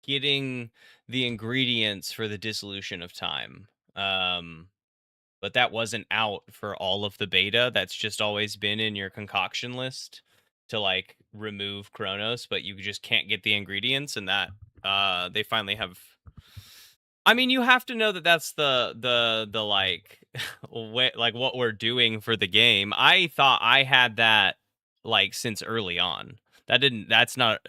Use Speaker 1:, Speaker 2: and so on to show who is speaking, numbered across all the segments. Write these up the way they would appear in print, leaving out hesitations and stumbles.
Speaker 1: getting the ingredients for the dissolution of time. But that wasn't out for all of the beta. That's just always been in your concoction list to like remove Chronos, but you just can't get the ingredients, and that they finally have. I mean, you have to know that that's the like way, like what we're doing for the game. I thought I had that like since early on. That didn't. That's not.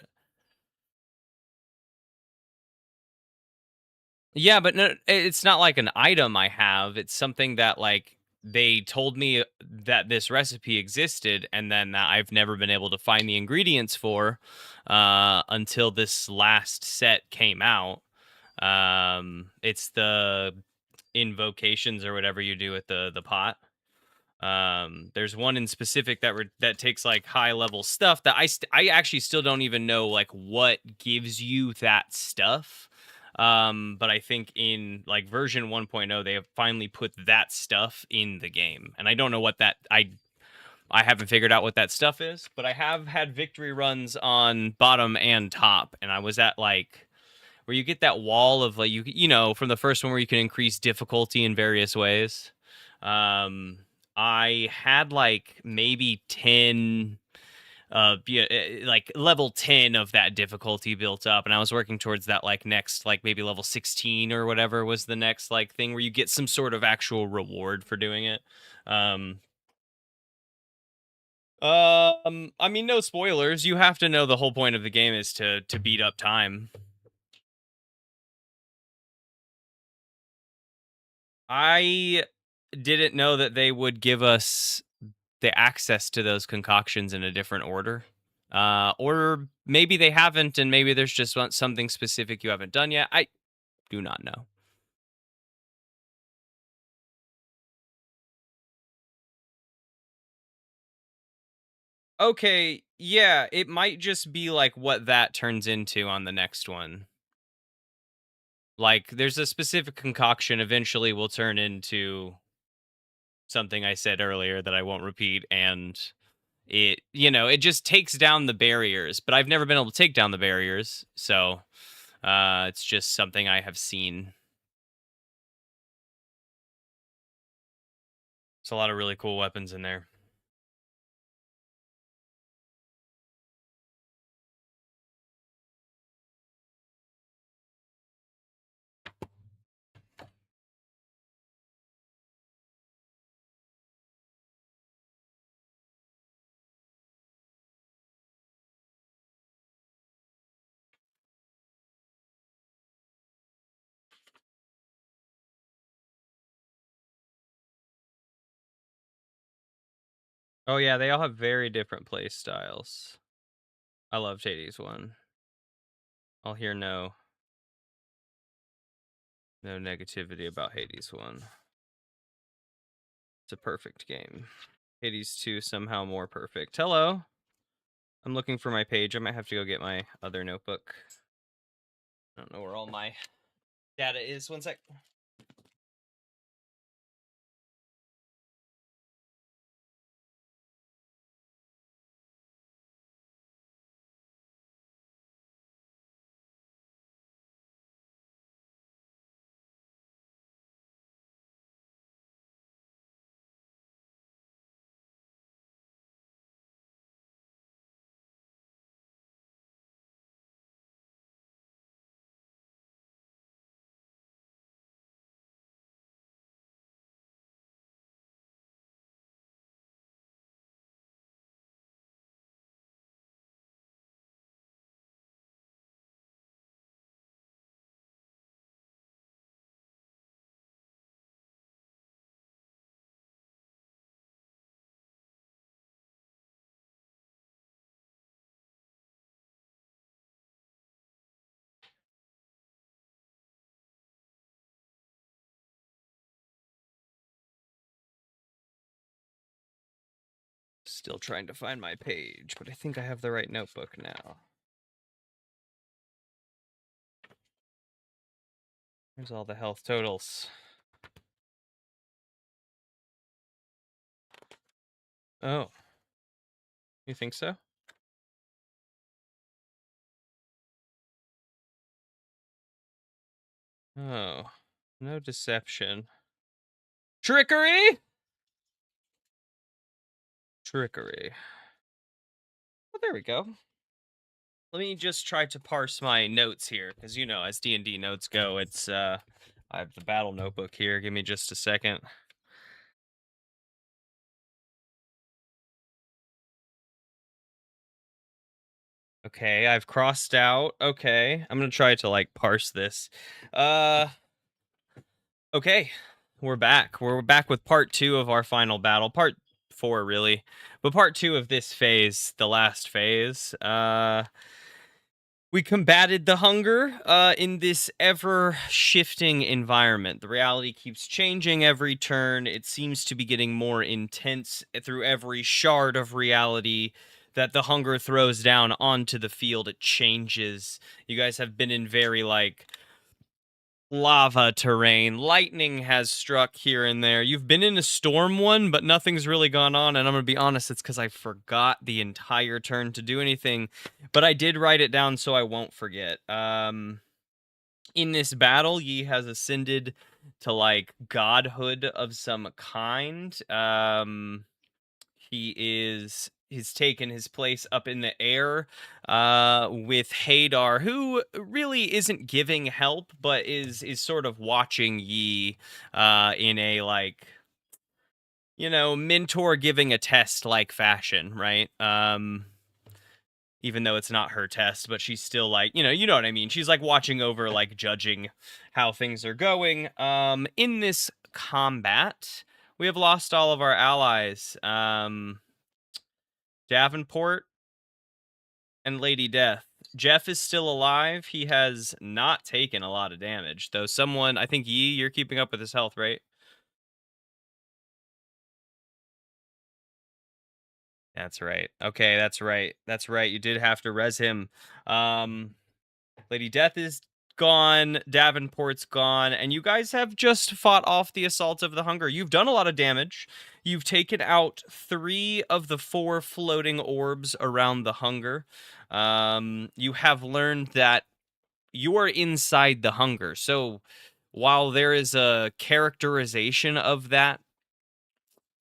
Speaker 1: Yeah, but no, it's not like an item I have. It's something that like they told me that this recipe existed, and then that I've never been able to find the ingredients for until this last set came out. It's the invocations or whatever you do with the pot. There's one in specific that takes like high level stuff that I actually still don't even know like what gives you that stuff. But I think in like version 1.0 they have finally put that stuff in the game, and I don't know what that I haven't figured out what that stuff is, but I have had victory runs on bottom and top, and I was at like where you get that wall of like you know from the first one where you can increase difficulty in various ways. Um, I had like maybe 10 yeah, like level 10 of that difficulty built up, and I was working towards that like next like maybe level 16 or whatever was the next like thing where you get some sort of actual reward for doing it. um I mean, no spoilers. You have to know the whole point of the game is to beat up time. I didn't know that they would give us the access to those concoctions in a different order. Or maybe they haven't, and maybe there's just something specific you haven't done yet. I do not know. Okay, yeah, it might just be like what that turns into on the next one. Like, there's a specific concoction eventually will turn into something I said earlier that I won't repeat, and it, you know, it just takes down the barriers, but I've never been able to take down the barriers, so it's just something I have seen. It's a lot of really cool weapons in there. Oh yeah, they all have very different play styles. I love Hades one. I'll hear no negativity about Hades one. It's a perfect game. Hades 2 somehow more perfect. Hello. I'm looking for my page. I might have to go get my other notebook. I don't know where all my data is. One sec. Still trying to find my page, but I think I have the right notebook now. There's all the health totals. Oh, you think so? Oh, no deception. Trickery? Trickery. Well, there we go. Let me just try to parse my notes here, because as D&D notes go, it's I have the battle notebook here. Give me just a second. Okay, I've crossed out. Okay, I'm gonna try to like parse this. Uh, okay, we're back. We're back with part two of our final battle. Part four, really, but part two of this phase, the last phase. We combated the hunger in this ever shifting environment. The reality keeps changing every turn. It seems to be getting more intense through every shard of reality that the hunger throws down onto the field. It changes. You guys have been in very like lava terrain. Lightning has struck here and there. You've been in a storm one, but nothing's really gone on. And I'm going to be honest, it's because I forgot the entire turn to do anything. But I did write it down so I won't forget. In this battle, Yi has ascended to like godhood of some kind. He's taken his place up in the air with Hadar, who really isn't giving help, but is sort of watching Yi in a like mentor giving a test like fashion, right? Even though it's not her test, but she's still like, you know what I mean? She's like watching over, like judging how things are going. In this combat, we have lost all of our allies. Davenport and Lady Death. Jeff is still alive. He has not taken a lot of damage, though I think Yi, you're keeping up with his health, right? That's right. Okay, that's right. That's right. You did have to res him. Um, Lady Death is gone. Davenport's gone. And you guys have just fought off the assault of the hunger. You've done a lot of damage. You've taken out 3 of the 4 floating orbs around the hunger. You have learned that you are inside the hunger. So while there is a characterization of that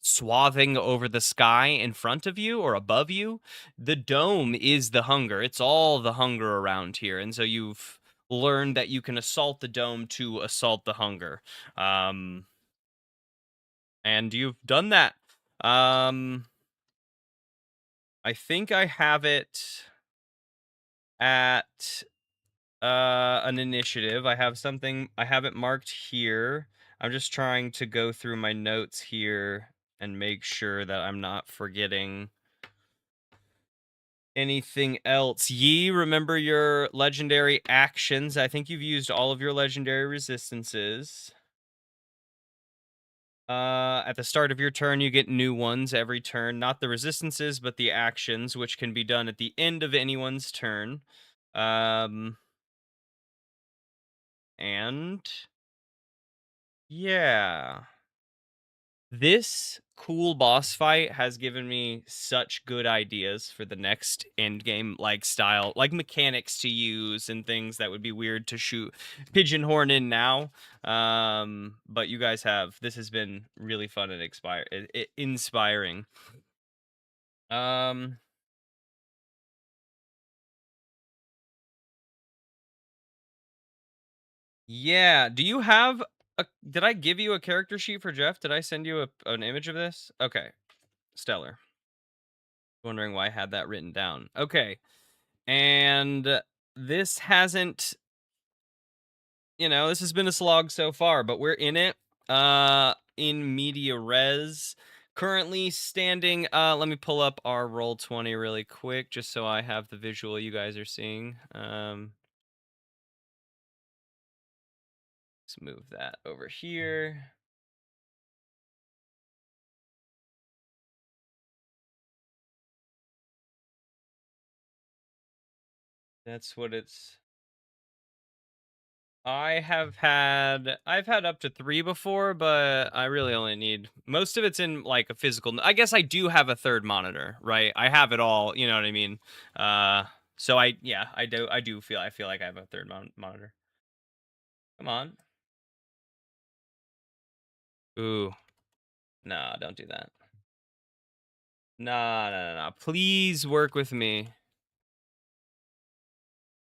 Speaker 1: swathing over the sky in front of you or above you, the dome is the hunger. It's all the hunger around here. And so you've learned that you can assault the dome to assault the hunger. Um, and you've done that. I think I have it at an initiative. I have it marked here. I'm just trying to go through my notes here and make sure that I'm not forgetting anything else. Yi, remember your legendary actions. I think you've used all of your legendary resistances. At the start of your turn, you get new ones every turn. Not the resistances, but the actions, which can be done at the end of anyone's turn. Um, and yeah. This cool boss fight has given me such good ideas for the next end game like style, like mechanics to use and things that would be weird to shoot pigeonhorn in now. But you guys have this has been really fun and inspiring. Um, yeah. Do you have did I give you a character sheet for Jeff? Did I send you an image of this? Okay, stellar. Wondering why I had that written down. Okay. And this hasn't, this has been a slog so far, but we're in it. In media res. Currently standing, let me pull up our roll 20 really quick, just so I have the visual you guys are seeing. Let's move that over here. That's what it's I've had up to 3 before, but I really only need most of it's in like a physical. I guess I do have a third monitor, right? I have it all, you know what I mean? So I do feel like I have a third monitor. Come on. Ooh. Nah, don't do that. Nah, nah, nah, nah. Please work with me.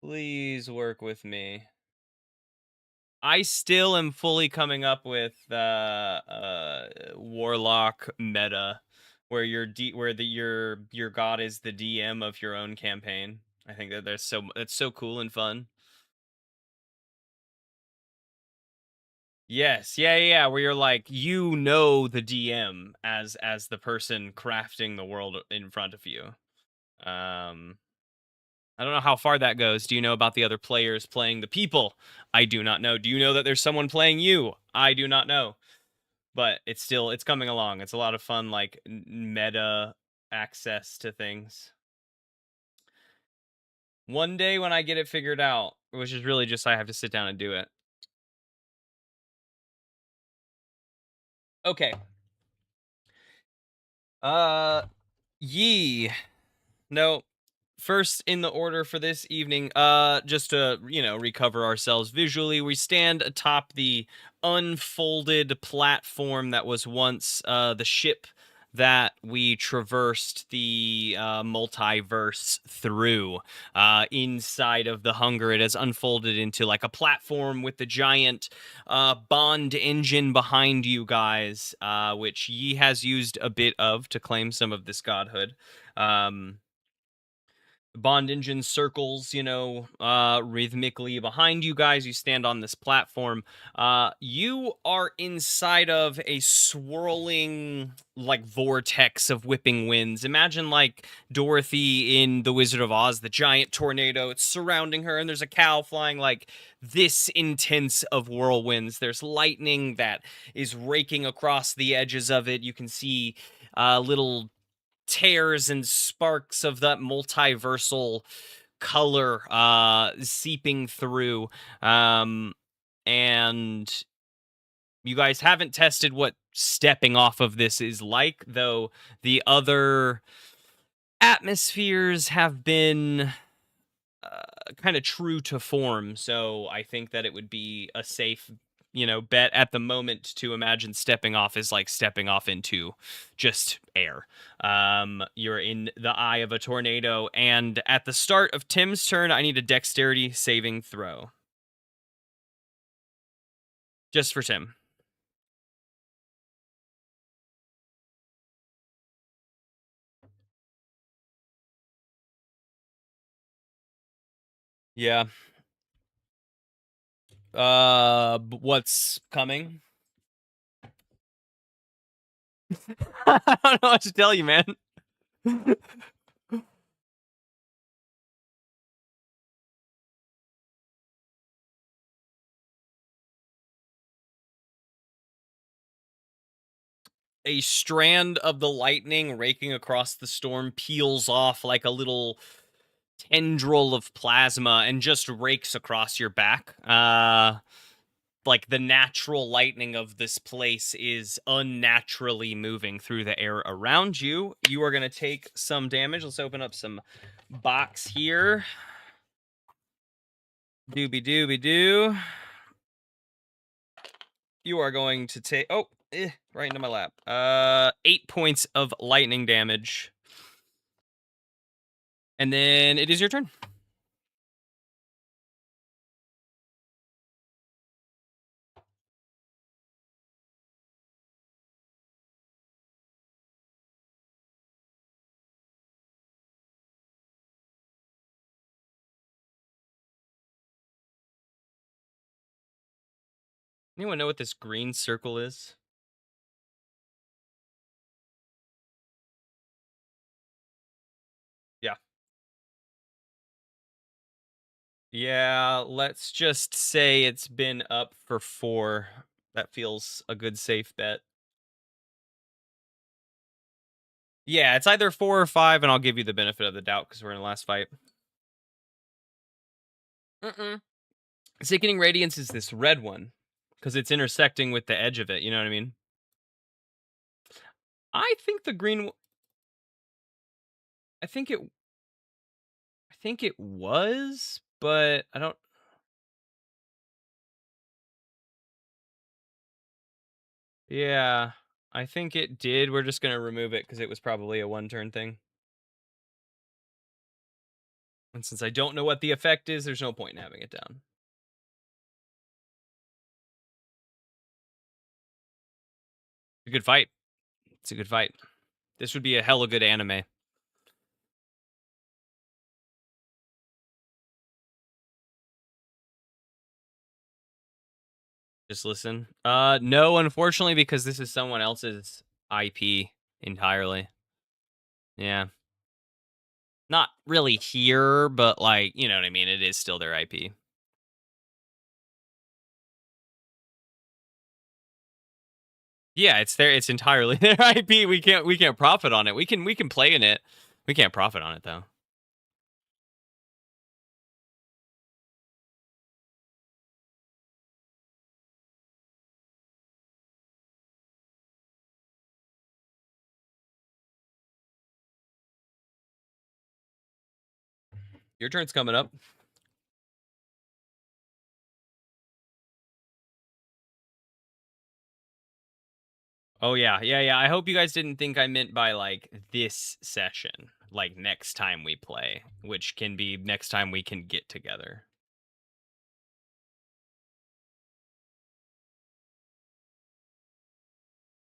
Speaker 1: Please work with me. I still am fully coming up with warlock meta where your god is the DM of your own campaign. I think that that's so cool and fun. Yes, yeah, yeah, yeah, where you're like the DM as the person crafting the world in front of you. Um I don't know how far that goes. Do you know about the other players playing the people? I do not know. Do you know that there's someone playing you? I do not know. But it's coming along. It's a lot of fun, like meta access to things. One day when I get it figured out, which is really just I have to sit down and do it. Okay. Uh, Yee. No, first in the order for this evening, just to recover ourselves visually, we stand atop the unfolded platform that was once the ship that we traversed the multiverse through. Inside of the hunger, it has unfolded into like a platform with the giant bond engine behind you guys, which Yi has used a bit of to claim some of this godhood. um Bond engine circles, rhythmically behind you guys. You stand on this platform. You are inside of a swirling, like, vortex of whipping winds. Imagine, like, Dorothy in The Wizard of Oz, the giant tornado. It's surrounding her, and there's a cow flying, like, this intense of whirlwinds. There's lightning that is raking across the edges of it. You can see little tears and sparks of that multiversal color seeping through. And you guys haven't tested what stepping off of this is like, though the other atmospheres have been kind of true to form. So I think that it would be a safe, bet at the moment to imagine stepping off is like stepping off into just air. You're in the eye of a tornado, and at the start of Tim's turn, I need a dexterity saving throw just for Tim. Yeah. What's coming? I don't know what to tell you, man. A strand of the lightning raking across the storm peels off like a little tendril of plasma and just rakes across your back. Like the natural lightning of this place is unnaturally moving through the air around you. You are going to take some damage. Let's open up some box here. Doobie doobie doo. You are going to take right into my lap. 8 points of lightning damage. And then it is your turn. Anyone know what this green circle is? Yeah. Yeah, let's just say it's been up for 4. That feels a good safe bet. Yeah, it's either 4 or 5, and I'll give you the benefit of the doubt because we're in the last fight. Mm-mm. Sickening Radiance is this red one because it's intersecting with the edge of it. You know what I mean? I think the green. I think it. I think it was, but I don't. Yeah, I think it did. We're just gonna remove it because it was probably a one-turn thing. And since I don't know what the effect is, there's no point in having it down. It's a good fight. It's a good fight. This would be a hella good anime. Just listen. No, unfortunately, because this is someone else's IP entirely. Yeah. Not really here, but like, you know what I mean? It is still their IP. Yeah, it's entirely their IP. We can't profit on it. We can play in it. We can't profit on it though. Your turn's coming up. Oh yeah, yeah, yeah. I hope you guys didn't think I meant by like this session, like next time we play, which can be next time we can get together.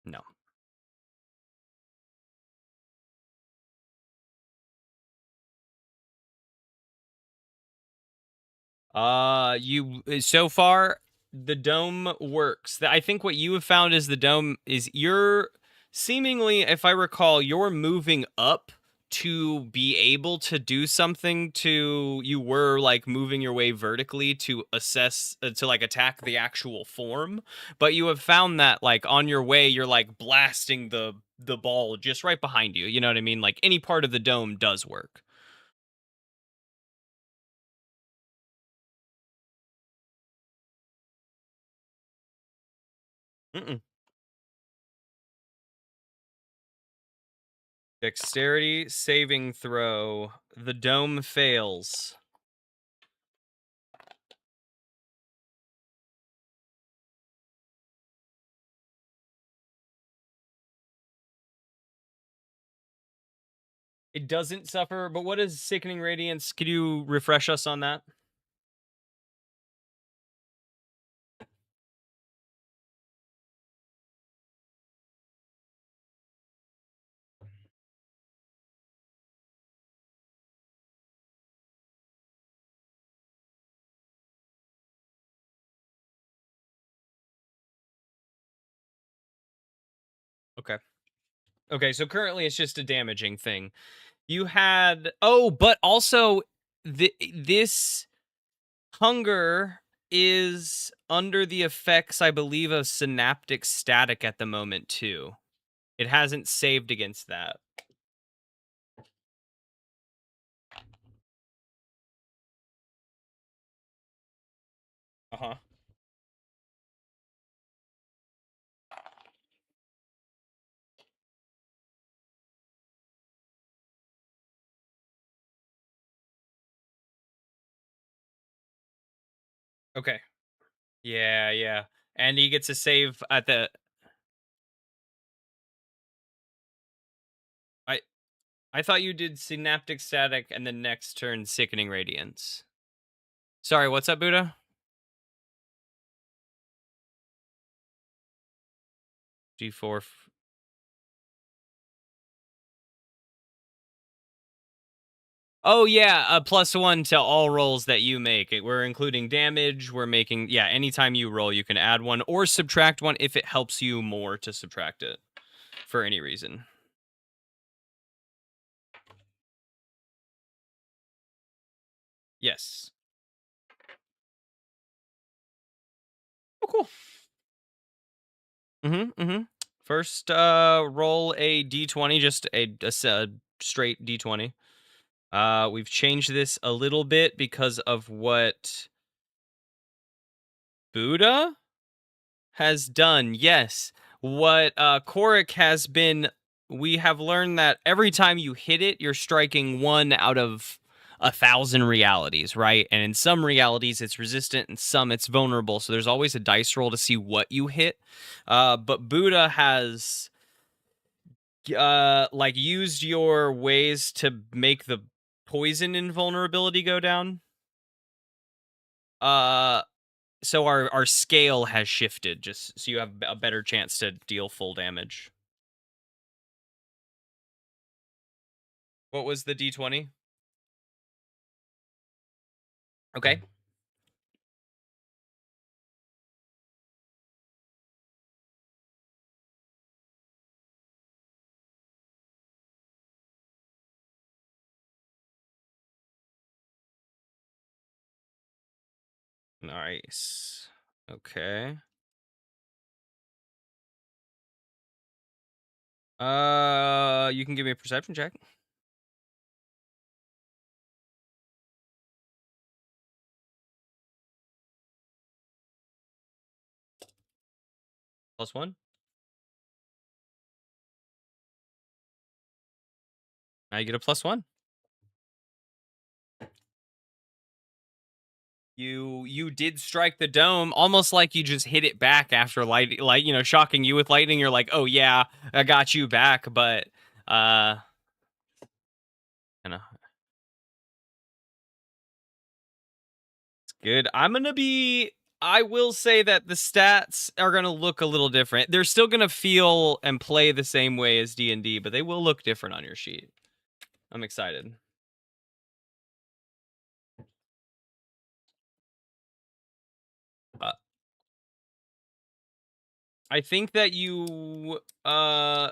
Speaker 1: No. You so far the dome works. I think what you have found is the dome is you're seemingly, if I recall, you're moving up to be able to do something to you were like moving your way vertically to assess to like attack the actual form, but you have found that like on your way you're like blasting the ball just right behind you. You know what I mean? Like any part of the dome does work. Mm-mm. Dexterity saving throw. The dome fails. It doesn't suffer, but what is sickening radiance? Could you refresh us on that? Okay. Okay, so currently it's just a damaging thing. You had but also this hunger is under the effects, I believe, of synaptic static at the moment too. It hasn't saved against that. Uh-huh. Okay. Yeah, yeah. And he gets a save at the I I thought you did synaptic static and then next turn sickening radiance. Sorry, what's up, Buddha? G4. Oh yeah, a +1 to all rolls that you make. We're including damage. We're making anytime you roll, you can add one or subtract one if it helps you more to subtract it for any reason. Yes. Oh, cool. Mm-hmm. First, roll a d20, just a straight d20. We've changed this a little bit because of what Buddha has done. Yes. What Korik has been, we have learned that every time you hit it, you're striking one out of 1,000 realities, right? And in some realities, it's resistant, and some it's vulnerable. So there's always a dice roll to see what you hit. But Buddha has like used your ways to make the poison invulnerability go down. Uh, so our scale has shifted, just so you have a better chance to deal full damage. What was the D20? Okay. Nice. Okay. You can give me a perception check. +1. Now you get a +1. You did strike the dome, almost like you just hit it back after light, like shocking you with lightning. You're like, oh yeah, I got you back, but you know, it's good. I will say that the stats are gonna look a little different. They're still gonna feel and play the same way as D&D, but they will look different on your sheet. I'm excited. Uh, I think that you if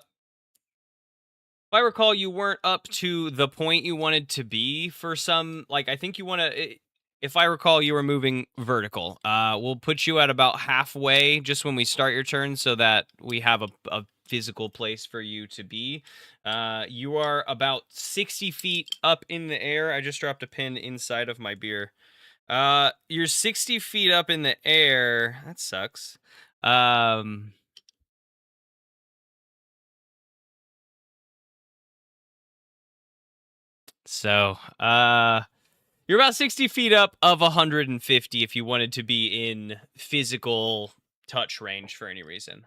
Speaker 1: I recall, you weren't up to the point you wanted to be for some. Like, I think you want to. If I recall, you were moving vertical. We'll put you at about halfway just when we start your turn, so that we have a physical place for you to be. You are about 60 feet up in the air. I just dropped a pin inside of my beer. You're 60 feet up in the air. That sucks. Um, so, you're about 60 feet up of 150 if you wanted to be in physical touch range for any reason.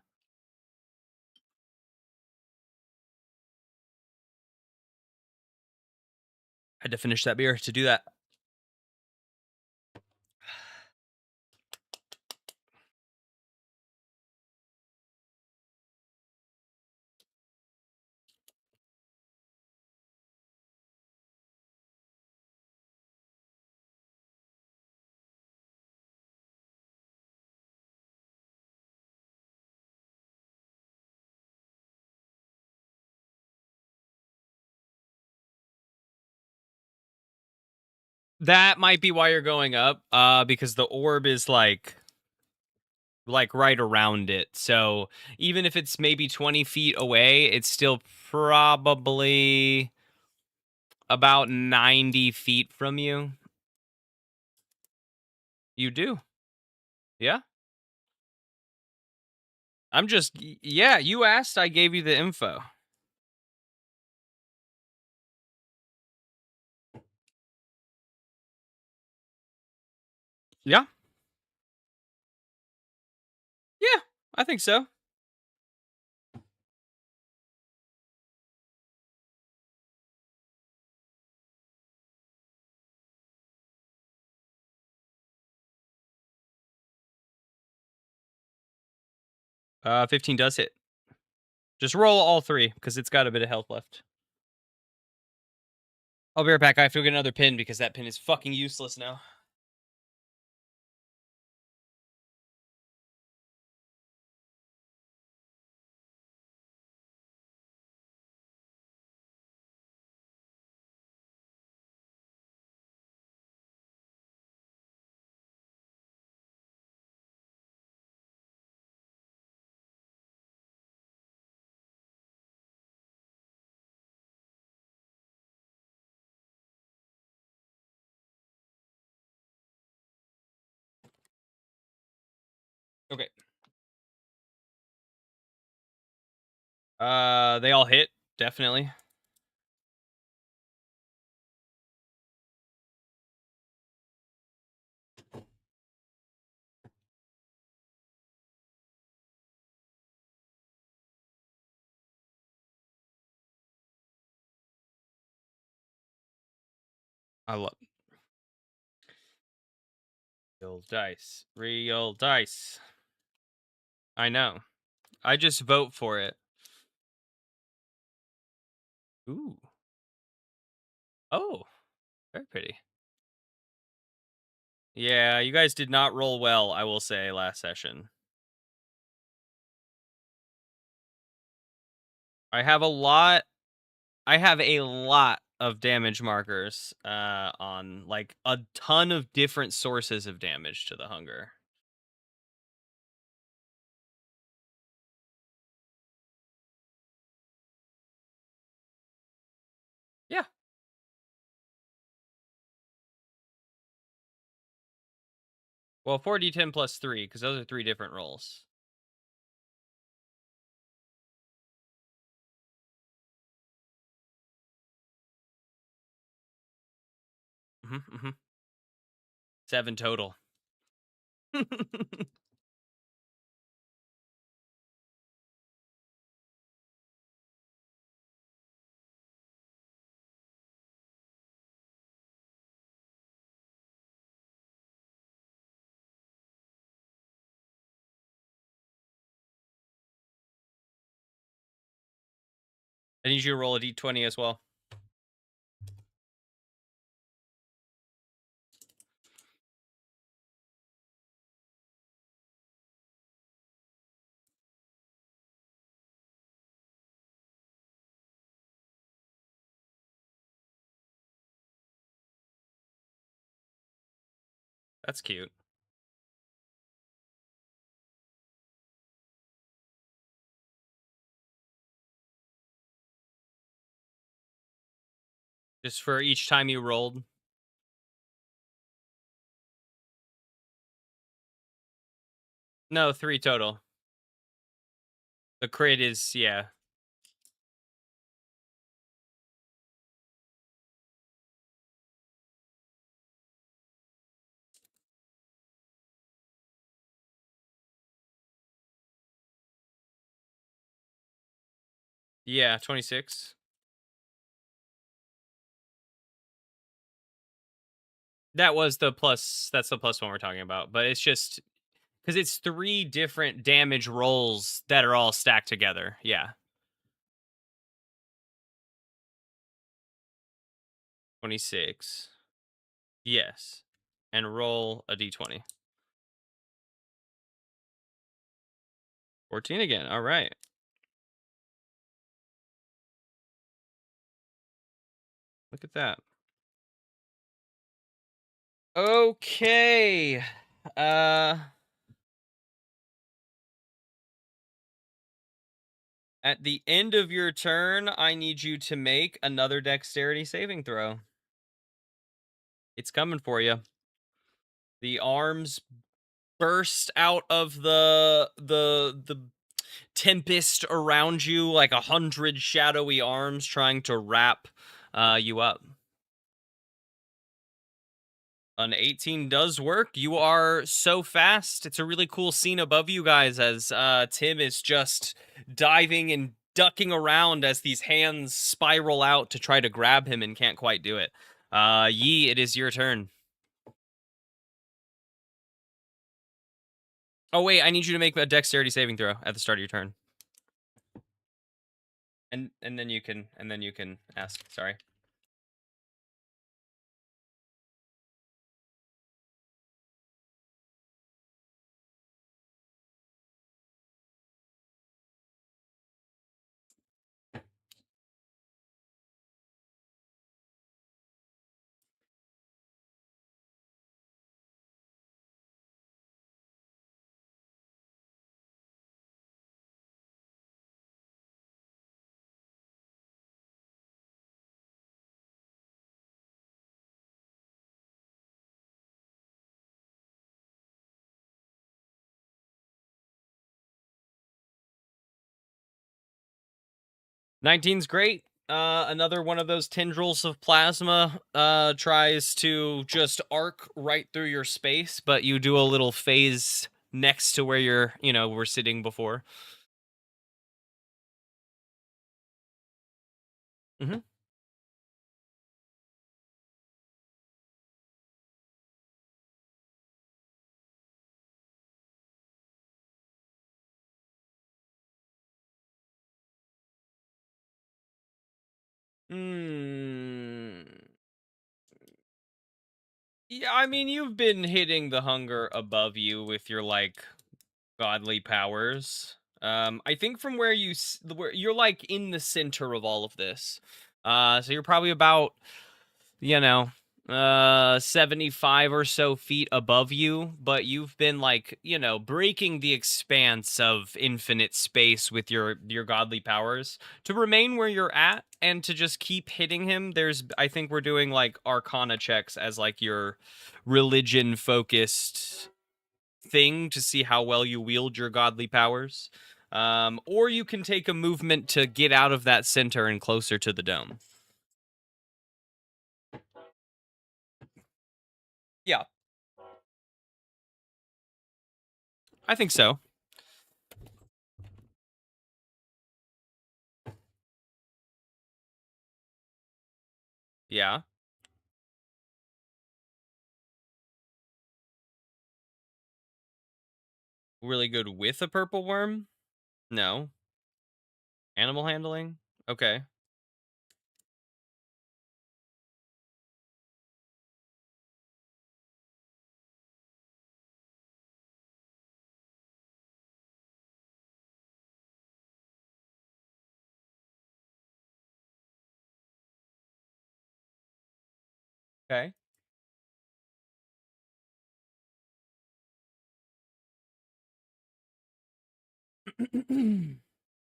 Speaker 1: Had to finish that beer to do that. That might be why you're going up, because the orb is like right around it. So even if it's maybe 20 feet away, it's still probably about 90 feet from you. You do. Yeah. Yeah, you asked, I gave you the info. Yeah. Yeah, I think so. 15 does hit. Just roll all three because it's got a bit of health left. I'll be right back. I have to go get another pin because that pin is fucking useless now. Okay. They all hit, definitely. I love real dice. Real dice. I know. I just vote for it. Ooh. Oh, very pretty. Yeah, you guys did not roll well, I will say, last session. I have a lot I have a lot of damage markers on like a ton of different sources of damage to the hunger. Yeah. Well, 4d10 plus 3 because those are 3 different rolls. Mhm. 7 total. I need you to roll a d20 as well. That's cute. Just for each time you rolled. No, 3 total. The crit is, yeah. Yeah, 26. That's the plus one we're talking about. But it's just because it's 3 different damage rolls that are all stacked together. Yeah. 26. Yes. And roll a d20. 14 again. All right. Look at that. Okay. Uh at the end of your turn, I need you to make another dexterity saving throw. It's coming for you. The arms burst out of the tempest around you like 100 shadowy arms trying to wrap you up. An 18 does work. You are so fast. It's a really cool scene above you guys as Tim is just diving and ducking around as these hands spiral out to try to grab him and can't quite do it. Yi, it is your turn. Oh wait, I need you to make a dexterity saving throw at the start of your turn. And then you can ask. Sorry. 19's great. Another one of those tendrils of plasma tries to just arc right through your space, but you do a little phase next to where we're sitting before. Hmm. Hmm. Yeah, I mean, you've been hitting the hunger above you with your like godly powers. I think from where where you're like in the center of all of this. So you're probably about, you know, 75 or so feet above you, but you've been like, breaking the expanse of infinite space with your godly powers to remain where you're at and to just keep hitting him. I think we're doing like arcana checks as like your religion focused thing to see how well you wield your godly powers. Or you can take a movement to get out of that center and closer to the dome. Yeah, I think so. Yeah. Really good with a purple worm? No. Animal handling? Okay. Okay.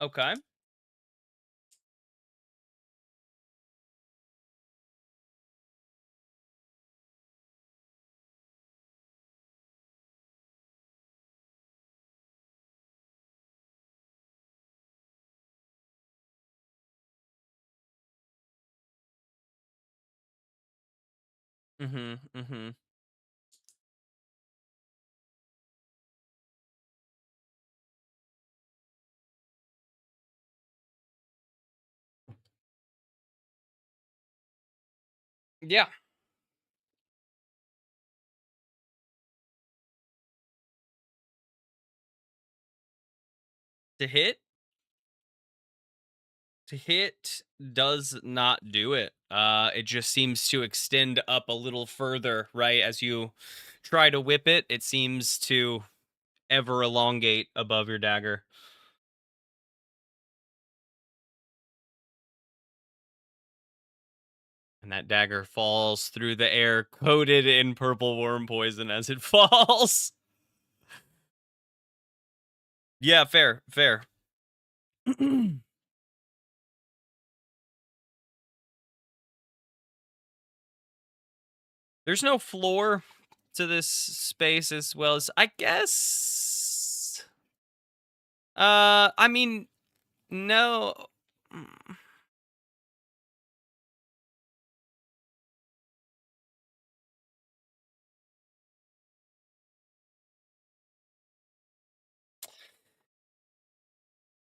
Speaker 1: Okay. Mhm. Mhm. Yeah. To hit? To hit does not do it. It just seems to extend up a little further, right? As you try to whip it, it seems to ever elongate above your dagger. And that dagger falls through the air, coated in purple worm poison as it falls. Yeah, fair, fair. There's no floor to this space as well as I guess. I mean, no. Mm,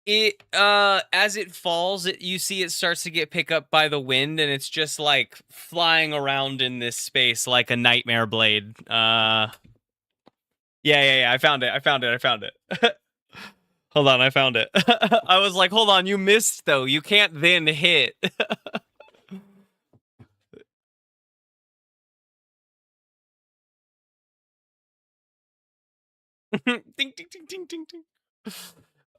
Speaker 1: It as it falls, you see it starts to get picked up by the wind, and it's just like flying around in this space like a nightmare blade. Yeah. I found it. I found it. I found it. Hold on, I found it. I was like, hold on, you missed though. You can't then hit. Ding ding ding ding ding ding.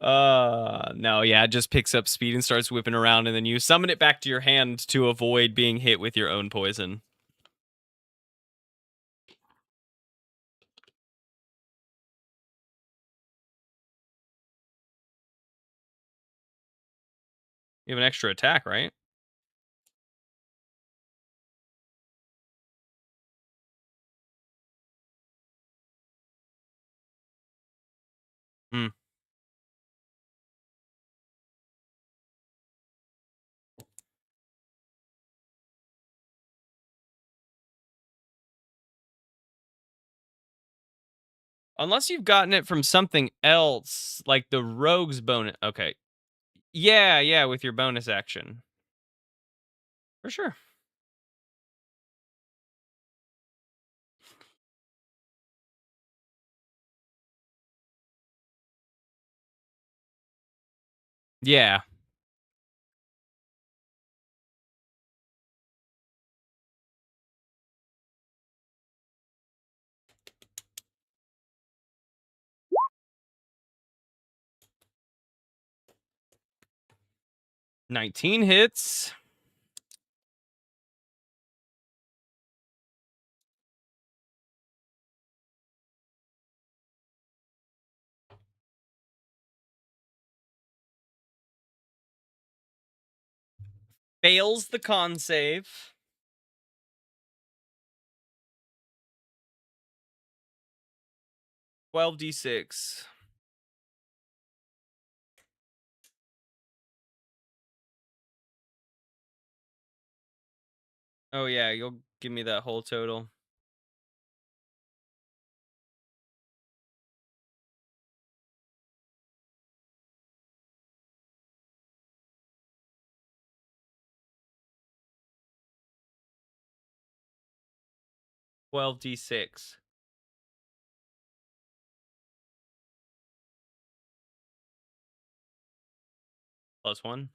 Speaker 1: No, yeah, it just picks up speed and starts whipping around, and then you summon it back to your hand to avoid being hit with your own poison. You have an extra attack, right? Hmm. Unless you've gotten it from something else, like the rogue's bonus. Okay. Yeah, with your bonus action. For sure. Yeah. 19 hits. Fails the con save. 12d6. Oh yeah, you'll give me that whole total. $12d6. Plus 1.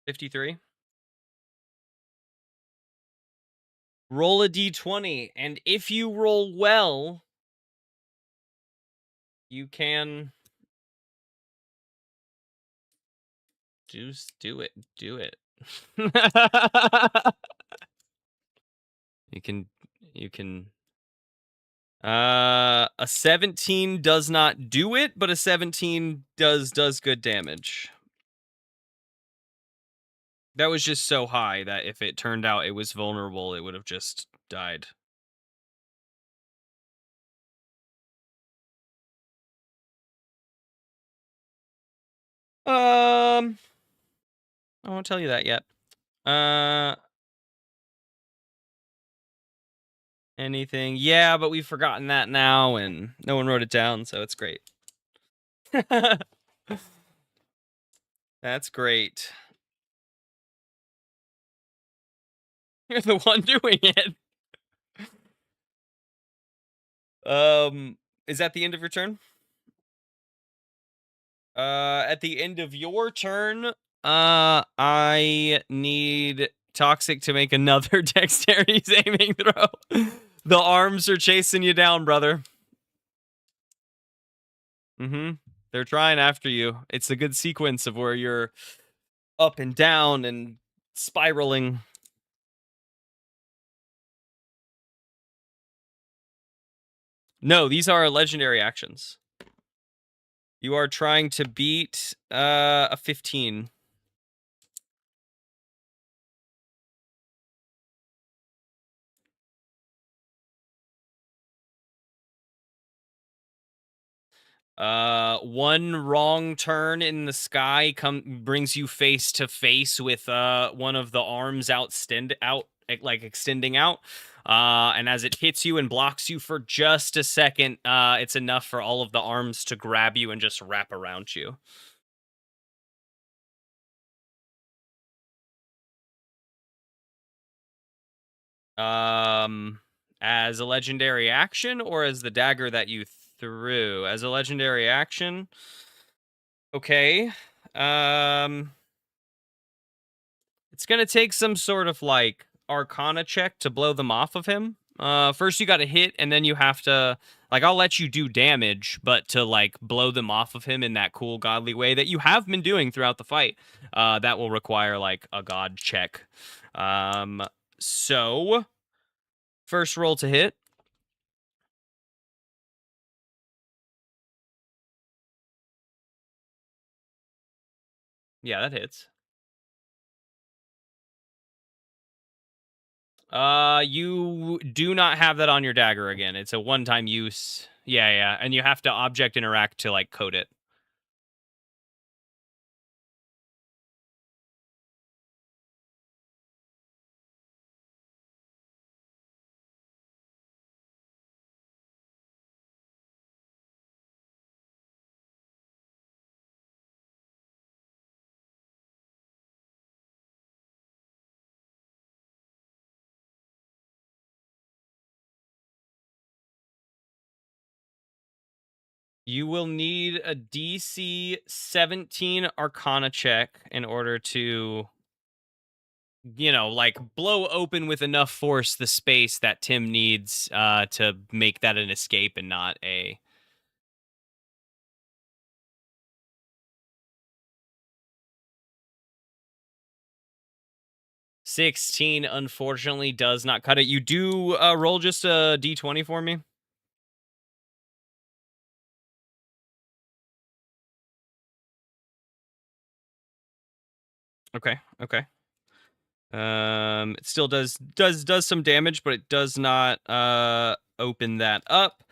Speaker 1: 53. Roll a d20, and if you roll well, you can do it. Do it. you can a 17 does not do it, but a 17 does good damage. That was just so high that if it turned out it was vulnerable, it would have just died. I won't tell you that yet. Anything? Yeah, but we've forgotten that now, and no one wrote it down, so it's great. That's great. You're the one doing it. Is that the end of your turn? At the end of your turn, I need Toxic to make another dexterity saving throw. The arms are chasing you down, brother. Mm-hmm. They're trying after you. It's a good sequence of where you're up and down and spiraling. No, these are legendary actions. You are trying to beat a 15. One wrong turn in the sky brings you face to face with one of the arms extending out. And as it hits you and blocks you for just a second, it's enough for all of the arms to grab you and just wrap around you. As a legendary action or as the dagger that you threw? As a legendary action. Okay. It's gonna take some sort of like Arcana check to blow them off of him. First you got to hit, and then you have to like I'll let you do damage, but to like blow them off of him in that cool godly way that you have been doing throughout the fight, that will require like a god check. So first roll to hit. Yeah, that hits. You do not have that on your dagger again. It's a one-time use. Yeah, yeah, and you have to object interact to like code it. You will need a DC 17 Arcana check in order to, like blow open with enough force the space that Tim needs to make that an escape and not a. 16 unfortunately does not cut it. You do roll just a d20 for me. Okay. Okay. It still does some damage, but it does not open that up.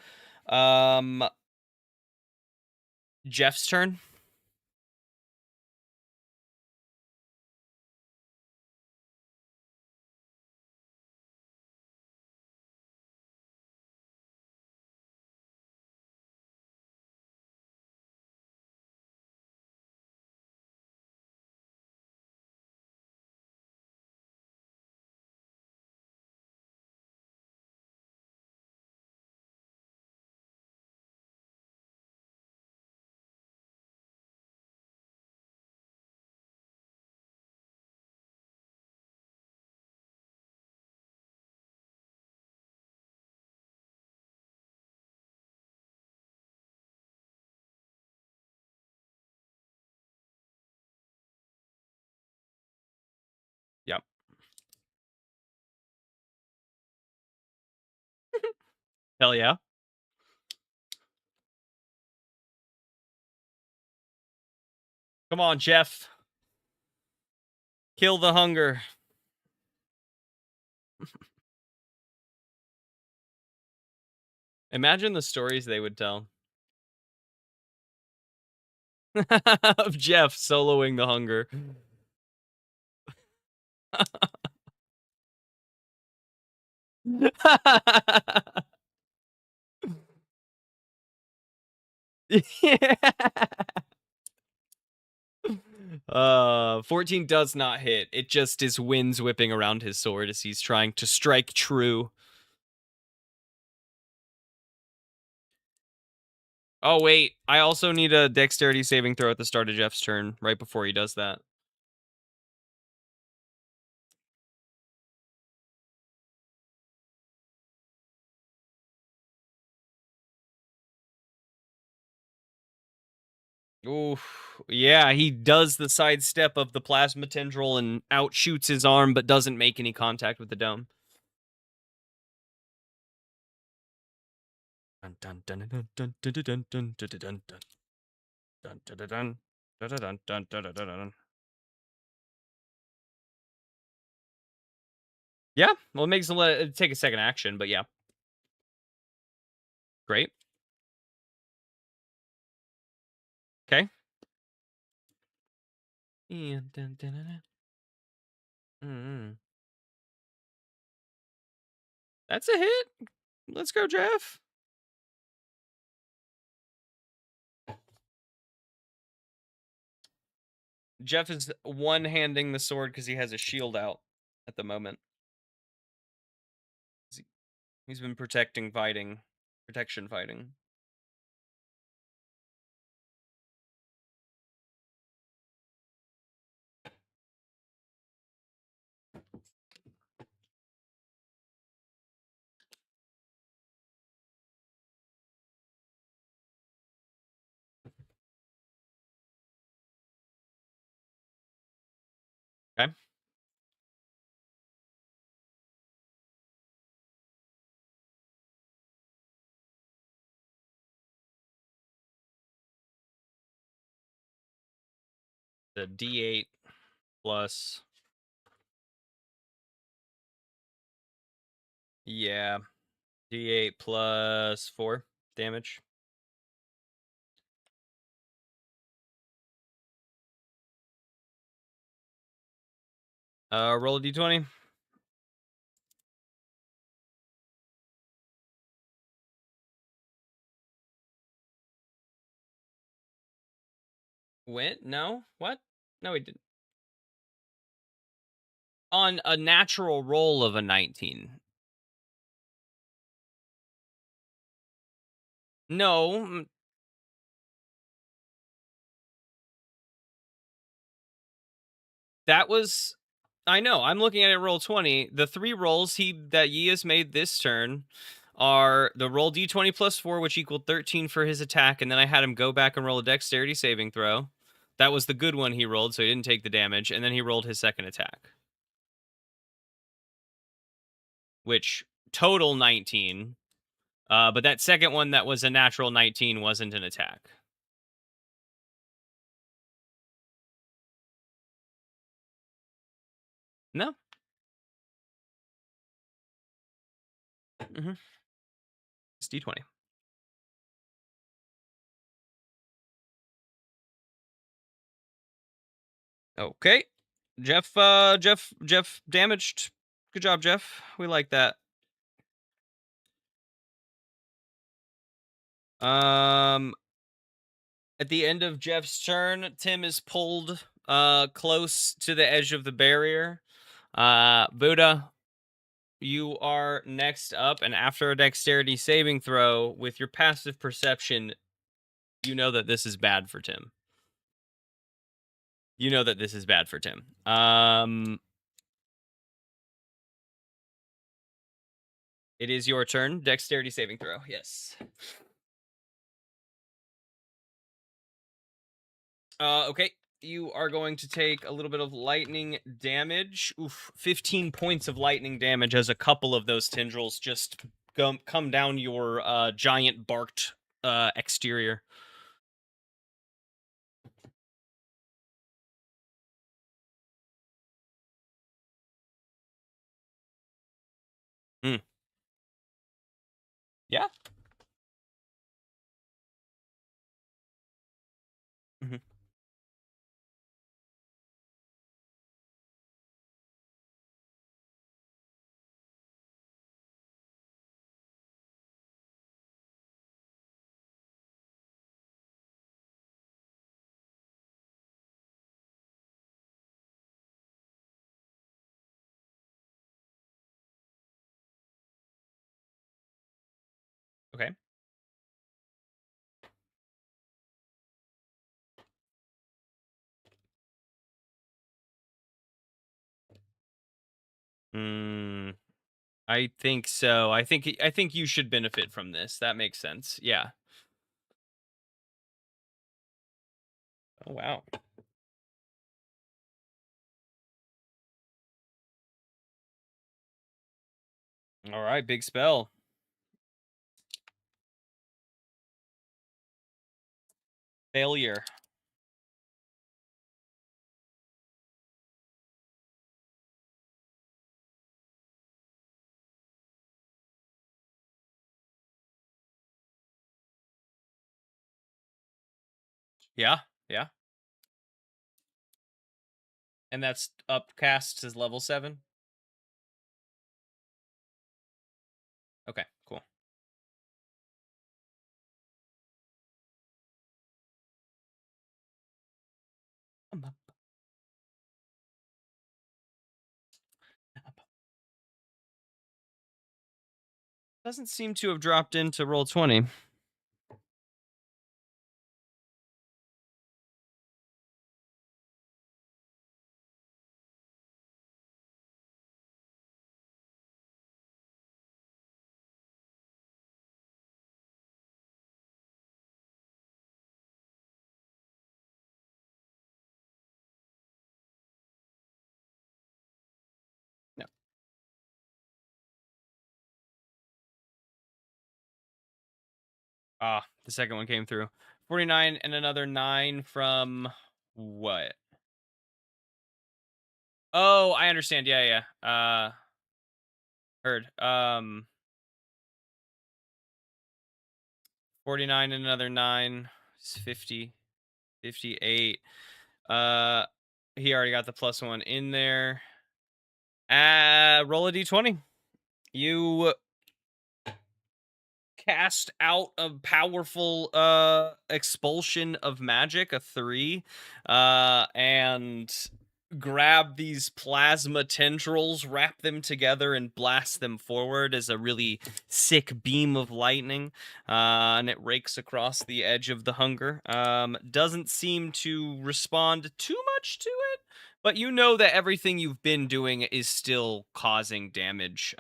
Speaker 1: Jeff's turn. Yep. Hell yeah. Come on, Jeff. Kill the hunger. Imagine the stories they would tell of Jeff soloing the hunger. Yeah. 14 does not hit. It just is winds whipping around his sword as he's trying to strike true. Oh, wait. I also need a dexterity saving throw at the start of Jeff's turn, right before he does that. Ooh, yeah, he does the sidestep of the plasma tendril and outshoots his arm, but doesn't make any contact with the dome. Dun, dun, dun, dun, dun, dun, dun, dun, dun, dun, dun, dun. Dun, dun, dun, dun. Dun, dun, dun, dun, dun, dun, dun. Yeah, well, it makes him let it take a second action, but yeah, great. Okay. And dun, dun, dun, dun. Mm. That's a hit. Let's go, Jeff. Jeff is one-handing the sword because he has a shield out at the moment. He's been protection fighting. Okay. The D8 plus, yeah, D8 plus 4 damage. Roll a D20. Went? No. What? No, he didn't. On a natural roll of a 19. No, that was. I know. I'm looking at it. Roll 20. The 3 rolls that Yi has made this turn are the roll D20 plus 4, which equaled 13 for his attack, and then I had him go back and roll a dexterity saving throw. That was the good one he rolled, so he didn't take the damage, and then he rolled his second attack. which total 19. But that second one that was a natural 19 wasn't an attack. No. It's D20. Okay. Jeff damaged. Good job, Jeff. We like that. Um at the end of Jeff's turn, Tim is pulled close to the edge of the barrier. Buddha, you are next up, and after a dexterity saving throw with your passive perception, you know that this is bad for Tim. You know that this is bad for Tim. It is your turn. Dexterity saving throw. Yes. Okay. You are going to take a little bit of lightning damage. Oof, 15 points of lightning damage as a couple of those tendrils just come down your giant barked exterior. Mm. Yeah. Mhm. Okay. Mm, I think so. I think you should benefit from this. That makes sense. Yeah. Oh wow. All right, big spell. Failure. Yeah. Yeah. And that's upcast to level 7. Okay, cool. Doesn't seem to have dropped into roll 20. No. Ah, the second one came through. 49 and another 9 from what? Oh, I understand. Yeah, yeah. Heard. 49 and another 9 is 50. 58. Uh he already got the +1 in there. Roll a d20. You cast out a powerful expulsion of magic, a 3, and grab these plasma tendrils, wrap them together, and blast them forward as a really sick beam of lightning, and it rakes across the edge of the hunger. Doesn't seem to respond too much to it, but you know that everything you've been doing is still causing damage.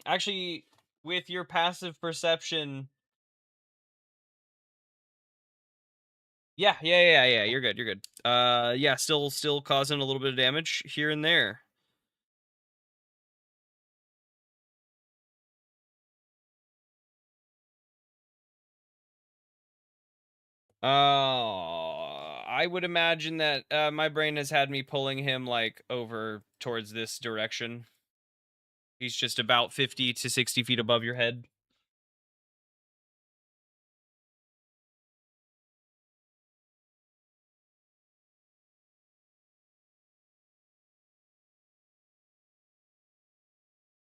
Speaker 1: Actually, with your passive perception, yeah. You're good. You're good. Yeah, still causing a little bit of damage here and there. I would imagine that my brain has had me pulling him like over towards this direction. He's just about 50 to 60 feet above your head.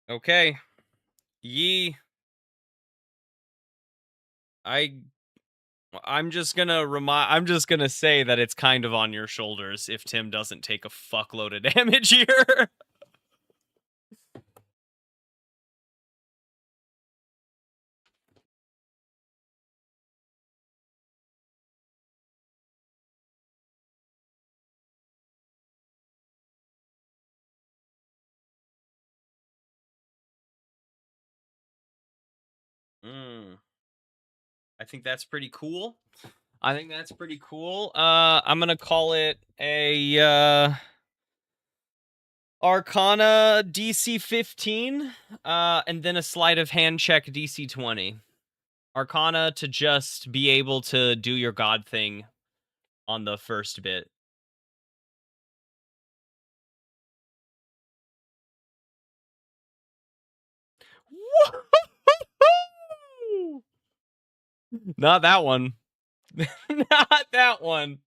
Speaker 1: Okay. Yee. I I'm just gonna say that it's kind of on your shoulders if Tim doesn't take a fuckload of damage here. Mm, I think that's pretty cool. I think that's pretty cool. I'm gonna call it a Arcana DC 15, and then a sleight of hand check DC 20. Arcana to just be able to do your god thing on the first bit. Not that one. Not that one.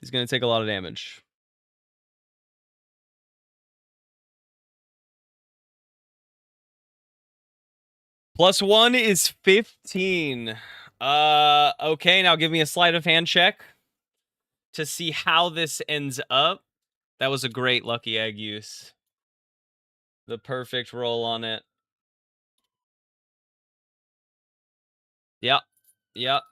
Speaker 1: He's gonna take a lot of damage. +1 is 15. Okay, now give me a sleight of hand check to see how this ends up. That was a great lucky egg use. The perfect roll on it. Yep. Yep.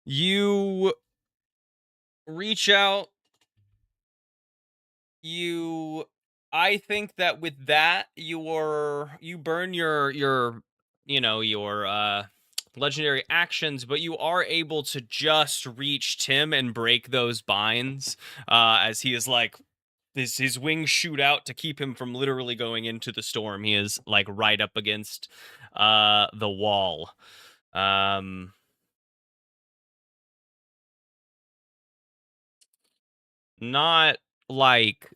Speaker 1: You reach out. You I think that with that you burn your your legendary actions, but you are able to just reach Tim and break those binds as he is like his wings shoot out to keep him from literally going into the storm. He is like right up against the wall. Um Not like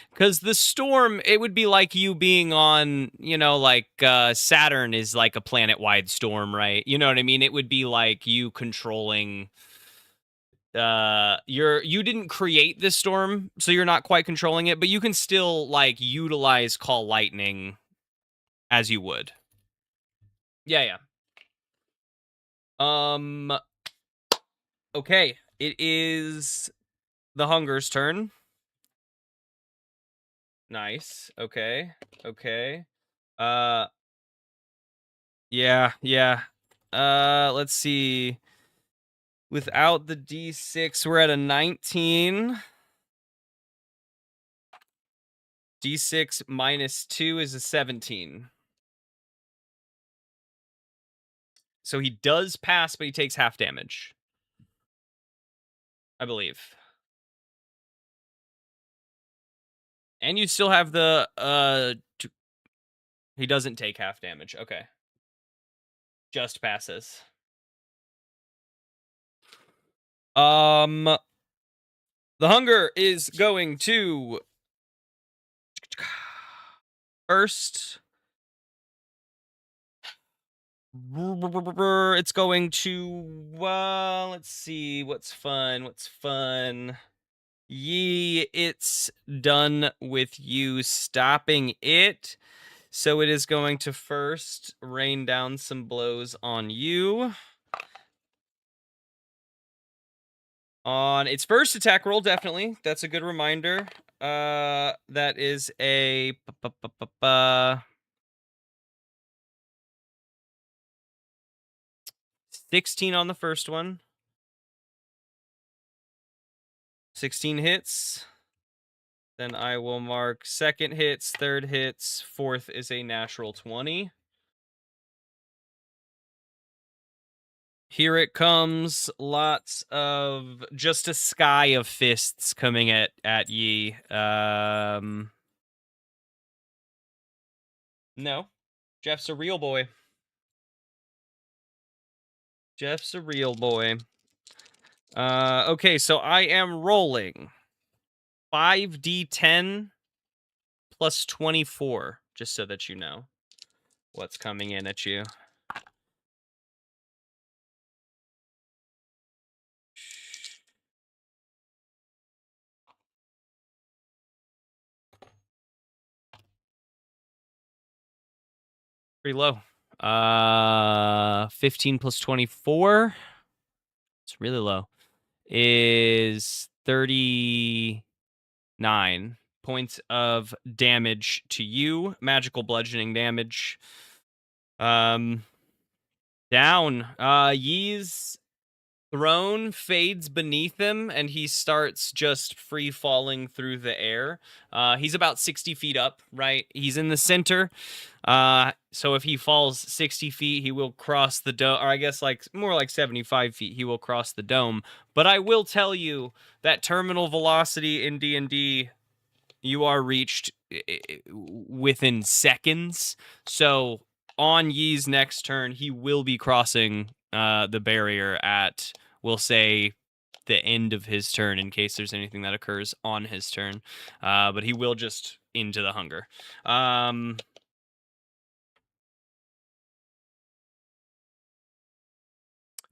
Speaker 1: because the storm, it would be like you being on, like Saturn is like a planet-wide storm, right? You know what I mean? It would be like you controlling you didn't create this storm, so you're not quite controlling it, but you can still like utilize call lightning as you would. Yeah, yeah. Um okay, it is the Hunger's turn. Nice. Okay. Okay. Uh yeah, yeah. Let's see. Without the D6, we're at a 19. D6 minus 2 is a 17. So he does pass, but he takes half damage, I believe. And you still have the he doesn't take half damage. Okay. Just passes. The Hunger is going to first. It's going to let's see what's fun. What's fun? It's done with you stopping it. So it is going to first rain down some blows on you. On its first attack roll, definitely. That's a good reminder. That is a 16 on the first one. 16 hits. Then I will mark second hits, third hits, fourth is a natural 20. Here it comes. Lots of just a sky of fists coming at ye. No. Jeff's a real boy. Jeff's a real boy. Okay, so I am rolling 5d10 plus 24, just so that you know what's coming in at you. Pretty low. 15 plus 24. It's really low. Is 39 points of damage to you. Magical bludgeoning damage. Down. Yee's throne fades beneath him, and he starts just free falling through the air. He's about 60 feet up, right? He's in the center. So if he falls 60 feet, he will cross the dome, or I guess like more like 75 feet, he will cross the dome. But I will tell you that terminal velocity in D&D, you are reached within seconds. So on Yee's next turn, he will be crossing the barrier at, we'll say, the end of his turn, in case there's anything that occurs on his turn. But he will just into the hunger.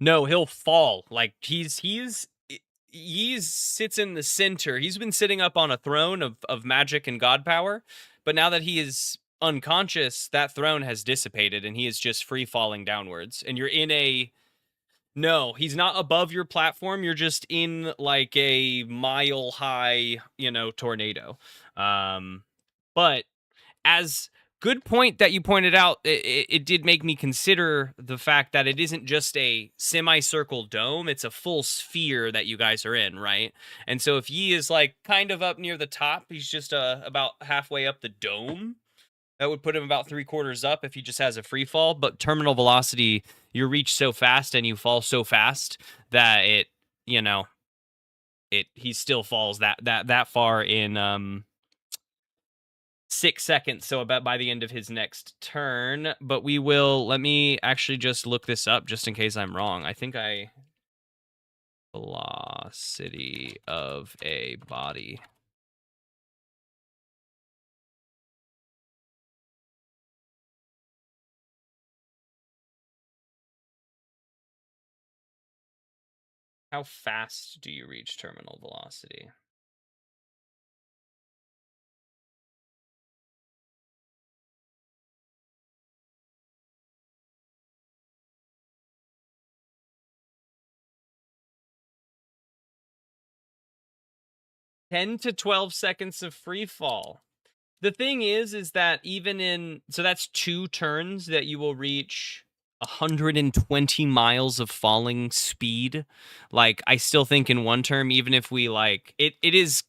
Speaker 1: No, he'll fall. Like he's sits in the center. He's been sitting up on a throne of magic and god power, but now that he is unconscious, that throne has dissipated and he is just free falling downwards. And you're in a no, he's not above your platform. You're just in like a mile high, tornado. But as good point that you pointed out, it did make me consider the fact that it isn't just a semicircle dome, it's a full sphere that you guys are in, right? And so if Yi is like kind of up near the top, he's just about halfway up the dome. That would put him about 3/4 up if he just has a free fall. But terminal velocity, you reach so fast and you fall so fast that he still falls that far in 6 seconds, so about by the end of his next turn. But let me actually just look this up just in case I'm wrong. I think velocity of a body. How fast do you reach terminal velocity? Ten to 12 seconds of free fall. The thing is that so that's 2 turns that you will reach 120 miles of falling speed. Like, I still think in one term, even if we it is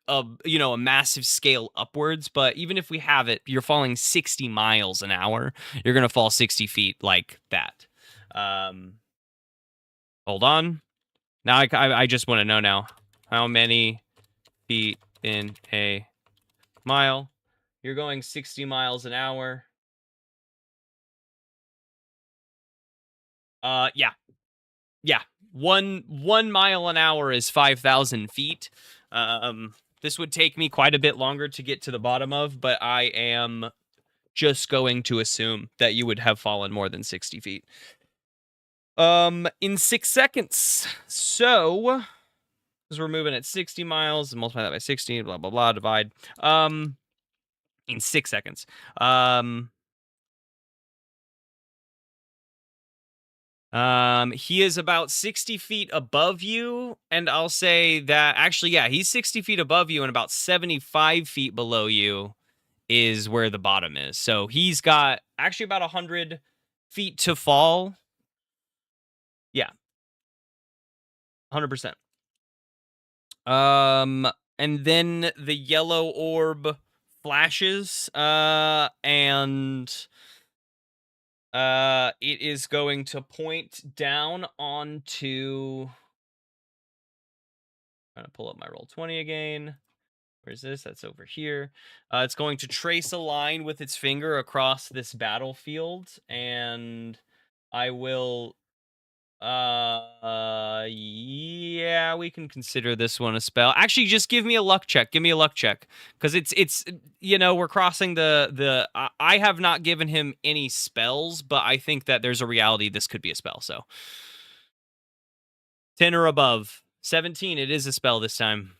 Speaker 1: a massive scale upwards, but even if we have it, you're falling 60 miles an hour. You're gonna fall 60 feet like that. Hold on. Now I just want to know now how many feet in a mile. You're going 60 miles an hour. Yeah. 1 mile an hour is 5,000 feet. This would take me quite a bit longer to get to the bottom of, but I am just going to assume that you would have fallen more than 60 feet. In 6 seconds. So, because we're moving at 60 miles, multiply that by 60, blah, blah, blah, divide. In 6 seconds. He is about 60 feet above you, and I'll say that actually, yeah, he's 60 feet above you, and about 75 feet below you is where the bottom is. So he's got actually about 100 feet to fall. 100%. Um, and then the yellow orb flashes, and it is going to point down onto. I'm gonna pull up my roll 20 again. Where's this? That's over here. It's going to trace a line with its finger across this battlefield, and I will. Yeah, we can consider this one a spell. Actually, just give me a luck check. Give me a luck check, because it's we're crossing the. I have not given him any spells, but I think that there's a reality this could be a spell. So 10 or above, 17. It is a spell this time.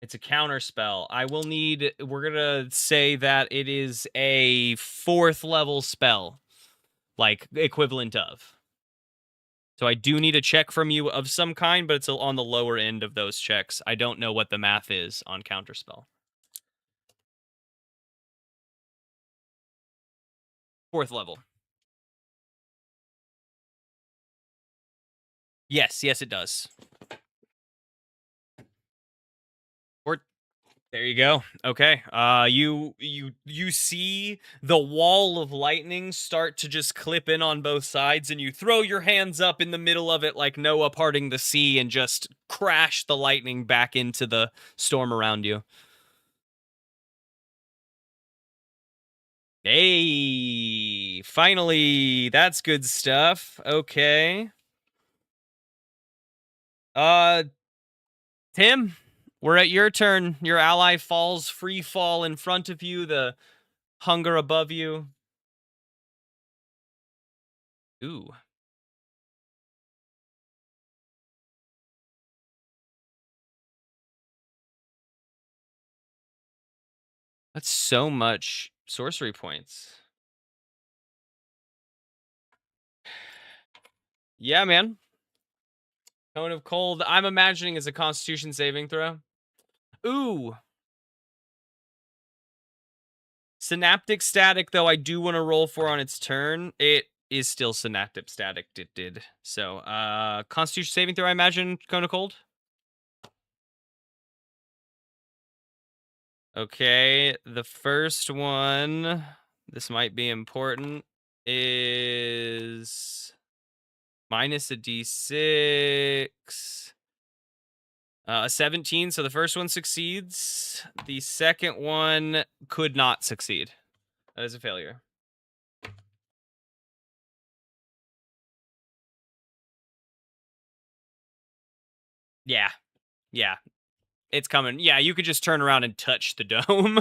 Speaker 1: It's a counter spell. I will need. We're gonna say that it is a 4th level spell, like equivalent of. So I do need a check from you of some kind, but it's on the lower end of those checks. I don't know what the math is on counterspell. 4th level. Yes, yes, it does. Or there you go. Okay. You see the wall of lightning start to just clip in on both sides, and you throw your hands up in the middle of it like Noah parting the sea and just crash the lightning back into the storm around you. Hey, finally, that's good stuff. Okay. Uh, Tim, we're at your turn. Your ally falls free fall in front of you, the hunger above you. Ooh, that's so much sorcery points. Yeah, man. Cone of Cold, I'm imagining is a constitution saving throw. Ooh. Synaptic Static, though, I do want to roll for on its turn. It is still Synaptic Static. It did. So, constitution saving throw, I imagine, Cone of Cold. Okay, the first one, this might be important, is minus a d6. A 17, so the first one succeeds. The second one could not succeed. That is a failure. Yeah, yeah, it's coming. Yeah, you could just turn around and touch the dome.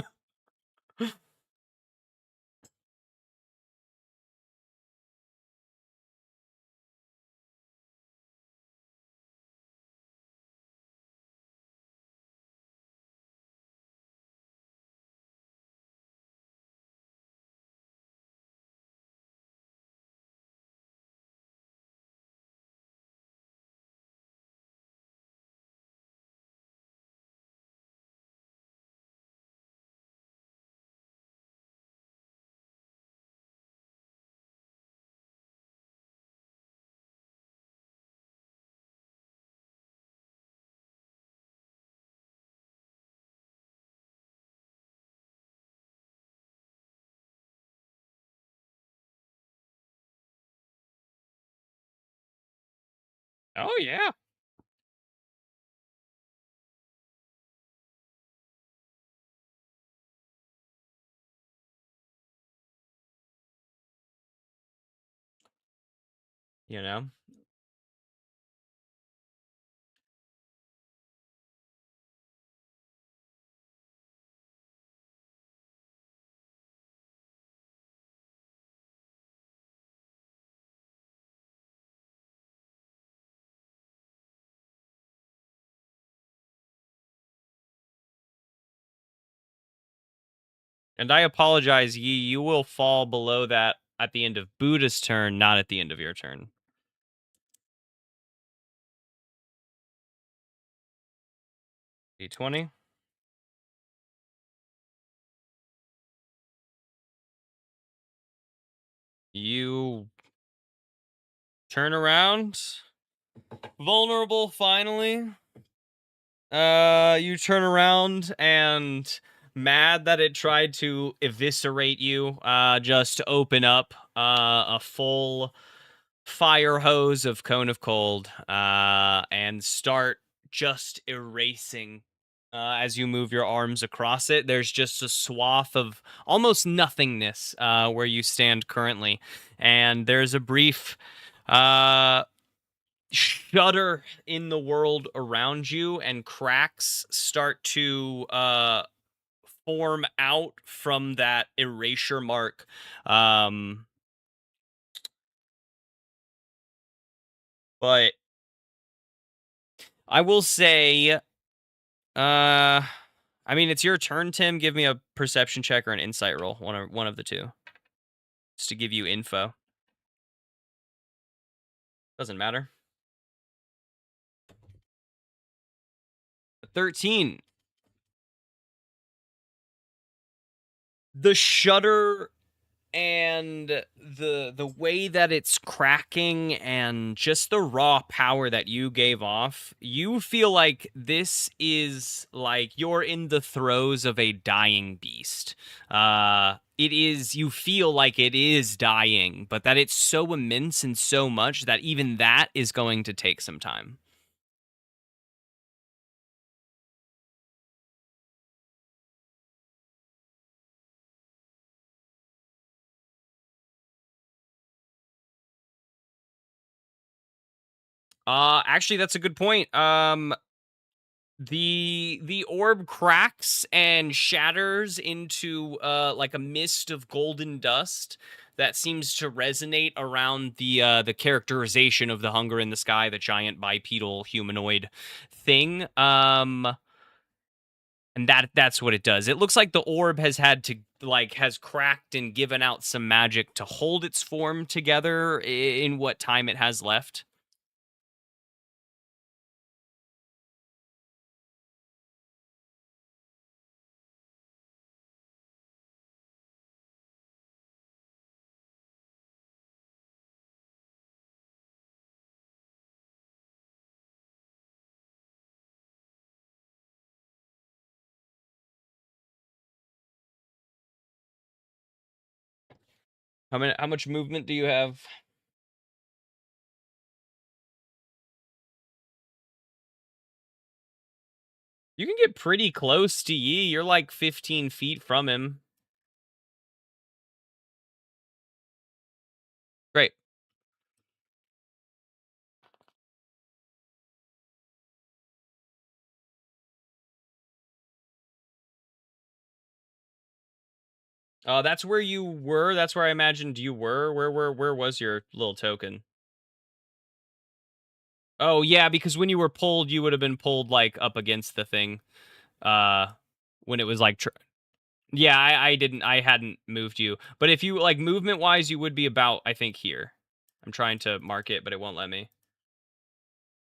Speaker 1: Oh, yeah. You know? And I apologize, Yi, you will fall below that at the end of Buddha's turn, not at the end of your turn. D20. You turn around. Vulnerable, finally. You turn around and mad that it tried to eviscerate you, just open up a full fire hose of cone of cold, and start just erasing. As you move your arms across it, there's just a swath of almost nothingness where you stand currently, and there's a brief uh, shudder in the world around you, and cracks start to form out from that erasure mark. Um, but I will say, I mean, it's your turn, Tim. Give me a perception check or an insight roll, one of the two, just to give you info. Doesn't matter. 13. The shudder and the way that it's cracking and just the raw power that you gave off, you feel like this is like you're in the throes of a dying beast. It is, you feel like it is dying, but that it's so immense and so much that even that is going to take some time. Actually, that's a good point. The orb cracks and shatters into like a mist of golden dust that seems to resonate around the characterization of the hunger in the sky, the giant bipedal humanoid thing. And that's what it does. It looks like the orb has had to, like, has cracked and given out some magic to hold its form together in what time it has left. How much movement do you have? You can get pretty close to Yi. You're like 15 feet from him. Great. That's where you were. That's where I imagined you were. Where was your little token? Oh yeah, because when you were pulled, you would have been pulled like up against the thing. Uh, when it was like, yeah, I hadn't moved you. But if you like movement wise, you would be about, I think, here. I'm trying to mark it, but it won't let me.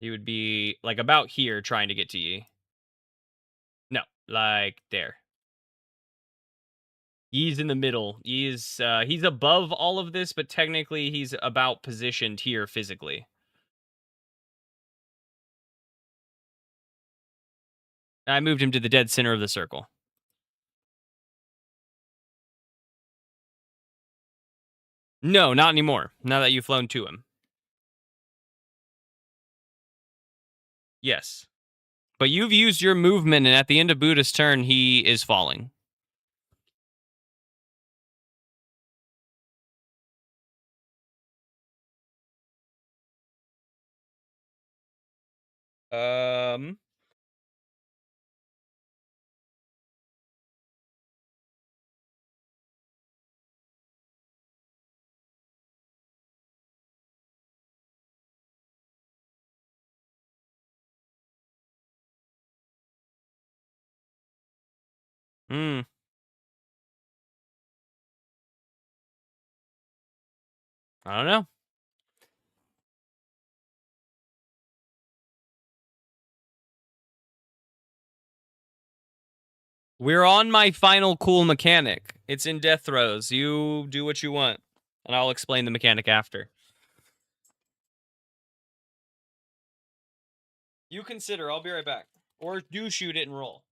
Speaker 1: You would be like about here, trying to get to Yi. No, like there. He's in the middle. He's above all of this, but technically he's about positioned here physically. I moved him to the dead center of the circle. No, not anymore. Now that you've flown to him. Yes. But you've used your movement, and at the end of Buddha's turn, he is falling. Um. Hmm. I don't know. We're on my final cool mechanic. It's in death throes. You do what you want, and I'll explain the mechanic after. You consider. I'll be right back. Or do shoot it and roll.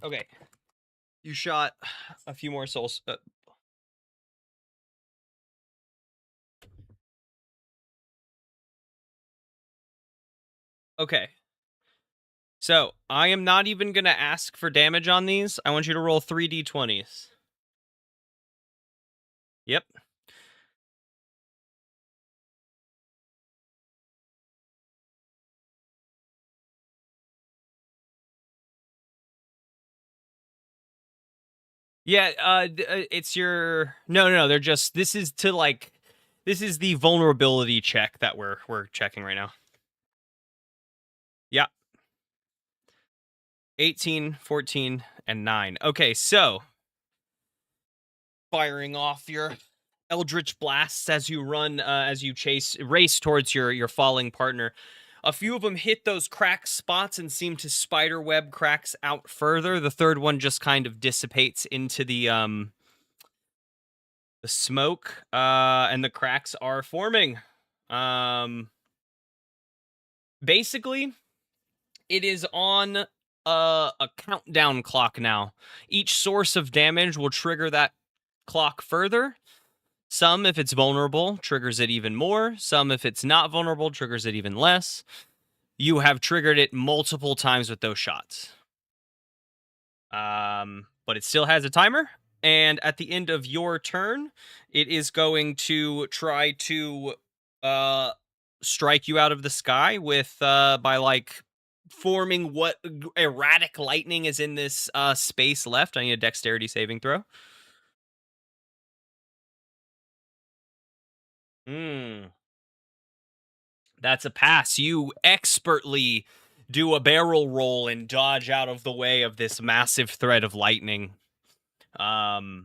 Speaker 1: Okay. You shot a few more souls. Okay. So I am not even going to ask for damage on these. I want you to roll 3d20s. Yep. Yeah, it's your no. They're just this is to like this is the vulnerability check that we're checking right now. Yeah. 18, 14, and 9. Okay, so firing off your eldritch blasts as you run as you race towards your falling partner. A few of them hit those crack spots and seem to spider web cracks out further. The third one just kind of dissipates into the smoke, and the cracks are forming. Basically, it is on a countdown clock now. Each source of damage will trigger that clock further. Some, if it's vulnerable, triggers it even more. Some, if it's not vulnerable, triggers it even less. You have triggered it multiple times with those shots. But it still has a timer. And at the end of your turn, it is going to try to strike you out of the sky with by like forming what erratic lightning is in this space left. I need a dexterity saving throw. That's a pass. You expertly do a barrel roll and dodge out of the way of this massive thread of lightning. Yeah.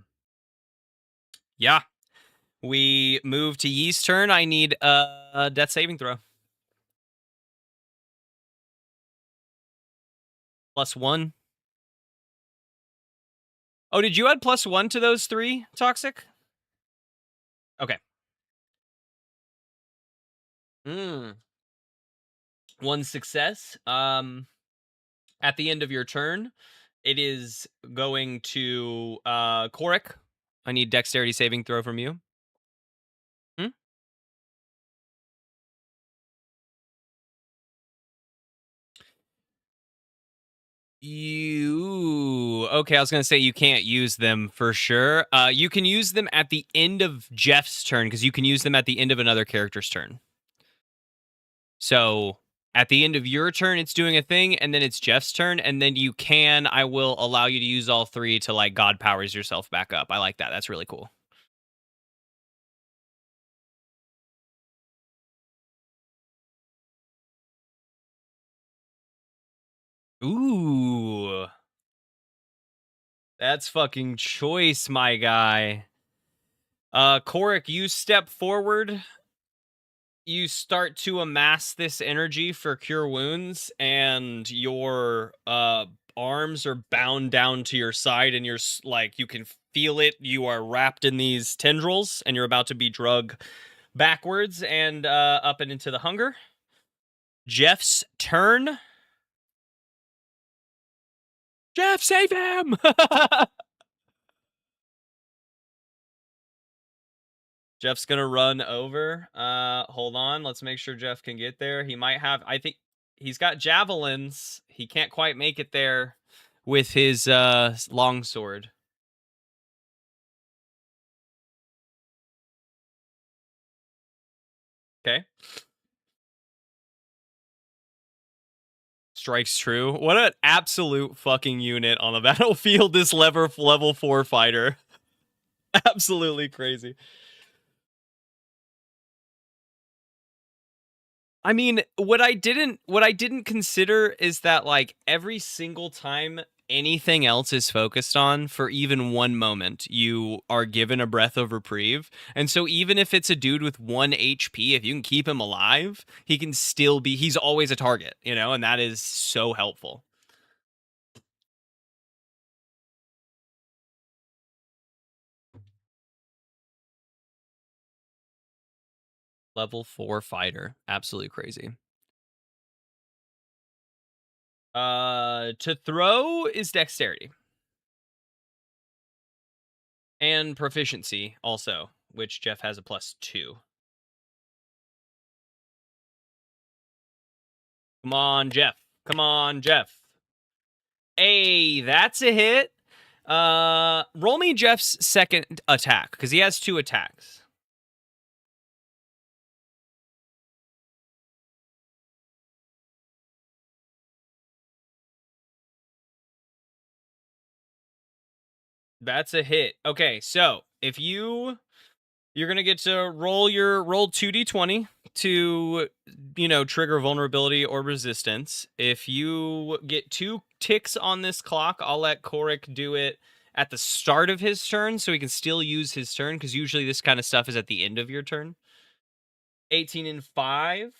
Speaker 1: We move to Yee's turn. I need a death saving throw. +1. Oh, did you add +1 to those 3, Toxic? Okay. One success. At the end of your turn, it is going to Korik. I need dexterity saving throw from you. Hmm? Okay, I was gonna say you can't use them for sure. You can use them at the end of Jeff's turn because you can use them at the end of another character's turn. So at the end of your turn, it's doing a thing, and then it's Jeff's turn, and then I will allow you to use all 3 to like God powers yourself back up. I like that. That's really cool. Ooh. That's fucking choice, my guy. Korik, you step forward. You start to amass this energy for cure wounds, and your arms are bound down to your side, and you're like you can feel it. You are wrapped in these tendrils, and you're about to be drug backwards and up and into the hunger. Jeff's turn. Jeff, save him! Jeff's gonna run over. Hold on. Let's make sure Jeff can get there. He might have. I think he's got javelins. He can't quite make it there with his longsword. Okay. Strikes true. What an absolute fucking unit on the battlefield, this level 4 fighter. Absolutely crazy. I mean, what I didn't consider is that like every single time anything else is focused on for even one moment, you are given a breath of reprieve. And so even if it's a dude with 1 HP, if you can keep him alive, he can still be he's always a target, and that is so helpful. Level 4 fighter. Absolutely crazy. To throw is dexterity and proficiency also, which Jeff has a +2. Come on, Jeff. Come on, Jeff. Hey, that's a hit. Roll me Jeff's second attack because he has 2 attacks. That's a hit. Okay, so if you're gonna get to roll 2d20 to trigger vulnerability or resistance. If you get 2 ticks on this clock, I'll let Korik do it at the start of his turn so he can still use his turn because usually this kind of stuff is at the end of your turn. 18 and 5.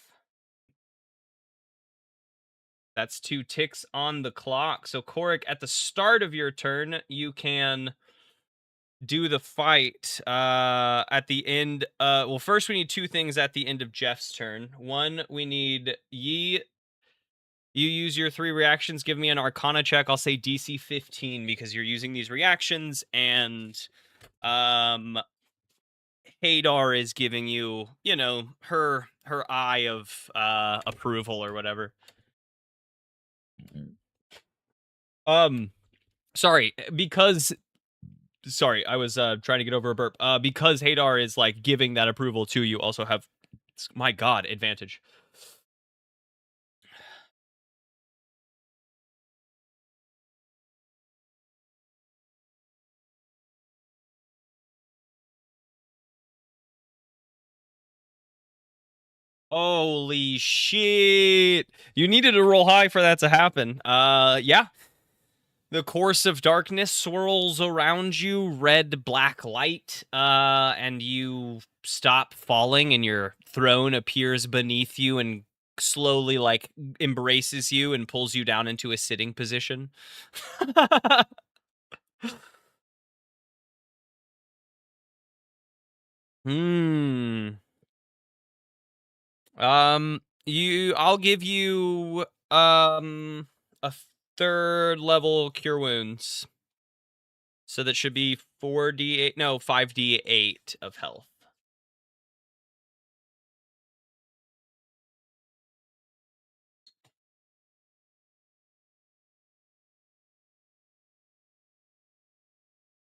Speaker 1: That's 2 ticks on the clock. So Korik, at the start of your turn, you can do the fight at the end. Well, first we need 2 things at the end of Jeff's turn. One, we need you use your 3 reactions. Give me an Arcana check. I'll say DC 15 because you're using these reactions, and Hadar is giving you, her eye of approval or whatever. Sorry, I was trying to get over a burp. Because Hadar is like giving that approval to you, also have, my God, advantage. Holy shit! You needed to roll high for that to happen. Yeah. The course of darkness swirls around you, red black light, and you stop falling, and your throne appears beneath you and slowly like embraces you and pulls you down into a sitting position. Hmm. I'll give you a third level cure wounds. So that should be 4d8, no, 5d8 of health.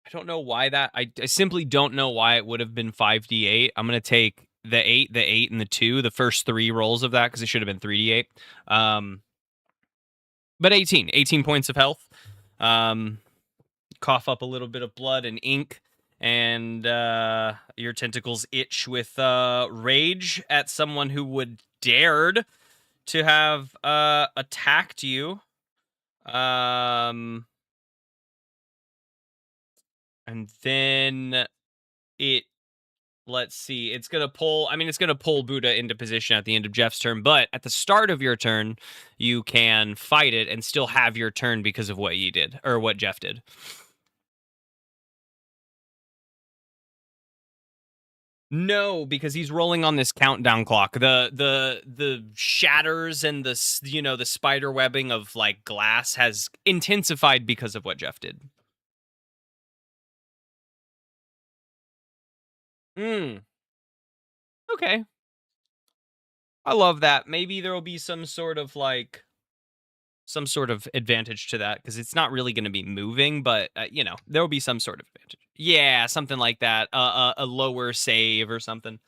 Speaker 1: I don't know why that. I simply don't know why it would have been 5d8. I'm gonna take the 8, and the 2, the first 3 rolls of that because it should have been 3d8. But 18 points of health. Cough up a little bit of blood and ink, and your tentacles itch with rage at someone who would dared to have attacked you. And then it, let's see, it's gonna pull Buddha into position at the end of Jeff's turn, but at the start of your turn, you can fight it and still have your turn because of what you did, or what Jeff did. No, because he's rolling on this countdown clock. The shatters and the spider webbing of like glass has intensified because of what Jeff did. Okay. I love that. Maybe there will be some sort of advantage to that because it's not really going to be moving, but there will be some sort of advantage. Yeah, something like that. A lower save or something.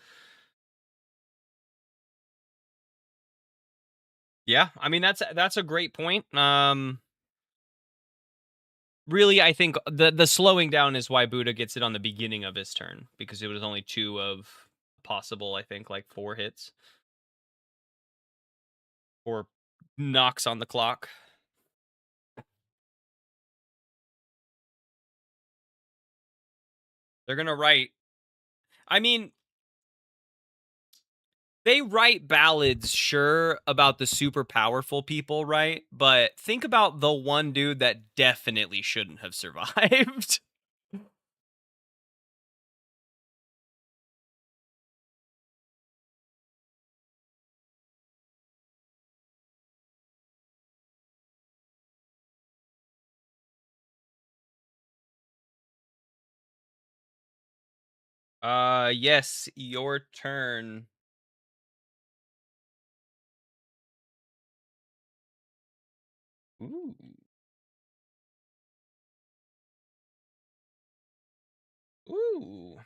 Speaker 1: Yeah, I mean that's a great point. Really, I think the slowing down is why Buddha gets it on the beginning of his turn because it was only two of possible. I think like four hits or knocks on the clock. They're gonna write. I mean, they write ballads, sure, about the super powerful people, right? But think about the one dude that definitely shouldn't have survived. Yes, your turn. Ooh. Ooh.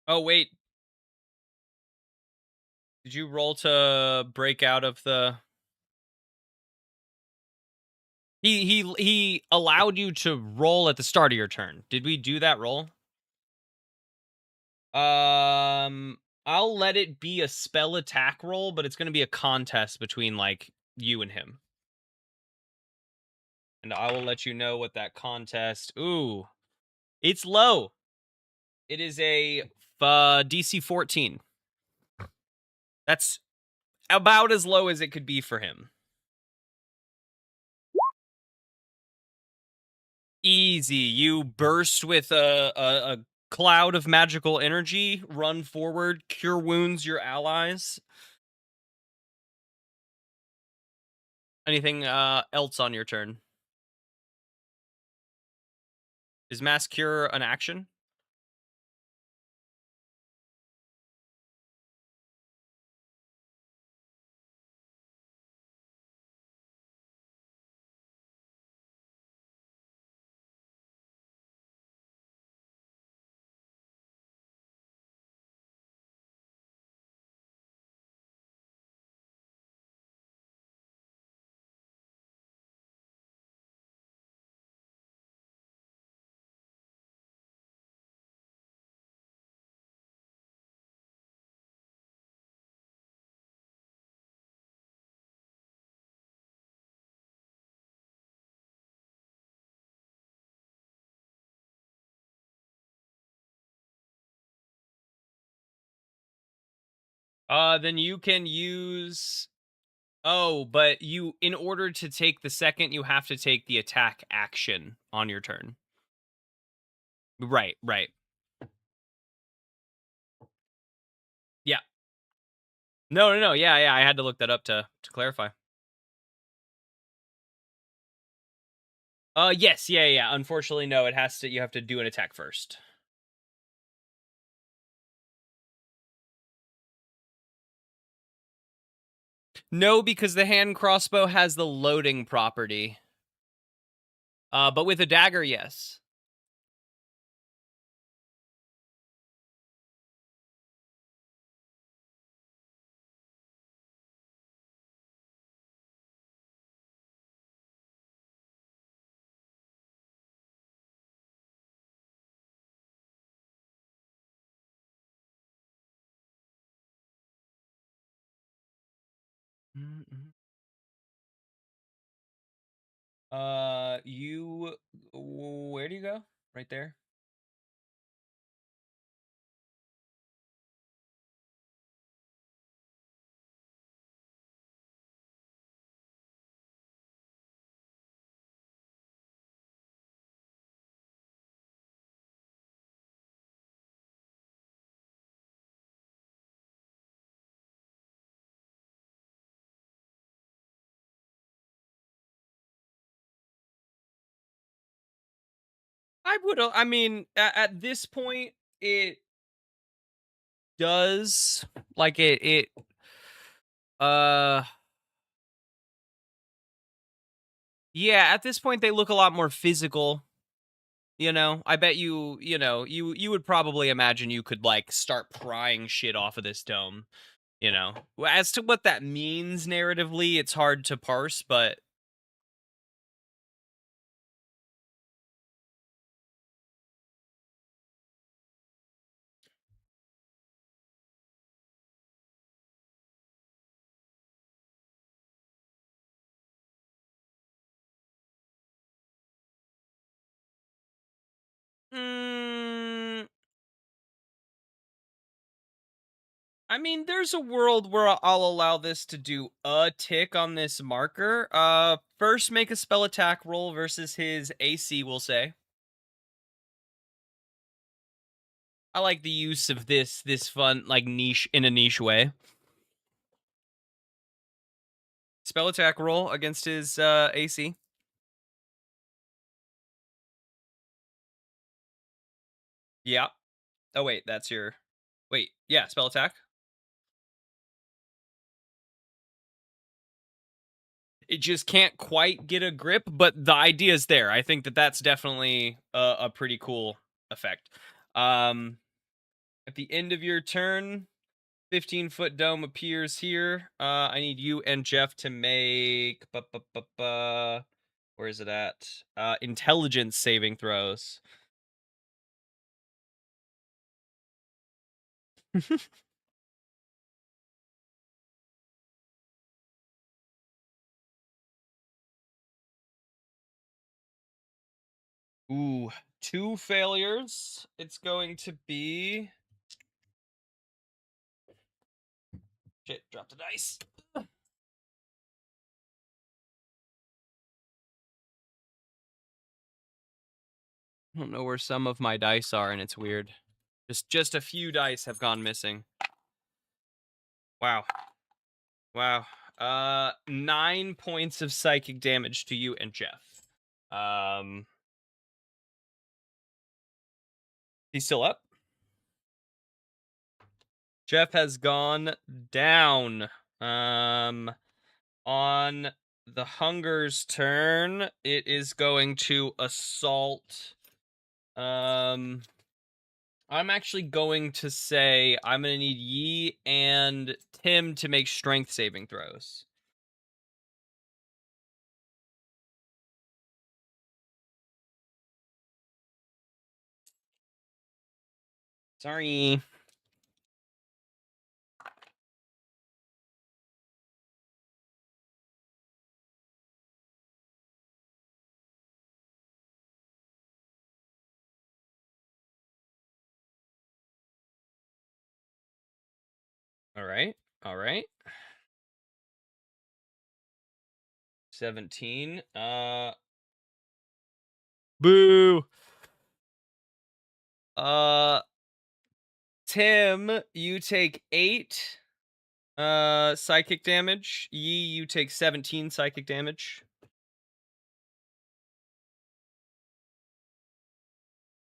Speaker 1: Oh wait, did you roll to break out of the he allowed you to roll at the start of your turn. Did we do that roll? I'll let it be a spell attack roll, but it's going to be a contest between like you and him. And I will let you know what that contest. Ooh, it's low. It is a DC 14. That's about as low as it could be for him. Easy. You burst with a cloud of magical energy, run forward, cure wounds your allies. Anything else on your turn? Is mass cure an action? Then you can use. Oh, but you, in order to take the second, you have to take the attack action on your turn. Right, right. Yeah. No, no, no. Yeah, yeah. I had to look that up to clarify. Yes, yeah, yeah. Unfortunately, no. It has to. You have to do an attack first. No, because the hand crossbow has the loading property. But with a dagger, yes. Mm-mm. You, where do you go? Right there. I would. I mean, at this point, it does like it. Uh, yeah. At this point, they look a lot more physical. You know, I bet you. You know, you would probably imagine you could like start prying shit off of this dome. You know, as to what that means narratively, it's hard to parse, but mm, I mean, there's a world where I'll allow this to do a tick on this marker. First make a spell attack roll versus his AC, we'll say. I like the use of this fun like niche in a niche way. Spell attack roll against his AC. Yeah. Oh wait, that's your wait, yeah, spell attack. It just can't quite get a grip, but the idea is there. I think that that's definitely a pretty cool effect. Um, at the end of your turn, 15-foot dome appears here. I need you and Jeff to make. Where is it at? Intelligence saving throws. Ooh, two failures. It's going to be. Shit, drop the dice. I don't know where some of my dice are, and it's weird. Just a few dice have gone missing. Wow. Wow. 9 points of psychic damage to you and Jeff. Um he's still up. Jeff has gone down. On the Hunger's turn, it is going to assault. I'm actually going to say I'm going to need Yi and Tim to make strength saving throws. Sorry. All right. All right. 17. Boo. Uh Tim, you take 8 psychic damage. Yi, you take 17 psychic damage.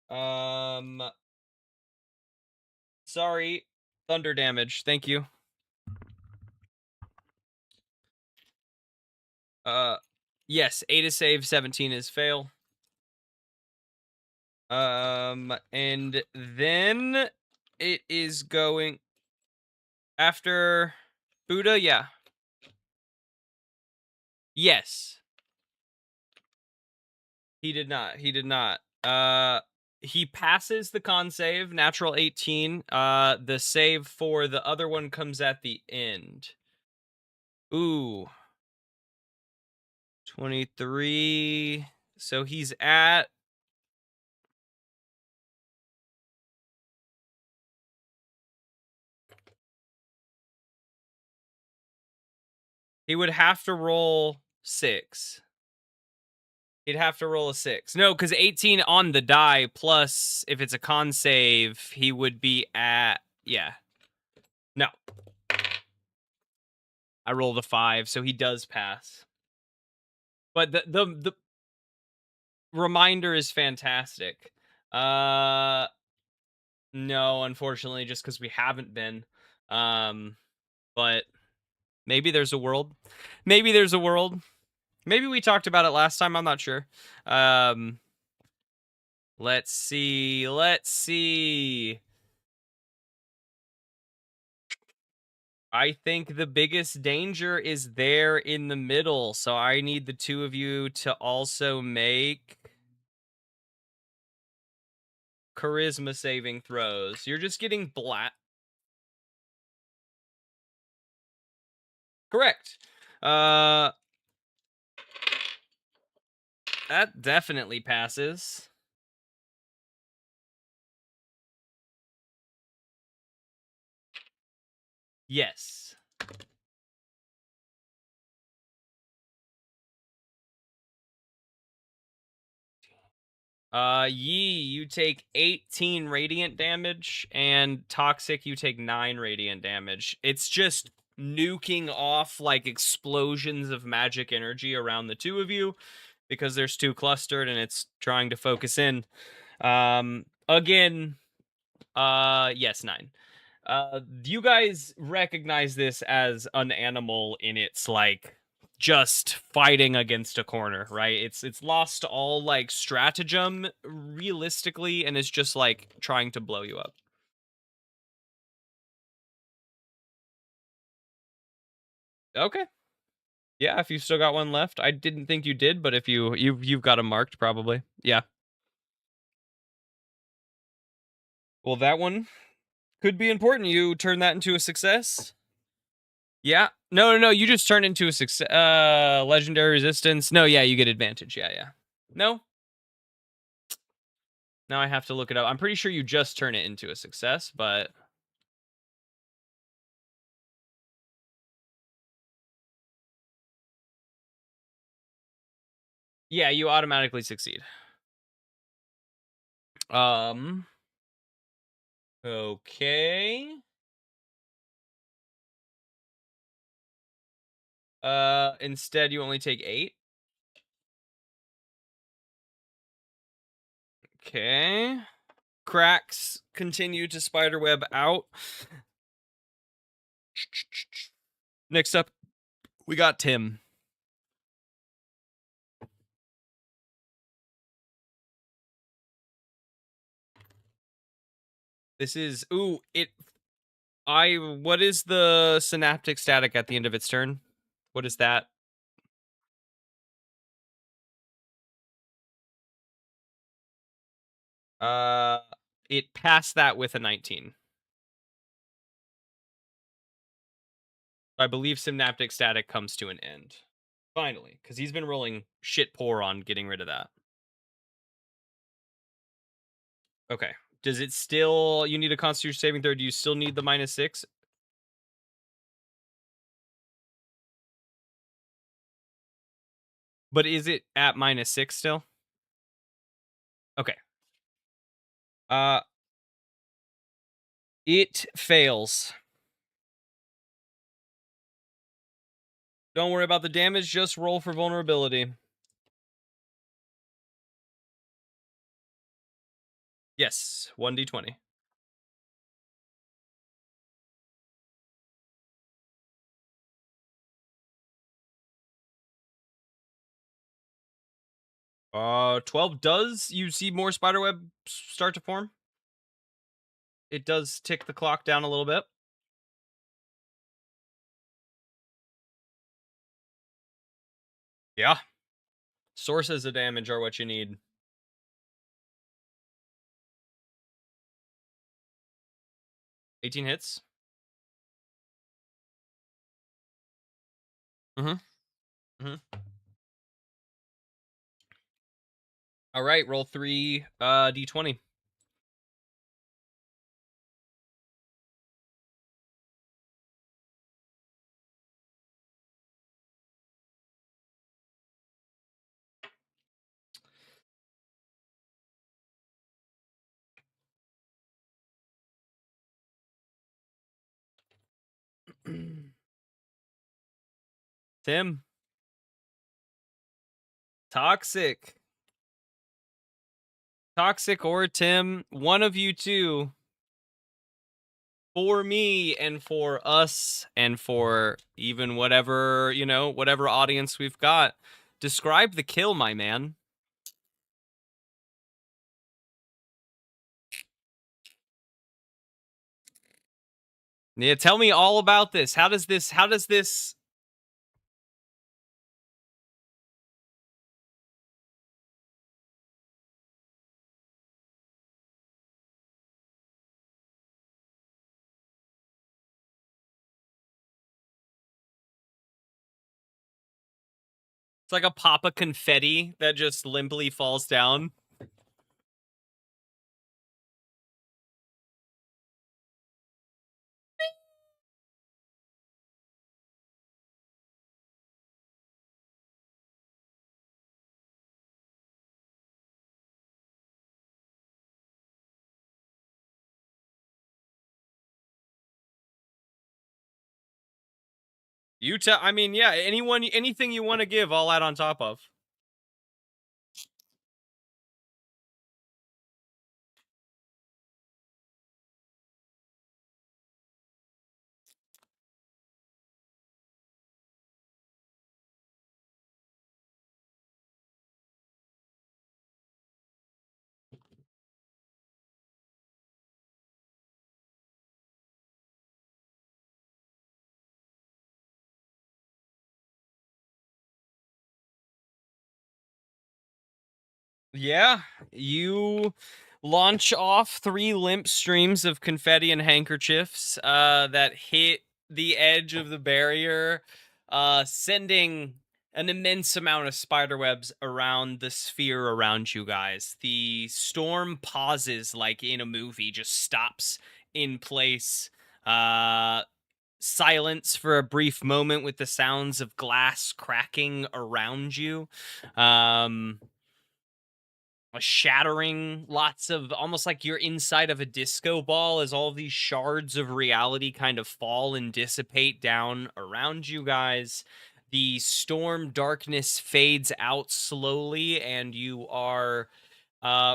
Speaker 1: Um Sorry. Thunder damage. Thank you. Uh yes, 8 is save, 17 is fail. And then it is going after Buddha, yeah. Yes. He did not. He did not. He passes the con save, natural 18. The save for the other one comes at the end. Ooh. 23. So he's at. He would have to roll 6. He'd have to roll a 6. No, because 18 on the die, plus if it's a con save, he would be at. Yeah. No. I rolled a 5, so he does pass. But the reminder is fantastic. No, unfortunately, just because we haven't been. But maybe there's a world. Maybe there's a world. Maybe we talked about it last time. I'm not sure. Let's see. Let's see. I think the biggest danger is there in the middle. So I need the two of you to also make charisma saving throws. You're just getting blat. Correct. That definitely passes. Yes. Yi, you take 18 radiant damage, and Toxic, you take 9 radiant damage. It's just nuking off like explosions of magic energy around the two of you because there's two clustered and it's trying to focus in. Again, yes, 9. You guys recognize this as an animal in its like just fighting against a corner, right? It's lost all like stratagem realistically and is just like trying to blow you up. Okay. Yeah, if you still got one left. I didn't think you did, but if you've got them marked probably. Yeah. Well, that one could be important. You turn that into a success. Yeah. No. You just turn into a success. Legendary resistance. No, yeah, you get advantage. Yeah. No. Now I have to look it up. I'm pretty sure you just turn it into a success, but yeah, you automatically succeed. Um. Okay. Instead, you only take 8. Okay. Cracks continue to spiderweb out. Next up, we got Tim. This is what is the synaptic static at the end of its turn? What is that? Uh it passed that with a 19. I believe synaptic static comes to an end. Finally, because he's been rolling shit poor on getting rid of that. Okay. Does it still you need a constitution saving throw? Do you still need the -6? But is it at -6 still? Okay. Uh it fails. Don't worry about the damage, just roll for vulnerability. Yes, 1d20. Uh, 12 does you see more spiderweb start to form? It does tick the clock down a little bit. Yeah. Sources of damage are what you need. 18 hits. Mm-hmm. Mm-hmm. All right, roll three d20. Tim, toxic. Toxic or Tim, one of you two, for me and for us and for even whatever, whatever audience we've got. Describe the kill, my man. Yeah, tell me all about this. How does this it's like a pop of confetti that just limply falls down. I mean, yeah, anything you want to give, I'll add on top of. Yeah, you launch off three limp streams of confetti and handkerchiefs that hit the edge of the barrier, sending an immense amount of spiderwebs around the sphere around you guys. The storm pauses like in a movie, just stops in place. Silence for a brief moment with the sounds of glass cracking around you. Shattering, lots of almost like you're inside of a disco ball as all these shards of reality kind of fall and dissipate down around you guys. The storm darkness fades out slowly, and you are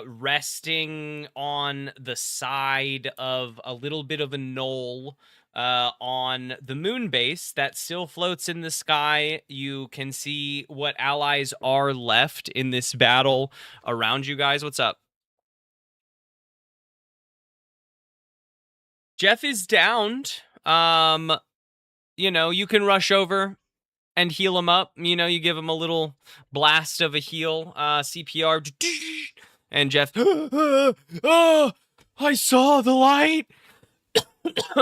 Speaker 1: resting on the side of a little bit of a knoll on the moon base that still floats in the sky. You can see what allies are left in this battle around you guys. What's up? Jeff is downed. You can rush over and heal him up. You give him a little blast of a heal, CPR, and Jeff, oh, I saw the light.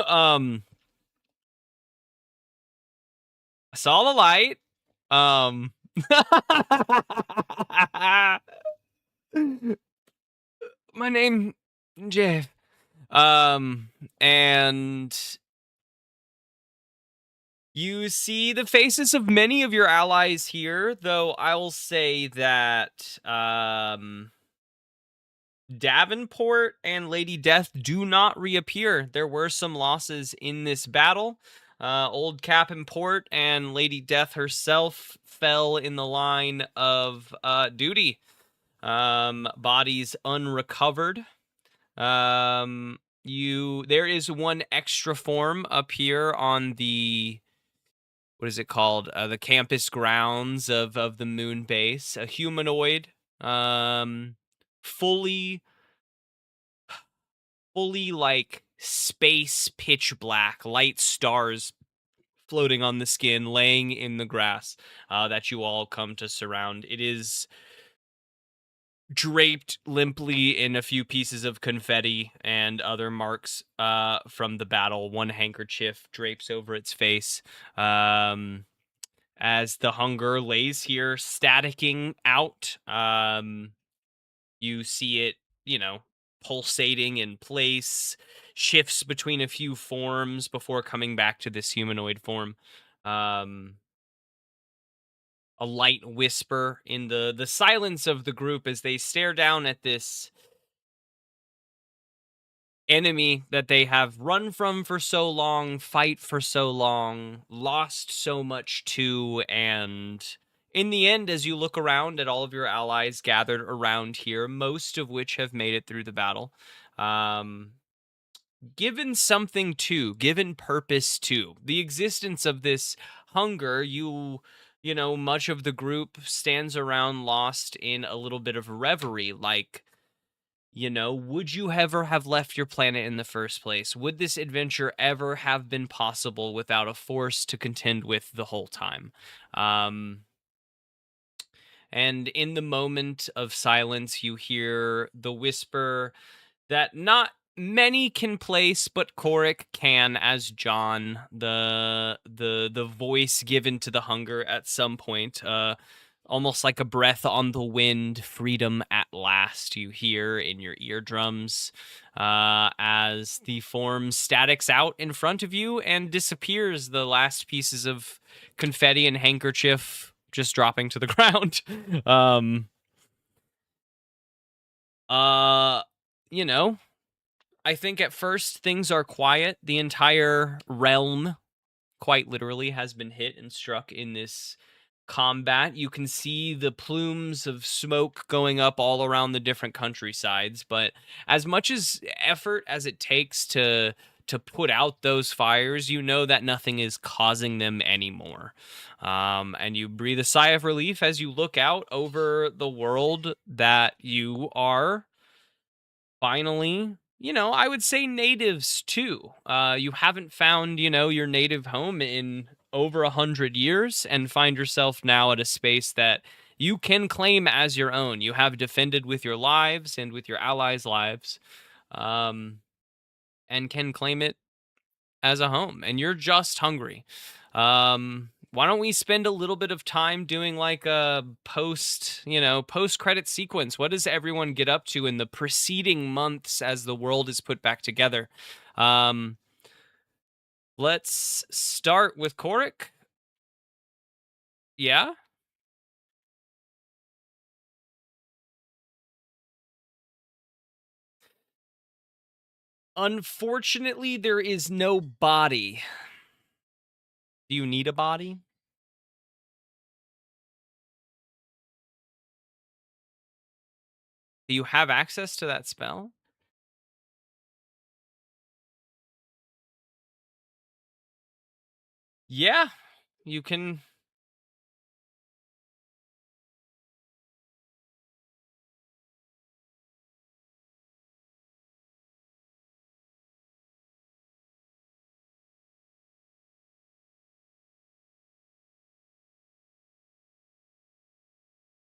Speaker 1: um, I saw the light. Um, my name, Jeff. And you see the faces of many of your allies here, though I will say that Davenport and Lady Death do not reappear. There were some losses in this battle. Old Captain Port and Lady Death herself fell in the line of duty. Bodies unrecovered. There is one extra form up here on the, what is it called? The campus grounds of the moon base. A humanoid. Fully like space pitch black, light stars floating on the skin, laying in the grass that you all come to surround. It is draped limply in a few pieces of confetti and other marks from the battle. One handkerchief drapes over its face. As the hunger lays here, staticking out. You see it, you know, pulsating in place, shifts between a few forms before coming back to this humanoid form. Um, a light whisper in the silence of the group as they stare down at this enemy that they have run from for so long, fight for so long, lost so much to, and in the end, as you look around at all of your allies gathered around here, most of which have made it through the battle, um, given something to, given purpose to, the existence of this hunger, you know, much of the group stands around lost in a little bit of reverie, like, you know, would you ever have left your planet in the first place? Would this adventure ever have been possible without a force to contend with the whole time? Um, and in the moment of silence, you hear the whisper that not many can place, but Korik can as John, the voice given to the hunger at some point. Almost like a breath on the wind, freedom at last you hear in your eardrums as the form statics out in front of you and disappears, the last pieces of confetti and handkerchief just dropping to the ground. um uh you know, I think at first things are quiet. The entire realm, quite literally, has been hit and struck in this combat. You can see the plumes of smoke going up all around the different countrysides, but as much as effort as it takes to put out those fires, you know that nothing is causing them anymore. And you breathe a sigh of relief as you look out over the world that you are finally, you know, I would say natives too. You haven't found, you know, your native home in over 100 years and find yourself now at a space that you can claim as your own. You have defended with your lives and with your allies' lives, um, and can claim it as a home, and you're just hungry. Why don't we spend a little bit of time doing like a post credit sequence? What does everyone get up to in the preceding months as the world is put back together? Um, let's start with Korik. Yeah. Unfortunately, there is no body. Do you need a body? Do you have access to that spell? Yeah, you can.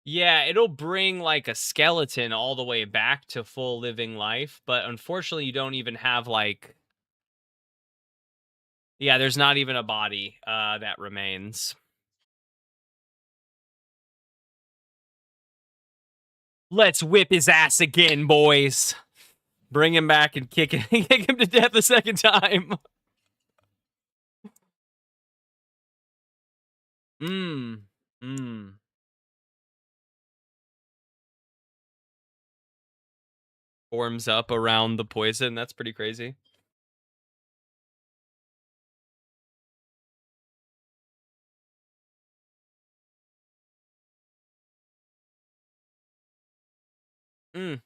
Speaker 1: Yeah, it'll bring like a skeleton all the way back to full living life, but unfortunately you don't even have like yeah, there's not even a body that remains. Let's whip his ass again, boys. Bring him back and kick him, kick him to death a second time. Mmm. Mmm. Forms up around the poison. That's pretty crazy. Mm.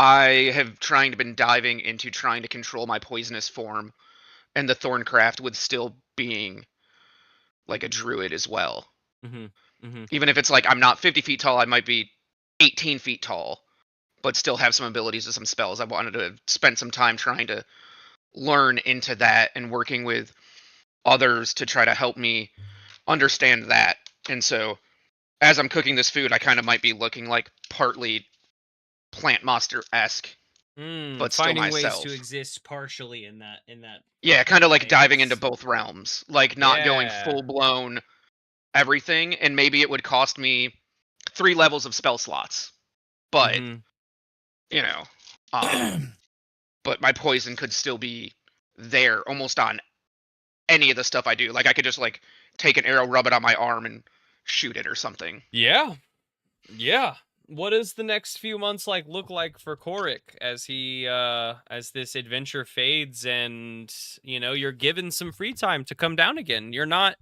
Speaker 2: I have been diving into trying to control my poisonous form, and the Thorncraft with still being like a druid as well.
Speaker 1: Mm-hmm. Mm-hmm.
Speaker 2: Even if it's like I'm not 50 feet tall, I might be 18 feet tall, but still have some abilities and some spells. I wanted to spend some time trying to learn into that and working with others to try to help me understand that. And so as I'm cooking this food, I kind of might be looking like partly plant monster-esque, but still
Speaker 1: Finding ways to
Speaker 2: myself.
Speaker 1: exist partially in that
Speaker 2: Yeah, kind of like diving into
Speaker 1: space.
Speaker 2: both realms, like not going
Speaker 1: Yeah.
Speaker 2: full blown everything, and maybe it would cost me 3 levels of spell slots. But, you know, um but my poison could still be there almost on any of the stuff I do. Like I could just like take an arrow, rub it on my arm and shoot it or something.
Speaker 1: Yeah. Yeah. What does the next few months look like for Korik as he as this adventure fades and you're given some free time to come down again? You're not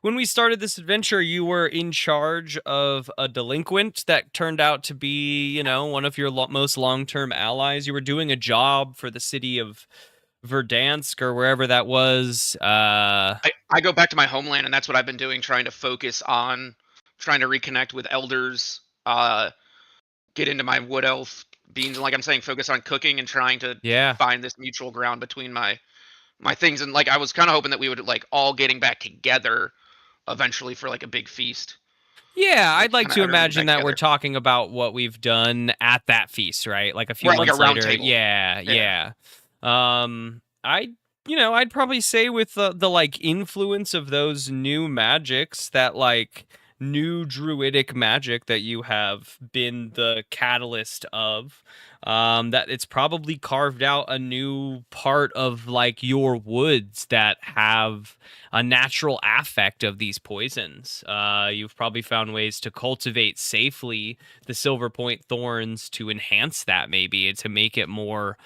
Speaker 1: When we started this adventure, you were in charge of a delinquent that turned out to be, one of your most long-term allies. You were doing a job for the city of Verdansk or wherever that was.
Speaker 2: I go back to my homeland and that's what I've been doing, trying to focus on trying to reconnect with elders, get into my wood elf beans, and like I'm saying, focus on cooking and trying to
Speaker 1: Yeah.
Speaker 2: find this mutual ground between my things. And like I was kind of hoping that we would like all getting back together eventually for like a big feast.
Speaker 1: Yeah,
Speaker 2: Like
Speaker 1: I'd like
Speaker 2: kind of
Speaker 1: to
Speaker 2: everyone
Speaker 1: imagine
Speaker 2: back
Speaker 1: that we're
Speaker 2: together.
Speaker 1: talking about what we've done at that feast, right? Like a few
Speaker 2: Right, like a
Speaker 1: months
Speaker 2: round
Speaker 1: later.
Speaker 2: table.
Speaker 1: Yeah,
Speaker 2: Yeah.
Speaker 1: yeah. I I'd probably say with the like influence of those new magics, that like new druidic magic that you have been the catalyst of, that it's probably carved out a new part of like your woods that have a natural affect of these poisons. You've probably found ways to cultivate safely the silver point thorns to enhance that, maybe to make it more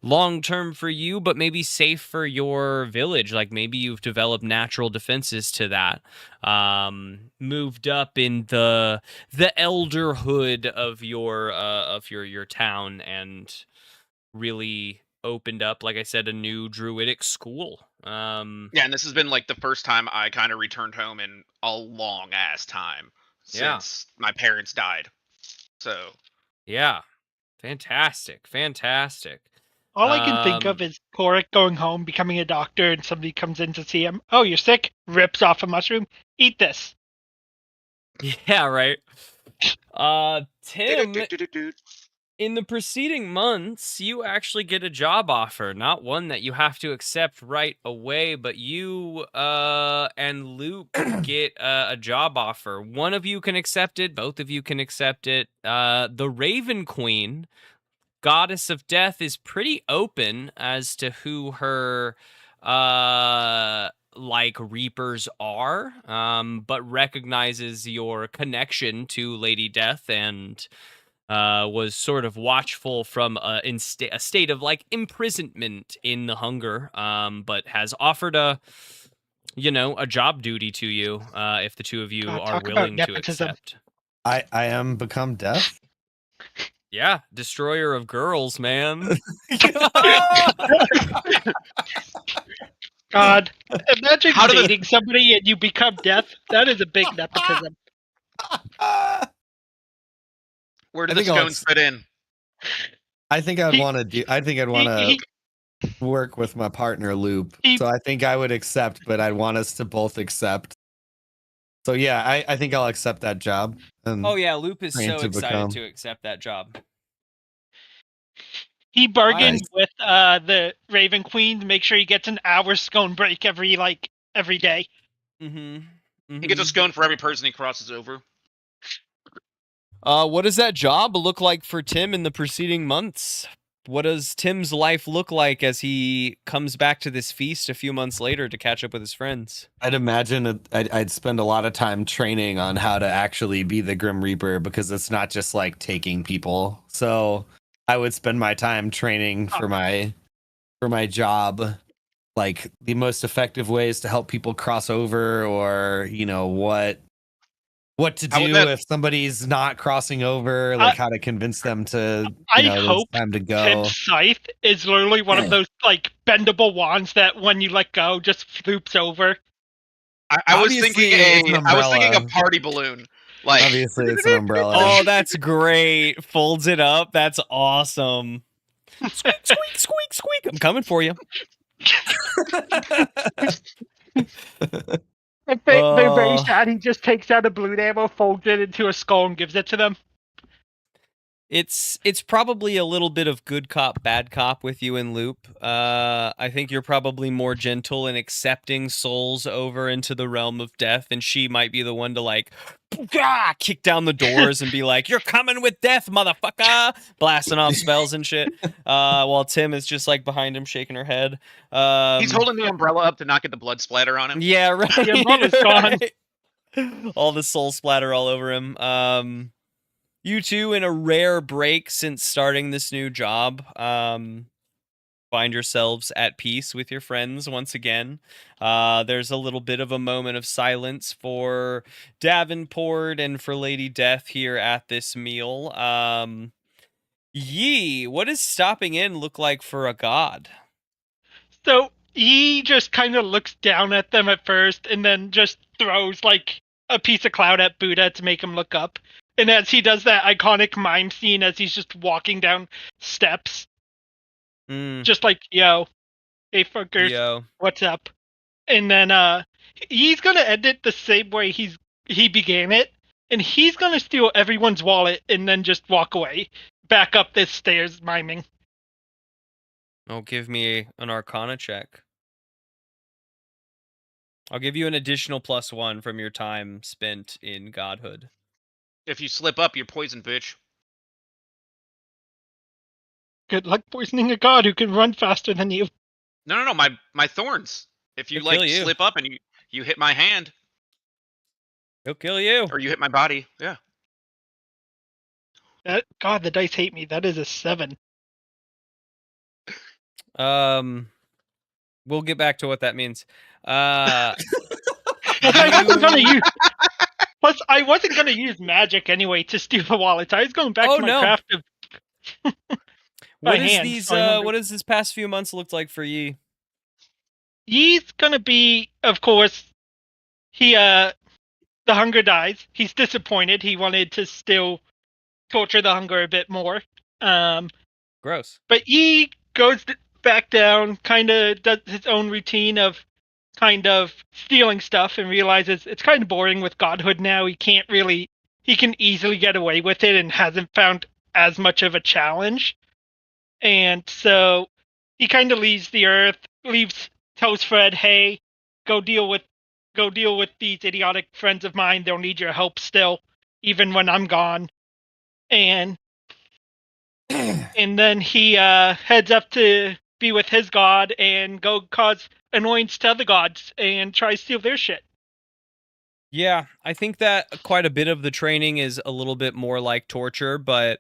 Speaker 1: long term for you, but maybe safe for your village. Like maybe you've developed natural defenses to that. Moved up in the elderhood of your town, and really opened up, like I said, a new druidic school.
Speaker 2: Yeah, and this has been like the first time I kind of returned home in a long ass time
Speaker 1: Yeah.
Speaker 2: since my parents died. So
Speaker 1: Yeah. Fantastic. Fantastic.
Speaker 3: All I can think of
Speaker 1: Um
Speaker 3: is Korik going home, becoming a doctor, and somebody comes in to see him. Oh, you're sick? Rips off a mushroom. Eat this.
Speaker 1: yeah, right. Tim, in the preceding months, you actually get a job offer, not one that you have to accept right away, but you and Luke get a job offer. One of you can accept it, both of you can accept it. The Raven Queen, goddess of death, is pretty open as to who her like reapers are, but recognizes your connection to Lady Death, and was sort of watchful from a state of like imprisonment in the hunger, but has offered a job duty to you, if the two of you are
Speaker 3: Talk about
Speaker 1: willing to
Speaker 3: nepotism.
Speaker 1: accept.
Speaker 4: I am become death.
Speaker 1: Yeah, destroyer of girls, man.
Speaker 3: God, imagine
Speaker 2: How did this-
Speaker 3: dating somebody and you become death. That is a big nepotism.
Speaker 2: where do
Speaker 4: I
Speaker 2: the
Speaker 4: think I'll
Speaker 2: scones fit in?
Speaker 4: I think I'd
Speaker 3: He-
Speaker 4: want to do. I think I'd want to work with my partner Loop.
Speaker 3: he-
Speaker 4: So I think I would accept, but I'd want us to both accept. So yeah, I think I'll accept that job. And
Speaker 1: Oh yeah, Loop is
Speaker 4: train
Speaker 1: so
Speaker 4: to
Speaker 1: excited
Speaker 4: become.
Speaker 1: to accept that job.
Speaker 3: He bargained
Speaker 4: Nice.
Speaker 3: with the Raven Queen to make sure he gets an hour scone break every day.
Speaker 1: Mm-hmm.
Speaker 2: He gets a scone for every person he crosses over.
Speaker 1: What does that job look like for Tim in the preceding months? What does Tim's life look like as he comes back to this feast a few months later to catch up with his friends?
Speaker 4: I'd imagine I'd spend a lot of time training on how to actually be the Grim Reaper, because it's not just like taking people. So I would spend my time training for my job, like the most effective ways to help people cross over, or what what to
Speaker 2: How would
Speaker 4: do
Speaker 2: that-
Speaker 4: if somebody's not crossing over, like how to convince them to,
Speaker 3: I
Speaker 4: it's
Speaker 3: hope
Speaker 4: time to go.
Speaker 3: Tim's scythe is literally one of those like bendable wands that when you let go just floops over.
Speaker 2: I was thinking
Speaker 4: Obviously, it's an
Speaker 2: I was thinking a
Speaker 4: umbrella.
Speaker 2: party balloon. Like
Speaker 4: Obviously, it's an umbrella.
Speaker 1: Oh, that's great. Folds it up. That's awesome. Squeak, squeak, squeak, squeak. I'm coming for you.
Speaker 3: If they're very sad, he just takes out a balloon ammo, folds it into a skull, and gives it to them.
Speaker 1: It's probably a little bit of good cop, bad cop with you in Loop. I think you're probably more gentle in accepting souls over into the realm of death, and she might be the one to like kick down the doors and be like, "You're coming with death, motherfucker!" Blasting off spells and shit. While Tim is just like behind him, shaking her head.
Speaker 2: he's holding the umbrella up to not get the blood splatter on him.
Speaker 1: Yeah, right.
Speaker 3: The umbrella's gone.
Speaker 1: All the soul splatter all over him. You two, in a rare break since starting this new job, find yourselves at peace with your friends once again. There's a little bit of a moment of silence for Davenport and for Lady Death here at this meal. Yee, what does stopping in look like for a god?
Speaker 3: So he just kind of looks down at them at first, and then just throws like a piece of cloud at Buddha to make him look up. And as he does that iconic mime scene as he's just walking down steps, just like, yo, hey fuckers,
Speaker 1: Yo.
Speaker 3: what's up? And then he's gonna end it the same way he began it, and he's gonna steal everyone's wallet and then just walk away, back up the stairs miming.
Speaker 1: Oh, give me an Arcana check. I'll give you an additional +1 from your time spent in godhood.
Speaker 2: If you slip up, you're poisoned, bitch.
Speaker 3: Good luck poisoning a god who can run faster than you.
Speaker 2: No, my thorns. If you
Speaker 1: He'll kill
Speaker 2: like
Speaker 1: you.
Speaker 2: slip up and you hit my hand
Speaker 1: He'll kill you.
Speaker 2: or you hit my body, yeah.
Speaker 3: God, the dice hate me. That is a 7.
Speaker 1: We'll get back to what that means.
Speaker 3: Plus, I wasn't gonna use magic anyway to steal the wallets. I was going back to my craft of
Speaker 1: what
Speaker 3: hand,
Speaker 1: is
Speaker 3: so
Speaker 1: what has this past few months looked like for Yi?
Speaker 3: He's gonna be, of course, the hunger dies. He's disappointed. He wanted to still torture the hunger a bit more.
Speaker 1: Gross.
Speaker 3: But Yi goes back down, kind of does his own routine of kind of stealing stuff and realizes it's kind of boring with godhood now. He can easily get away with it and hasn't found as much of a challenge. And so he kind of leaves the earth, tells Fred, hey, go deal with these idiotic friends of mine. They'll need your help still, even when I'm gone. And then he heads up to be with his god and go cause annoyance to other gods and try to steal their shit.
Speaker 1: Yeah, I think that quite a bit of the training is a little bit more like torture, but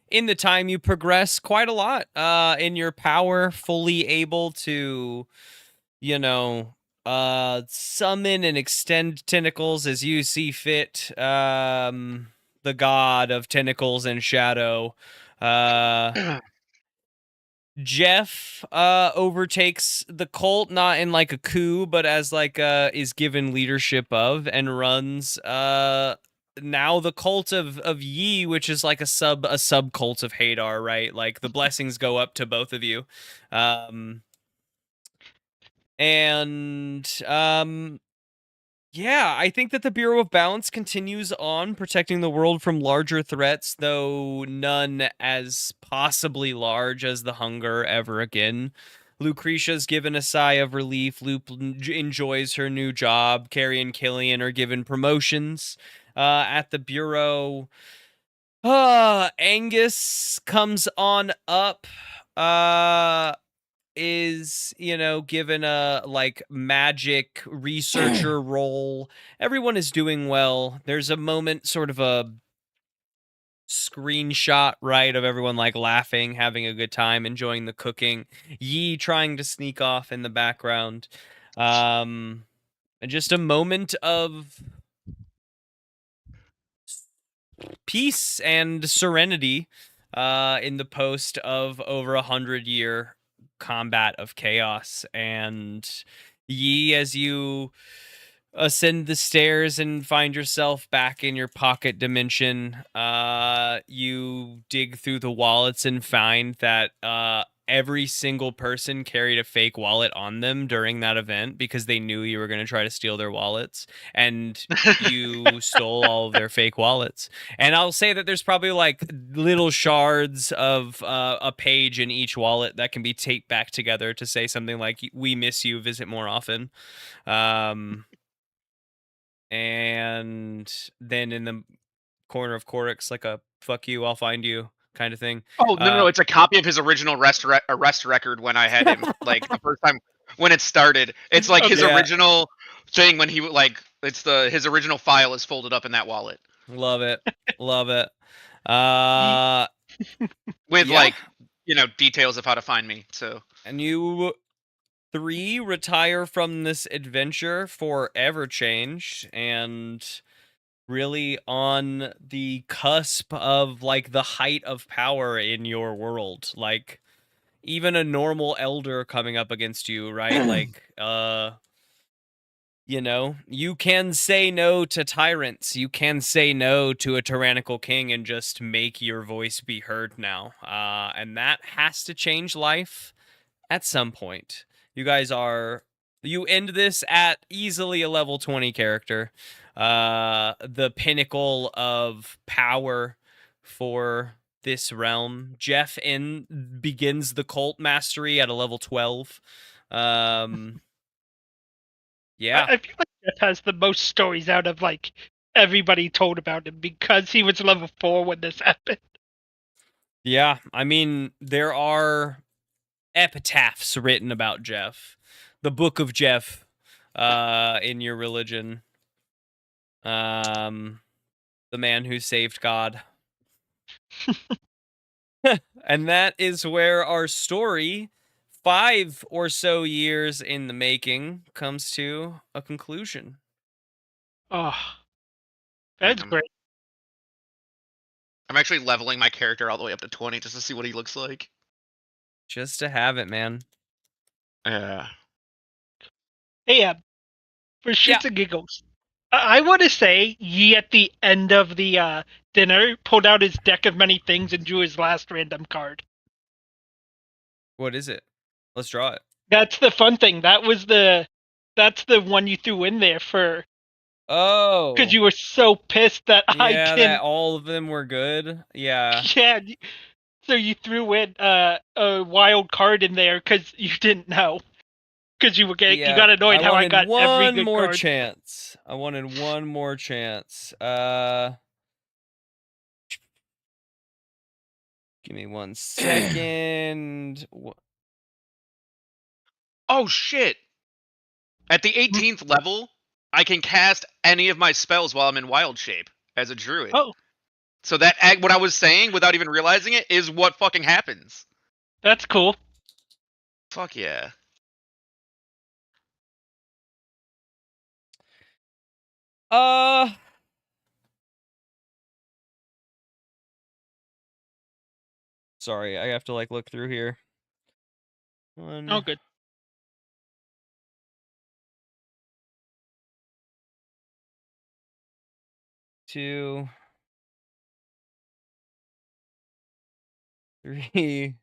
Speaker 1: in the time you progress quite a lot in your power, fully able to, summon and extend tentacles as you see fit. The god of tentacles and shadow. Jeff overtakes the cult, not in like a coup, but as like is given leadership of and runs now the cult of Yi, which is like a sub cult of Hadar, right? Like the blessings go up to both of you. Yeah, I think that the Bureau of Balance continues on protecting the world from larger threats, though none as possibly large as the hunger ever again. Lucretia's given a sigh of relief. Luke enjoys her new job. Carrie and Killian are given promotions at the Bureau. Angus comes on up. Is given a like magic researcher role. Everyone is doing well. There's a moment, sort of a screenshot, right, of everyone like laughing, having a good time, enjoying the cooking. Yi trying to sneak off in the background. And just a moment of peace and serenity in the post of over 100-year combat of chaos. And ye, as you ascend the stairs and find yourself back in your pocket dimension, you dig through the wallets and find that every single person carried a fake wallet on them during that event because they knew you were going to try to steal their wallets, and you stole all of their fake wallets. And I'll say that there's probably like little shards of a page in each wallet that can be taped back together to say something like, "We miss you, visit more often." And then in the corner of Corix, like a "fuck you, I'll find you" kind of thing.
Speaker 2: Oh no, it's a copy of his original arrest record when I had him like the first time when it started. It's like his
Speaker 1: Yeah.
Speaker 2: original thing when he like it's his original file is folded up in that wallet
Speaker 1: Love it. Love it.
Speaker 2: with
Speaker 1: Yeah.
Speaker 2: like details of how to find me. So
Speaker 1: And you three retire from this adventure forever changed, and really on the cusp of like the height of power in your world. Like even a normal elder coming up against you, right? Like you can say no to tyrants. You can say no to a tyrannical king and just make your voice be heard now. And that has to change life at some point. You end this at easily a level 20 character. The pinnacle of power for this realm. Jeff begins the cult mastery at a level 12. Yeah.
Speaker 3: I feel like Jeff has the most stories out of like everybody told about him because he was level 4 when this happened.
Speaker 1: Yeah, I mean, there are epitaphs written about Jeff. The Book of Jeff in your religion. The man who saved God. And that is where our story, 5 or so years in the making, comes to a conclusion.
Speaker 3: Oh, that's great.
Speaker 2: I'm actually leveling my character all the way up to 20 just to see what he looks like.
Speaker 1: Just to have it, man.
Speaker 2: Yeah.
Speaker 3: Hey, for shits and giggles, I want to say Yi at the end of the dinner pulled out his deck of many things and drew his last random card.
Speaker 1: What is it? Let's draw it.
Speaker 3: That's the fun thing. That's the one you threw in there for.
Speaker 1: Oh.
Speaker 3: Because you were so pissed that I
Speaker 1: Yeah,
Speaker 3: didn't.
Speaker 1: that all of them were good. Yeah.
Speaker 3: Yeah. So you threw in a wild card in there because you didn't know. Because you got annoyed how I got every good
Speaker 1: more
Speaker 3: card.
Speaker 1: chance. I wanted one more chance. Give me 1 second.
Speaker 2: Oh shit! At the 18th level, I can cast any of my spells while I'm in wild shape as a druid.
Speaker 3: Oh.
Speaker 2: So that what I was saying without even realizing it is what fucking happens.
Speaker 3: That's cool.
Speaker 2: Fuck yeah.
Speaker 1: Sorry, I have to like look through here. 1.
Speaker 3: Oh, good.
Speaker 1: 2. 3.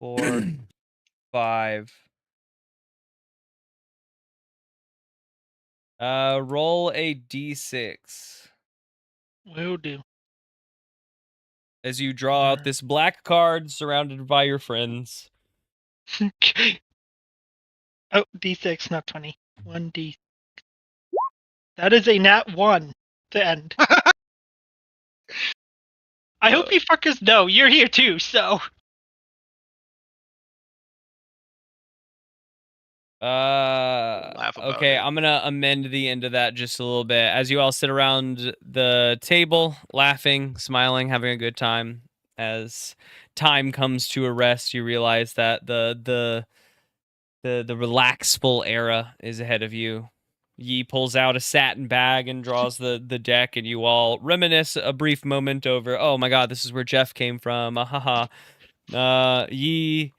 Speaker 1: 4. 5. Roll a d6.
Speaker 3: Will do.
Speaker 1: As you draw out this black card surrounded by your friends.
Speaker 3: Oh, d6, not 20. 1d. That is a nat 1 to end. I hope you fuckers know you're here too, so.
Speaker 1: Okay, I'm gonna amend the end of that just a little bit. As you all sit around the table, laughing, smiling, having a good time. As time comes to a rest, you realize that the relaxful era is ahead of you. Yi pulls out a satin bag and draws the deck, and you all reminisce a brief moment over, oh my god, this is where Jeff came from. Haha. Yi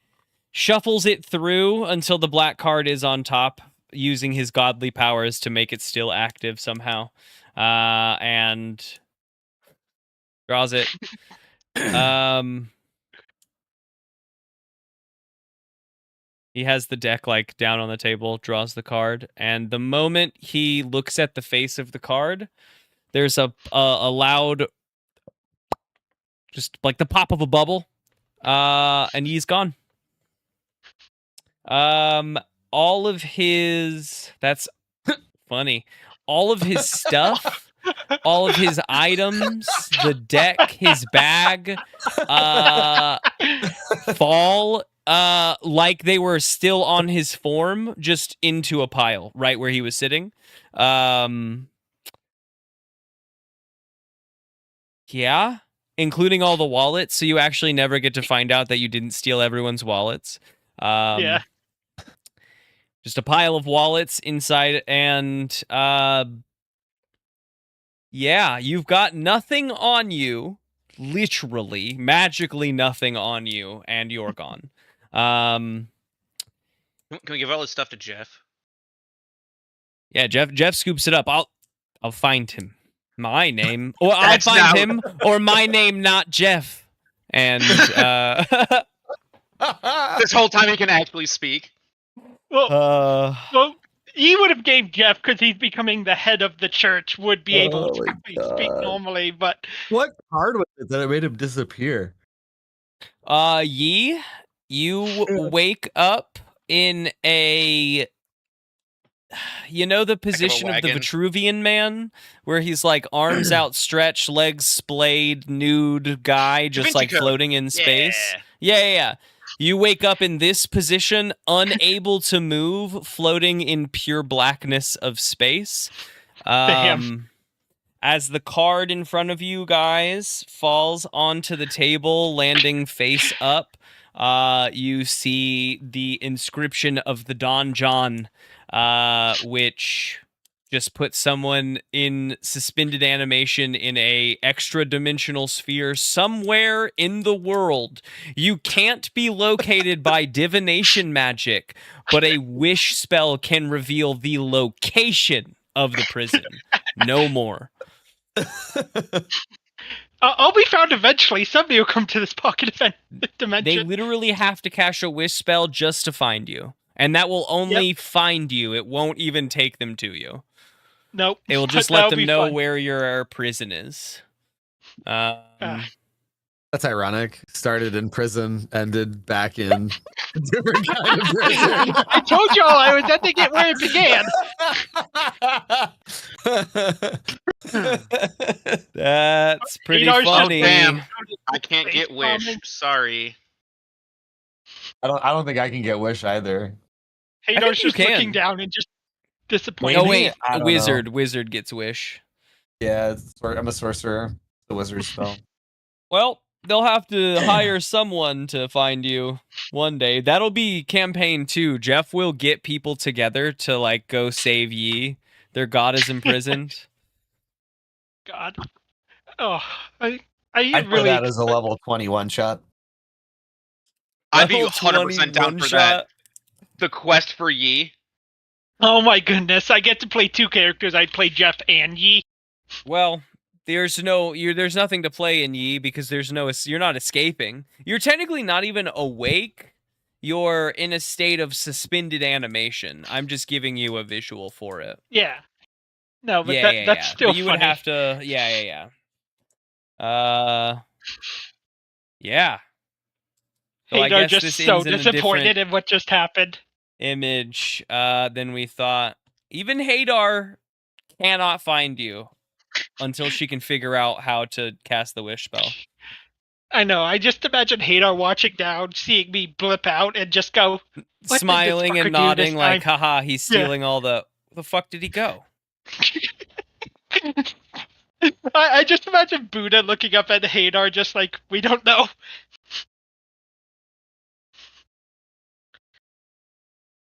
Speaker 1: shuffles it through until the black card is on top, using his godly powers to make it still active somehow. And draws it. He has the deck like down on the table, draws the card, and the moment he looks at the face of the card, there's a loud, just like the pop of a bubble, and he's gone. All of his, that's funny. All of his stuff, all of his items, the deck, his bag, fall like they were still on his form, just into a pile right where he was sitting. Yeah, including all the wallets, so you actually never get to find out that you didn't steal everyone's wallets.
Speaker 3: Yeah.
Speaker 1: Just a pile of wallets inside, and yeah, you've got nothing on you, literally, magically nothing on you, and you're gone.
Speaker 2: Can we give all this stuff to Jeff?
Speaker 1: Yeah, Jeff scoops it up. I'll find him. My name, or I'll
Speaker 2: That's
Speaker 1: find
Speaker 2: not-
Speaker 1: him, or my name, not Jeff. And
Speaker 2: This whole time he can actually speak.
Speaker 3: Well, he would have gave Jeff, because he's becoming the head of the church, would be able to
Speaker 4: my
Speaker 3: speak
Speaker 4: God.
Speaker 3: normally, but
Speaker 4: What card was it that it made him disappear?
Speaker 1: Yi, you wake up in a, you know, the position of the
Speaker 2: wagon.
Speaker 1: Vitruvian Man, where he's like arms outstretched, legs splayed, nude guy, just
Speaker 2: Da
Speaker 1: like
Speaker 2: Vinci Code.
Speaker 1: floating in space. Yeah. You wake up in this position, unable to move, floating in pure blackness of space.
Speaker 3: Damn.
Speaker 1: As the card in front of you guys falls onto the table, landing face up, you see the inscription of the Don John, which just puts someone in suspended animation in a extra dimensional sphere somewhere in the world. You can't be located by divination magic, but a wish spell can reveal the location of the prison. No more.
Speaker 3: I'll be found eventually. Somebody will come to this pocket
Speaker 1: They
Speaker 3: dimension.
Speaker 1: literally have to cast a wish spell just to find you. And that will only find you. It won't even take them to you.
Speaker 3: Nope.
Speaker 1: It will just let them know where your prison is.
Speaker 4: That's ironic. Started in prison, ended back in a different kind of prison.
Speaker 3: I told y'all I was ending it where it began.
Speaker 1: That's pretty
Speaker 3: Adar's just
Speaker 1: funny.
Speaker 2: Damn. I can't
Speaker 3: Face
Speaker 2: get Wish.
Speaker 3: bombing.
Speaker 2: Sorry.
Speaker 4: I don't think I can get wish either.
Speaker 3: Hadar's
Speaker 1: you
Speaker 3: just looking
Speaker 1: can.
Speaker 3: down and just disappointed.
Speaker 1: Oh
Speaker 4: Maybe?
Speaker 1: wait,
Speaker 4: I don't
Speaker 1: wizard gets wish.
Speaker 4: Yeah, I'm a sorcerer. The wizard spell.
Speaker 1: Well, they'll have to hire someone to find you one day. That'll be campaign 2. Jeff will get people together to like go save Yi. Their god is imprisoned.
Speaker 3: God. Oh, I
Speaker 4: I'd put
Speaker 3: really.
Speaker 4: that as a level 21 shot.
Speaker 2: I'd be
Speaker 1: Level
Speaker 2: 100% down
Speaker 1: 21
Speaker 2: for
Speaker 1: shot.
Speaker 2: that. The quest for Yi.
Speaker 3: Oh my goodness! I get to play 2 characters. I'd play Jeff and Yi.
Speaker 1: Well, there's nothing to play in Yi because you're not escaping. You're technically not even awake. You're in a state of suspended animation. I'm just giving you a visual for it.
Speaker 3: Yeah. No, but
Speaker 1: yeah,
Speaker 3: that's still
Speaker 1: but you
Speaker 3: funny.
Speaker 1: would have to. Yeah. Yeah. So I
Speaker 3: Hadar
Speaker 1: guess
Speaker 3: just
Speaker 1: this
Speaker 3: so
Speaker 1: ends in a
Speaker 3: disappointed
Speaker 1: different
Speaker 3: in what just happened.
Speaker 1: image than we thought. Even Hadar cannot find you until she can figure out how to cast the wish spell.
Speaker 3: I know. I just imagine Hadar watching down, seeing me blip out, and just go, "What did this
Speaker 1: Smiling
Speaker 3: fucker
Speaker 1: and
Speaker 3: do
Speaker 1: nodding
Speaker 3: this
Speaker 1: like,
Speaker 3: time?"
Speaker 1: haha, he's stealing all the... Where the fuck did he go?
Speaker 3: I just imagine Buddha looking up at Hadar, just like, we don't know.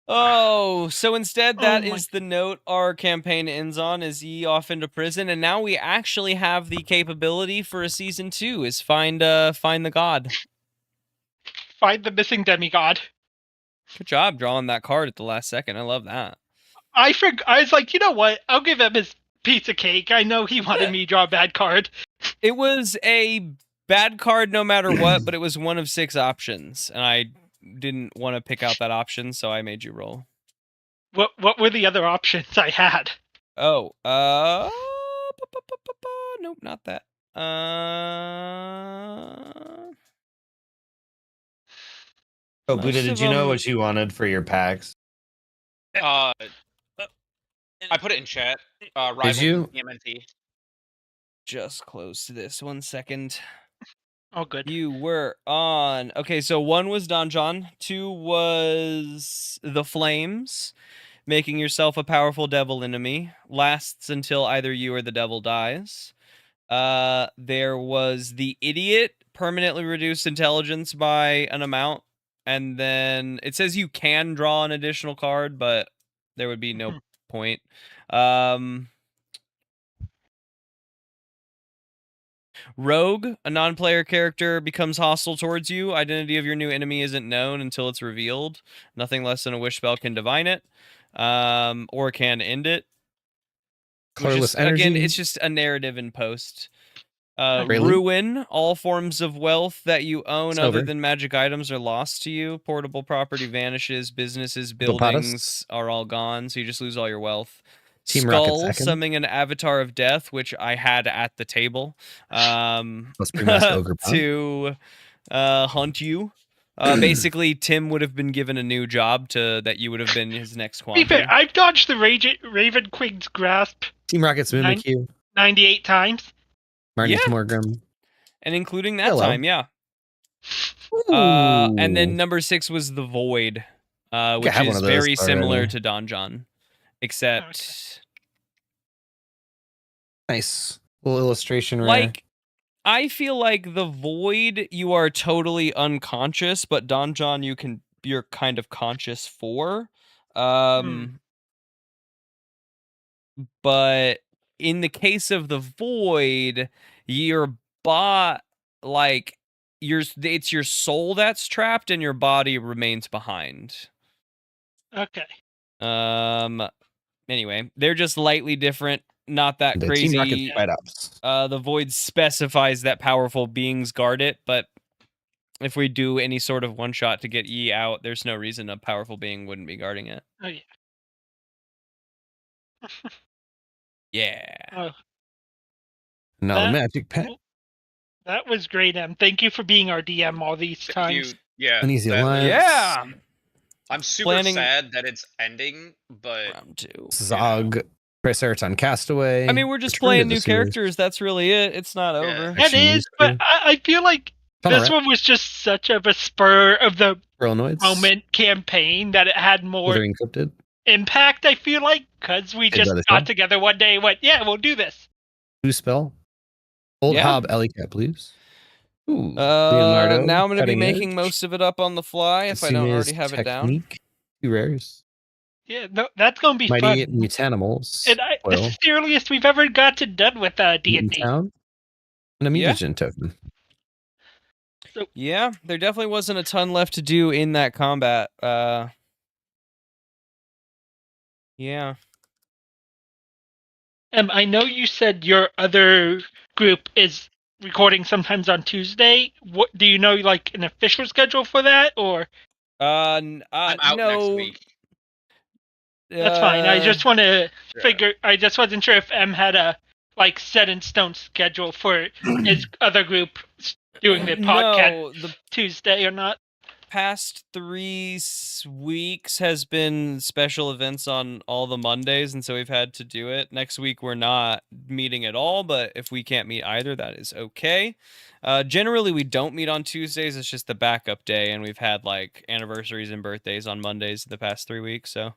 Speaker 1: Oh, so instead, that
Speaker 3: Oh my-
Speaker 1: is the note our campaign ends on: is ye off into prison, and now we actually have the capability for a season 2. Is find the god.
Speaker 3: Find the missing demigod.
Speaker 1: Good job drawing that card at the last second. I love that.
Speaker 3: I was like, you know what? I'll give him his piece of cake. I know he wanted me to draw a bad card.
Speaker 1: It was a bad card no matter what, but it was one of 6 options, and I didn't want to pick out that option, so I made you roll.
Speaker 3: What were the other options I had?
Speaker 1: Oh, nope, not that.
Speaker 4: Oh,
Speaker 1: Most
Speaker 4: Buddha, did
Speaker 1: of
Speaker 4: you know
Speaker 1: them-
Speaker 4: what you wanted for your packs?
Speaker 2: I put it in chat. Rival
Speaker 4: you?
Speaker 2: TMNT.
Speaker 1: Just close to this 1 second.
Speaker 3: Oh, good.
Speaker 1: You were on. Okay, so 1 was Donjon, 2 was the Flames, making yourself a powerful devil enemy. Lasts until either you or the devil dies. There was the Idiot, permanently reduced intelligence by an amount, and then it says you can draw an additional card, but there would be no point. Rogue, a non-player character, becomes hostile towards you. Identity of your new enemy isn't known until it's revealed. Nothing less than a wish spell can divine it, or can end it.
Speaker 4: Colorless
Speaker 1: Again,
Speaker 4: energy.
Speaker 1: it's just a narrative in post.
Speaker 4: Really?
Speaker 1: Ruin, all forms of wealth that you own other
Speaker 4: Silver.
Speaker 1: than magic items are lost to you. Portable property vanishes. Businesses,
Speaker 4: Hippopotamus.
Speaker 1: buildings are all gone, so you just lose all your wealth.
Speaker 4: Team Rocket
Speaker 1: Skull,
Speaker 4: second.
Speaker 1: summoning an avatar of death, which I had at the table,
Speaker 4: Let's bring us to Ogre Pond.
Speaker 1: to hunt you. Basically, Tim would have been given a new job that you would have been his next
Speaker 3: To be fair,
Speaker 1: quandary.
Speaker 3: I've dodged the Raven Queen's grasp
Speaker 4: Team Rocket's mimic you.
Speaker 3: 98 times.
Speaker 4: Marty
Speaker 1: Yeah.
Speaker 4: Morgrim.
Speaker 1: And including that
Speaker 4: Hello.
Speaker 1: time, yeah. And then number 6 was the Void, which
Speaker 4: have one
Speaker 1: is
Speaker 4: of those
Speaker 1: very similar
Speaker 4: already.
Speaker 1: to Donjon, except
Speaker 4: Nice little illustration. Rare.
Speaker 1: like I feel like the Void you are totally unconscious, but Donjon you're kind of conscious for. But in the case of the Void, your like it's your soul that's trapped and your body remains behind.
Speaker 3: Okay.
Speaker 1: Anyway, they're just lightly different, not that
Speaker 4: the
Speaker 1: crazy.
Speaker 4: Team Rocket fight ups.
Speaker 1: The Void specifies that powerful beings guard it, but if we do any sort of one shot to get Yi out, there's no reason a powerful being wouldn't be guarding it.
Speaker 3: Oh yeah.
Speaker 1: Yeah.
Speaker 3: Oh,
Speaker 4: Now
Speaker 3: That-
Speaker 4: the magic pack.
Speaker 3: that was great, Em. Thank you for being our DM all these times.
Speaker 2: Yeah.
Speaker 4: An easy
Speaker 2: that-
Speaker 4: alliance.
Speaker 1: Yeah.
Speaker 2: I'm super
Speaker 1: Planning-
Speaker 2: sad that it's ending, but
Speaker 1: Round 2.
Speaker 4: Zog. Triceratops on Castaway.
Speaker 1: I mean, we're just
Speaker 4: Return to
Speaker 1: playing
Speaker 4: the
Speaker 1: new
Speaker 4: series.
Speaker 1: characters. That's really it. It's not
Speaker 2: Yeah.
Speaker 1: over.
Speaker 3: That
Speaker 4: Actually,
Speaker 3: is,
Speaker 4: used
Speaker 3: but
Speaker 4: to.
Speaker 3: I feel like
Speaker 4: Tunnel
Speaker 3: this
Speaker 4: Rat.
Speaker 3: one was just such of a spur of the
Speaker 4: Squirrelnoids.
Speaker 3: moment campaign that it had more
Speaker 4: Withering Cryptid.
Speaker 3: impact, I feel like, because we
Speaker 4: Good
Speaker 3: just
Speaker 4: brother,
Speaker 3: got
Speaker 4: Tom.
Speaker 3: together one day and went, yeah, we'll do this.
Speaker 4: Blue spell. Old
Speaker 1: Yeah.
Speaker 4: Hob Ellie Cat Blues. Ooh. Leonardo.
Speaker 1: Now I'm going to be
Speaker 4: Cutting
Speaker 1: making
Speaker 4: Edge.
Speaker 1: most of it up on the fly if I don't
Speaker 4: Kasume's
Speaker 1: already have it down.
Speaker 4: Technique. 2 rares.
Speaker 3: Yeah, no, that's going to be
Speaker 4: Mighty
Speaker 3: fun.
Speaker 4: Mutanimals.
Speaker 3: And this is the earliest we've ever gotten done with
Speaker 4: Mutant
Speaker 3: D&D.
Speaker 4: Town. And a
Speaker 1: Yeah.
Speaker 4: mutagen token.
Speaker 1: Yeah, there definitely wasn't a ton left to do in that combat. Yeah.
Speaker 3: I know you said your other group is recording sometimes on Tuesday. What do you know, like an official schedule for that, or
Speaker 2: I'm out
Speaker 1: no,
Speaker 2: next week.
Speaker 3: that's fine? I just want to
Speaker 2: Yeah.
Speaker 3: figure. I just wasn't sure if M had a like set in stone schedule for his other group doing the podcast
Speaker 1: No, the
Speaker 3: Tuesday or not.
Speaker 1: past 3 weeks has been special events on all the Mondays, and so we've had to do it. Next week we're not meeting at all, but if we can't meet either, that is okay. Generally we don't meet on Tuesdays. It's just the backup day, and we've had like anniversaries and birthdays on Mondays the past 3 weeks, so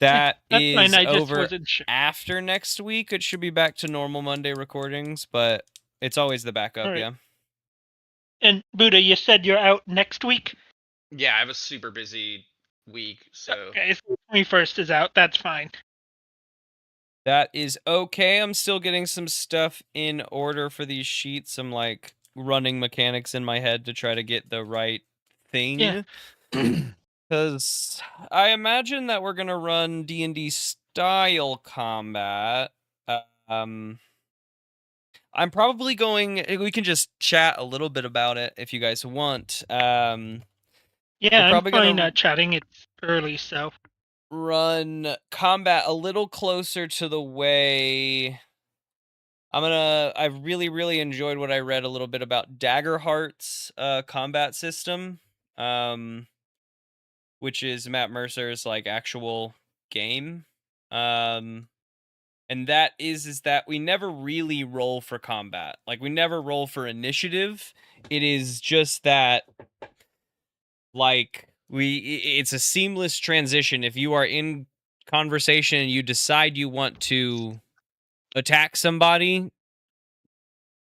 Speaker 1: that
Speaker 3: That's
Speaker 1: is
Speaker 3: fine. I just
Speaker 1: over.
Speaker 3: wasn't sure.
Speaker 1: After next week it should be back to normal Monday recordings, but it's always the backup.
Speaker 3: Alright.
Speaker 1: Yeah.
Speaker 3: And Buddha, you said you're out next week.
Speaker 2: Yeah, I have a super busy week. So
Speaker 3: Okay, so 21st is out. That's fine.
Speaker 1: That is okay. I'm still getting some stuff in order for these sheets. I'm like running mechanics in my head to try to get the right
Speaker 3: Yeah.
Speaker 1: thing. Because I imagine that we're gonna run D&D style combat. Um, I'm probably going. We can just chat a little bit about it if you guys want. We're
Speaker 3: Yeah, I'm
Speaker 1: probably
Speaker 3: fine
Speaker 1: gonna
Speaker 3: chatting. It's early, so.
Speaker 1: run combat a little closer to the way. I really enjoyed what I read a little bit about Daggerheart's combat system, um, which is Matt Mercer's like actual game. And that is that we never really roll for combat. Like we never roll for initiative. It is just that like it's a seamless transition. If you are in conversation and you decide you want to attack somebody,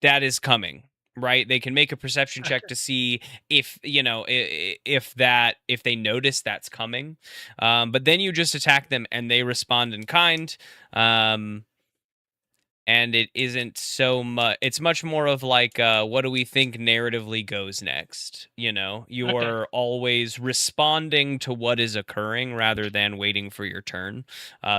Speaker 1: that is coming, right? They can make a perception check to see if if they notice that's coming, but then you just attack them and they respond in kind. And it isn't so much, it's much more of like what do we think narratively goes next. You're always responding to what is occurring rather than waiting for your turn.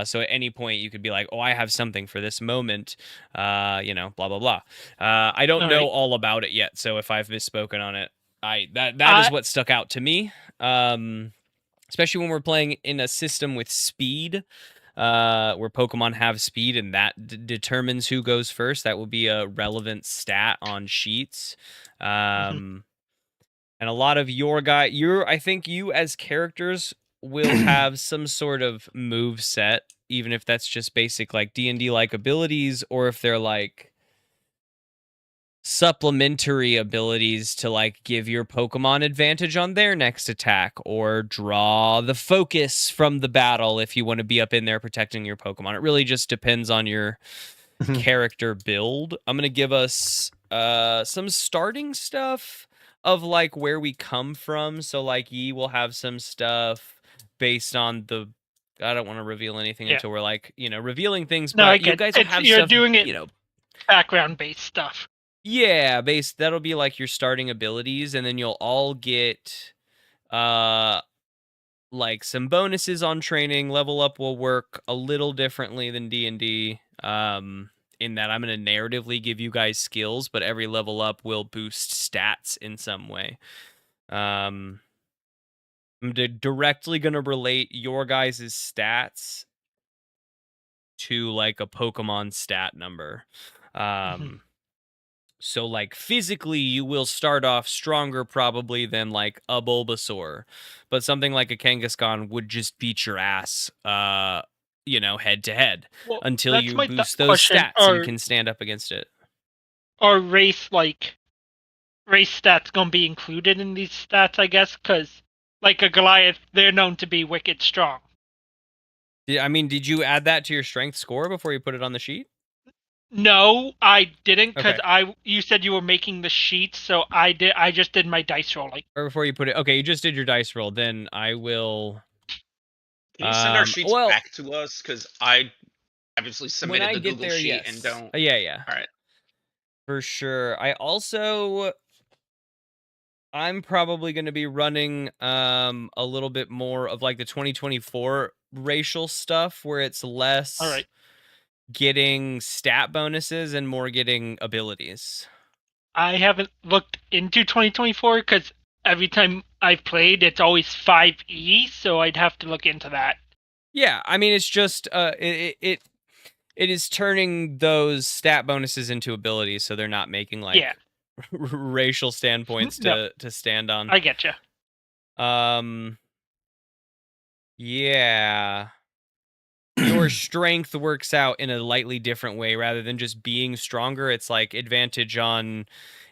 Speaker 1: So at any point you could be like, oh, I have something for this moment, blah blah blah. I don't know all about it yet, so if I've misspoken on it, that is what stuck out to me, especially when we're playing in a system with speed, where Pokemon have speed, and that determines who goes first. That will be a relevant stat on sheets. And a lot of I think you as characters will have some sort of move set, even if that's just basic like D&D like abilities, or if they're like supplementary abilities to like give your Pokemon advantage on their next attack, or draw the focus from the battle if you want to be up in there protecting your Pokemon. It really just depends on your character build. I'm gonna give us some starting stuff of like where we come from. So like Yi will have some stuff based on the. I don't want to reveal anything until we're like revealing things,
Speaker 3: No, I
Speaker 1: but you
Speaker 3: get
Speaker 1: guys will have
Speaker 3: you're
Speaker 1: stuff.
Speaker 3: doing it background based stuff.
Speaker 1: Yeah, that'll be like your starting abilities, and then you'll all get like some bonuses on training. Level up will work a little differently than D&D, in that I'm going to narratively give you guys skills, but every level up will boost stats in some way. I'm directly going to relate your guys' stats to like a Pokemon stat number. So, like, physically, you will start off stronger probably than, like, a Bulbasaur. But something like a Kangaskhan would just beat your ass, head to head,
Speaker 3: Well,
Speaker 1: until
Speaker 3: that's
Speaker 1: you
Speaker 3: my
Speaker 1: boost those
Speaker 3: question.
Speaker 1: stats and can stand up against it.
Speaker 3: Are race stats gonna be included in these stats, I guess? Because, like a Goliath, they're known to be wicked strong.
Speaker 1: I mean, did you add that to your strength score before you put it on the sheet?
Speaker 3: No, I didn't, because
Speaker 1: Okay.
Speaker 3: you said you were making the sheets, so I just did my dice rolling.
Speaker 1: Or before you put it. Okay, you just did your dice roll. Then I will.
Speaker 2: can you send our sheets
Speaker 1: Well,
Speaker 2: back to us? Because I obviously
Speaker 1: when
Speaker 2: submitted
Speaker 1: I
Speaker 2: the
Speaker 1: get
Speaker 2: Google
Speaker 1: there,
Speaker 2: sheet
Speaker 1: yes.
Speaker 2: and don't.
Speaker 1: Yeah.
Speaker 2: All right.
Speaker 1: For sure. I'm probably going to be running a little bit more of like the 2024 racial stuff, where it's less getting stat bonuses and more getting abilities.
Speaker 3: I haven't looked into 2024 because every time I've played, it's always 5e, so I'd have to look into that.
Speaker 1: Yeah, I mean, it's just it is turning those stat bonuses into abilities, so they're not making like racial standpoints to stand on.
Speaker 3: I get you.
Speaker 1: Yeah. Your strength works out in a lightly different way. Rather than just being stronger, it's like advantage on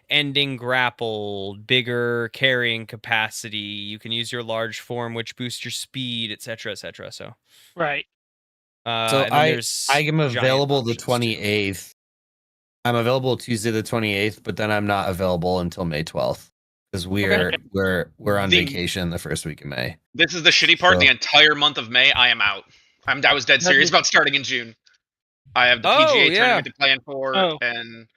Speaker 1: ending grapple, bigger carrying capacity. You can use your large form, which boosts your speed, etc., etc. So
Speaker 3: right.
Speaker 4: So
Speaker 1: and then there's
Speaker 4: I am available the
Speaker 1: options, too.
Speaker 4: 28th. I'm available Tuesday the 28th, but then I'm not available until May 12th because we're on
Speaker 2: The-
Speaker 4: vacation the first week of May.
Speaker 2: This is the shitty part.
Speaker 4: So-
Speaker 2: The entire month of May, I am out. I was dead serious about starting in June. I have the
Speaker 1: Oh,
Speaker 2: PGA
Speaker 1: yeah.
Speaker 2: tournament to plan for,
Speaker 3: Oh.
Speaker 2: and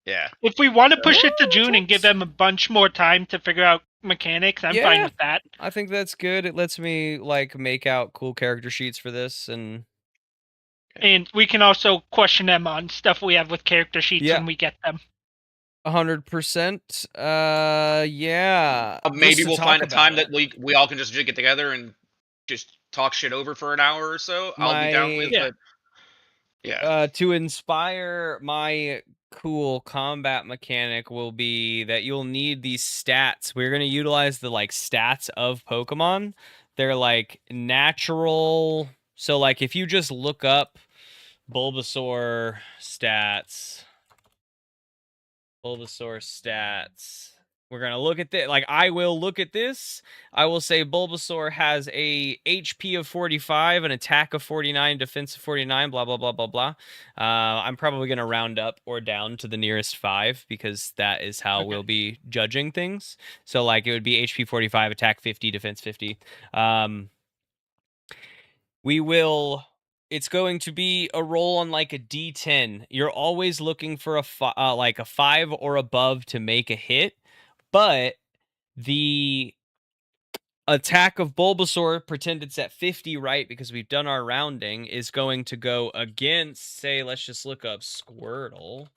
Speaker 2: yeah.
Speaker 3: If we want to push it to
Speaker 1: Oh,
Speaker 3: June and give
Speaker 1: thanks.
Speaker 3: them a bunch more time to figure out mechanics, I'm fine
Speaker 1: Yeah.
Speaker 3: with that.
Speaker 1: I think that's good. It lets me like make out cool character sheets for this, and
Speaker 3: And we can also question them on stuff we have with character sheets
Speaker 1: Yeah.
Speaker 3: when we get them.
Speaker 1: 100%. Yeah.
Speaker 2: Maybe
Speaker 1: Just to
Speaker 2: we'll
Speaker 1: talk
Speaker 2: find a time
Speaker 1: about
Speaker 2: that we all can just get together and just talk shit over for an hour or so. I'll be down with
Speaker 3: Yeah.
Speaker 2: it. Yeah.
Speaker 1: To inspire my cool combat mechanic will be that you'll need these stats. We're going to utilize the like stats of Pokemon. They're like natural. So like if you just look up Bulbasaur stats, we're going to look at this. Like I will look at this. I will say Bulbasaur has a HP of 45, an attack of 49, defense of 49, blah, blah, blah, blah, blah. I'm probably going to round up or down to the nearest 5 because that is how we'll be judging things. So like it would be HP 45, attack 50, defense 50. It's going to be a roll on like a D10. You're always looking for a 5 or above to make a hit. But the attack of Bulbasaur, pretend it's at 50, right? Because we've done our rounding, is going to go against, say, let's just look up Squirtle.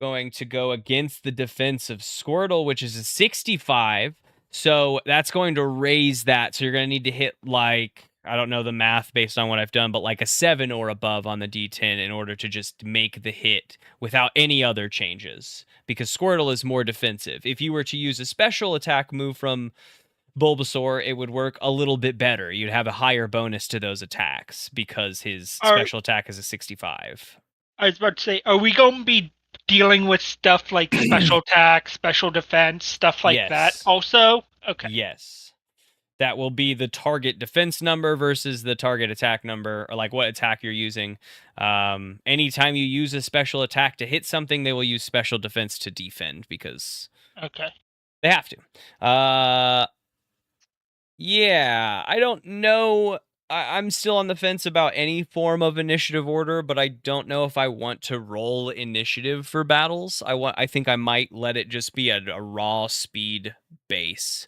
Speaker 1: Going to go against the defense of Squirtle, which is a 65. So that's going to raise that. So you're going to need to hit like, I don't know the math based on what I've done, but like a 7 or above on the D10 in order to just make the hit without any other changes. Because Squirtle is more defensive. If you were to use a special attack move from Bulbasaur, it would work a little bit better. You'd have a higher bonus to those attacks because his special attack is a 65.
Speaker 3: I was about to say, are we going to be dealing with stuff like special attack, special defense, stuff like that
Speaker 1: Yes.
Speaker 3: also? Okay.
Speaker 1: Yes. That will be the target defense number versus the target attack number, or like what attack you're using. Anytime you use a special attack to hit something, they will use special defense to defend because they have to. Yeah, I don't know. I'm still on the fence about any form of initiative order, but I don't know if I want to roll initiative for battles. I think I might let it just be a raw speed base.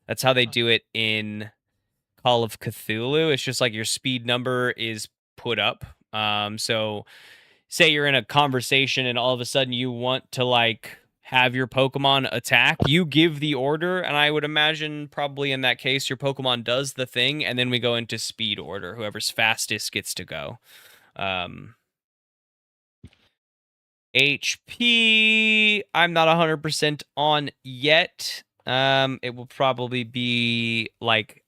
Speaker 1: That's how they do it in Call of Cthulhu. It's just like your speed number is put up. So say you're in a conversation and all of a sudden you want to like have your Pokemon attack, you give the order, and I would imagine probably in that case your Pokemon does the thing, and then we go into speed order. Whoever's fastest gets to go. HP, I'm not 100% on yet. It will probably be like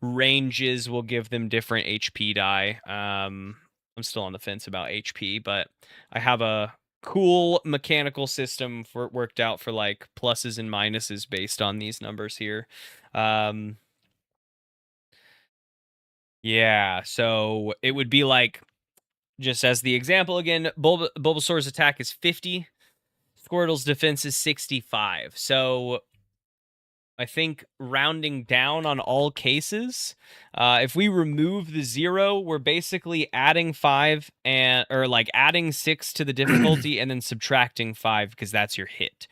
Speaker 1: ranges will give them different HP die. I'm still on the fence about HP, but I have a cool mechanical system worked out for like pluses and minuses based on these numbers here. Yeah, so it would be like, just as the example again, Bulbasaur's attack is 50. Squirtle's defense is 65. So I think rounding down on all cases, if we remove the 0, we're basically adding 5 or like adding 6 to the difficulty and then subtracting 5 because that's your hit.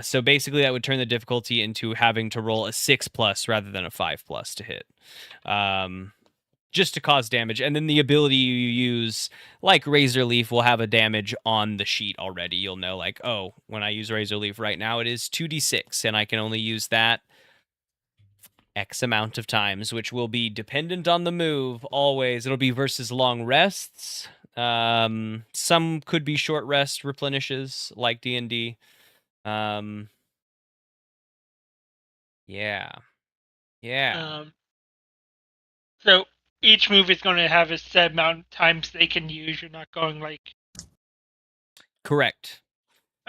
Speaker 1: So basically that would turn the difficulty into having to roll a 6+ rather than a 5+ to hit. Just to cause damage. And then the ability you use, like Razor Leaf, will have a damage on the sheet already. You'll know, like, oh, when I use Razor Leaf right now, it is 2d6, and I can only use that X amount of times, which will be dependent on the move, always. It'll be versus long rests. Some could be short rest replenishes, like D&D. Yeah.
Speaker 3: So each move is going to have a set amount of times they can use. You're not going like...
Speaker 1: Correct.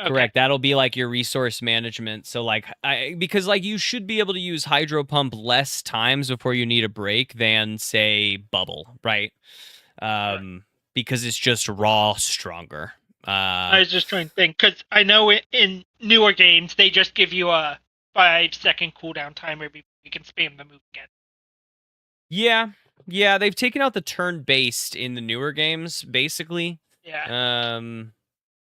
Speaker 3: Okay.
Speaker 1: Correct. That'll be like your resource management. So like, because like you should be able to use Hydro Pump less times before you need a break than say Bubble, right? Because it's just raw stronger.
Speaker 3: I was just trying to think, because I know in newer games, they just give you a 5-second cooldown timer before you can spam the move again.
Speaker 1: Yeah, they've taken out the turn-based in the newer games, basically.
Speaker 3: Yeah.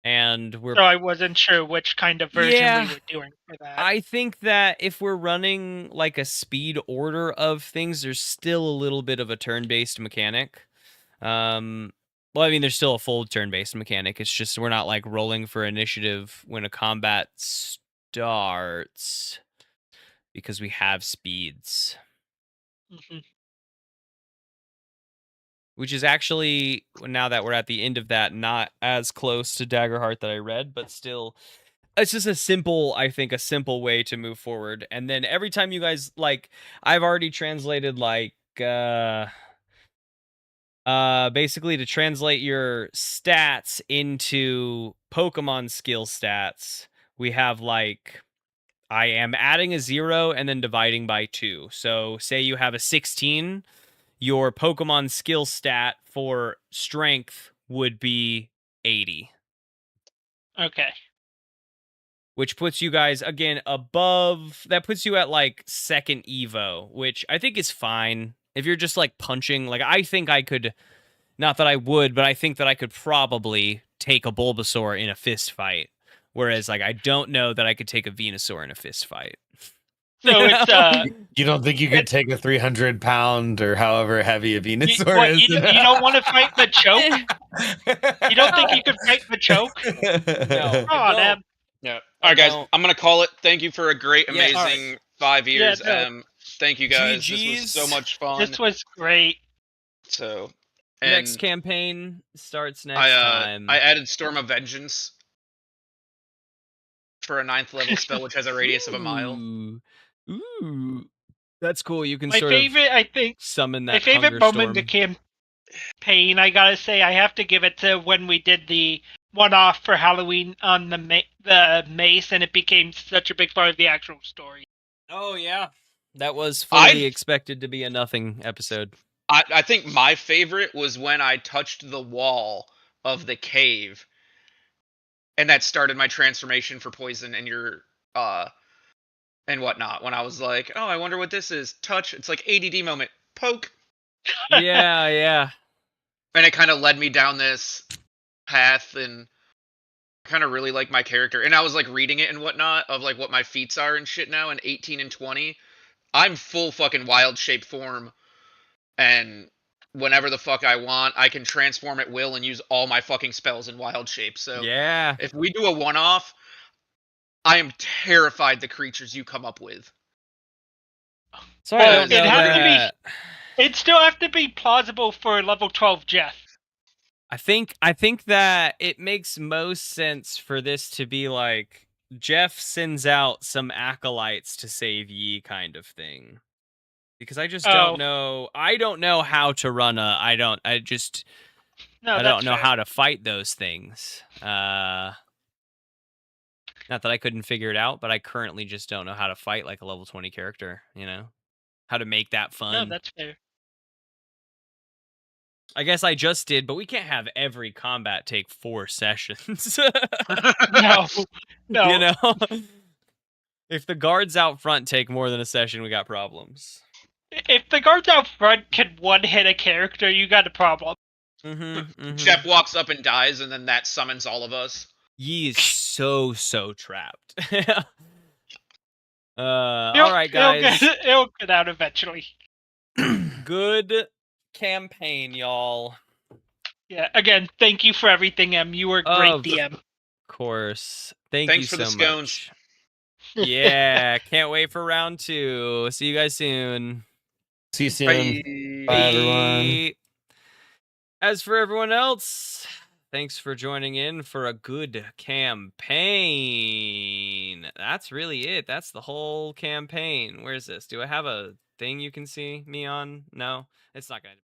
Speaker 1: And we're
Speaker 3: So I wasn't sure which kind of version we were doing for that.
Speaker 1: I think that if we're running like a speed order of things, there's still a little bit of a turn-based mechanic. Well, I mean, there's still a full turn-based mechanic. It's just we're not like rolling for initiative when a combat starts because we have speeds.
Speaker 3: Mhm.
Speaker 1: Which is actually, now that we're at the end of that, not as close to Daggerheart that I read, but still, it's just a simple way to move forward. And then every time you guys, like, I've already translated, like, basically to translate your stats into Pokemon skill stats, we have, like, I am adding a 0 and then dividing by 2. So say you have a 16, your Pokemon skill stat for strength would be 80.
Speaker 3: Okay.
Speaker 1: Which puts you guys, again, above, that puts you at like second Evo, which I think is fine. If you're just like punching, like I think I could, not that I would, but I think that I could probably take a Bulbasaur in a fist fight. Whereas like I don't know that I could take a Venusaur in a fist fight.
Speaker 3: So it's
Speaker 4: You don't think you could take a 300-pound or however heavy a Venusaur
Speaker 3: what,
Speaker 4: is?
Speaker 3: you don't want to fight the choke? You don't think you could fight the choke?
Speaker 1: No.
Speaker 3: Oh, damn.
Speaker 2: Yeah. All right, guys.
Speaker 1: don't.
Speaker 2: I'm gonna call it. Thank you for a great,
Speaker 1: Yeah,
Speaker 2: amazing 5 years.
Speaker 3: Yeah, no.
Speaker 2: Thank you guys. This was so
Speaker 1: GGs.
Speaker 2: much fun.
Speaker 3: This was great.
Speaker 2: So,
Speaker 1: Next
Speaker 2: and
Speaker 1: campaign starts next time.
Speaker 2: I added Storm of Vengeance for a 9th level spell, which has a radius of a mile.
Speaker 1: Ooh. That's cool. You can
Speaker 3: My
Speaker 1: sort
Speaker 3: favorite, I think,
Speaker 1: of summon
Speaker 3: my
Speaker 1: that
Speaker 3: favorite
Speaker 1: hunger
Speaker 3: moment in
Speaker 1: storm.
Speaker 3: the campaign, I gotta say, I have to give it to when we did the one-off for Halloween on the mace, and it became such a big part of the actual story.
Speaker 1: Oh, yeah. That was fully expected to be a nothing episode.
Speaker 2: I think my favorite was when I touched the wall of the cave, and that started my transformation for poison and your and whatnot. When I was like, oh, I wonder what this is. Touch. It's like ADD moment. Poke.
Speaker 1: Yeah.
Speaker 2: And it kind of led me down this path, and kind of really like my character. And I was like reading it and whatnot of like what my feats are and shit now. And 18 and 20, I'm full fucking wild shape form, and whenever the fuck I want, I can transform at will and use all my fucking spells in wild shape. So
Speaker 1: Yeah.
Speaker 2: if we do a one-off, I am terrified the creatures you come up with.
Speaker 1: Sorry,
Speaker 3: Well,
Speaker 1: I don't know
Speaker 3: it has to be-
Speaker 1: that.
Speaker 3: It'd still have to be plausible for level 12 Jeff.
Speaker 1: I think that it makes most sense for this to be like Jeff sends out some acolytes to save ye kind of thing. Because I just don't know. I don't know how to run I don't know how to fight those things. Not that I couldn't figure it out, but I currently just don't know how to fight like a level 20 character, you know? How to make that fun.
Speaker 3: No, that's fair.
Speaker 1: I guess I just did, but we can't have every combat take 4 sessions.
Speaker 3: No.
Speaker 1: You know? If the guards out front take more than a session, we got problems.
Speaker 3: If the guards out front can one-hit a character, you got a problem.
Speaker 2: Jeff walks up and dies, and then that summons all of us.
Speaker 1: Ye is so trapped. All right, guys.
Speaker 3: It'll get out eventually.
Speaker 1: Good campaign, y'all.
Speaker 3: Yeah, again, thank you for everything, Em. You were a great DM.
Speaker 1: Of course. Thanks you
Speaker 2: for the
Speaker 1: so
Speaker 2: scones.
Speaker 1: much. Yeah, can't wait for round 2. See you guys soon.
Speaker 4: See you soon. Bye everyone.
Speaker 1: As for everyone else, thanks for joining in for a good campaign. That's really it. That's the whole campaign. Where's this? Do I have a thing you can see me on? No, it's not going to.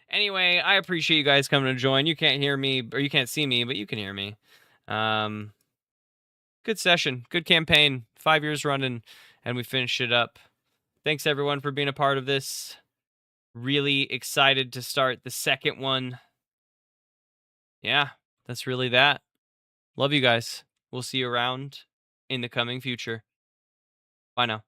Speaker 1: Anyway, I appreciate you guys coming to join. You can't hear me, or you can't see me, but you can hear me. Good session. Good campaign. 5 years running, and we finished it up. Thanks, everyone, for being a part of this. Really excited to start the second one. Yeah. that's really that. Love you guys. We'll see you around in the coming future. Bye now.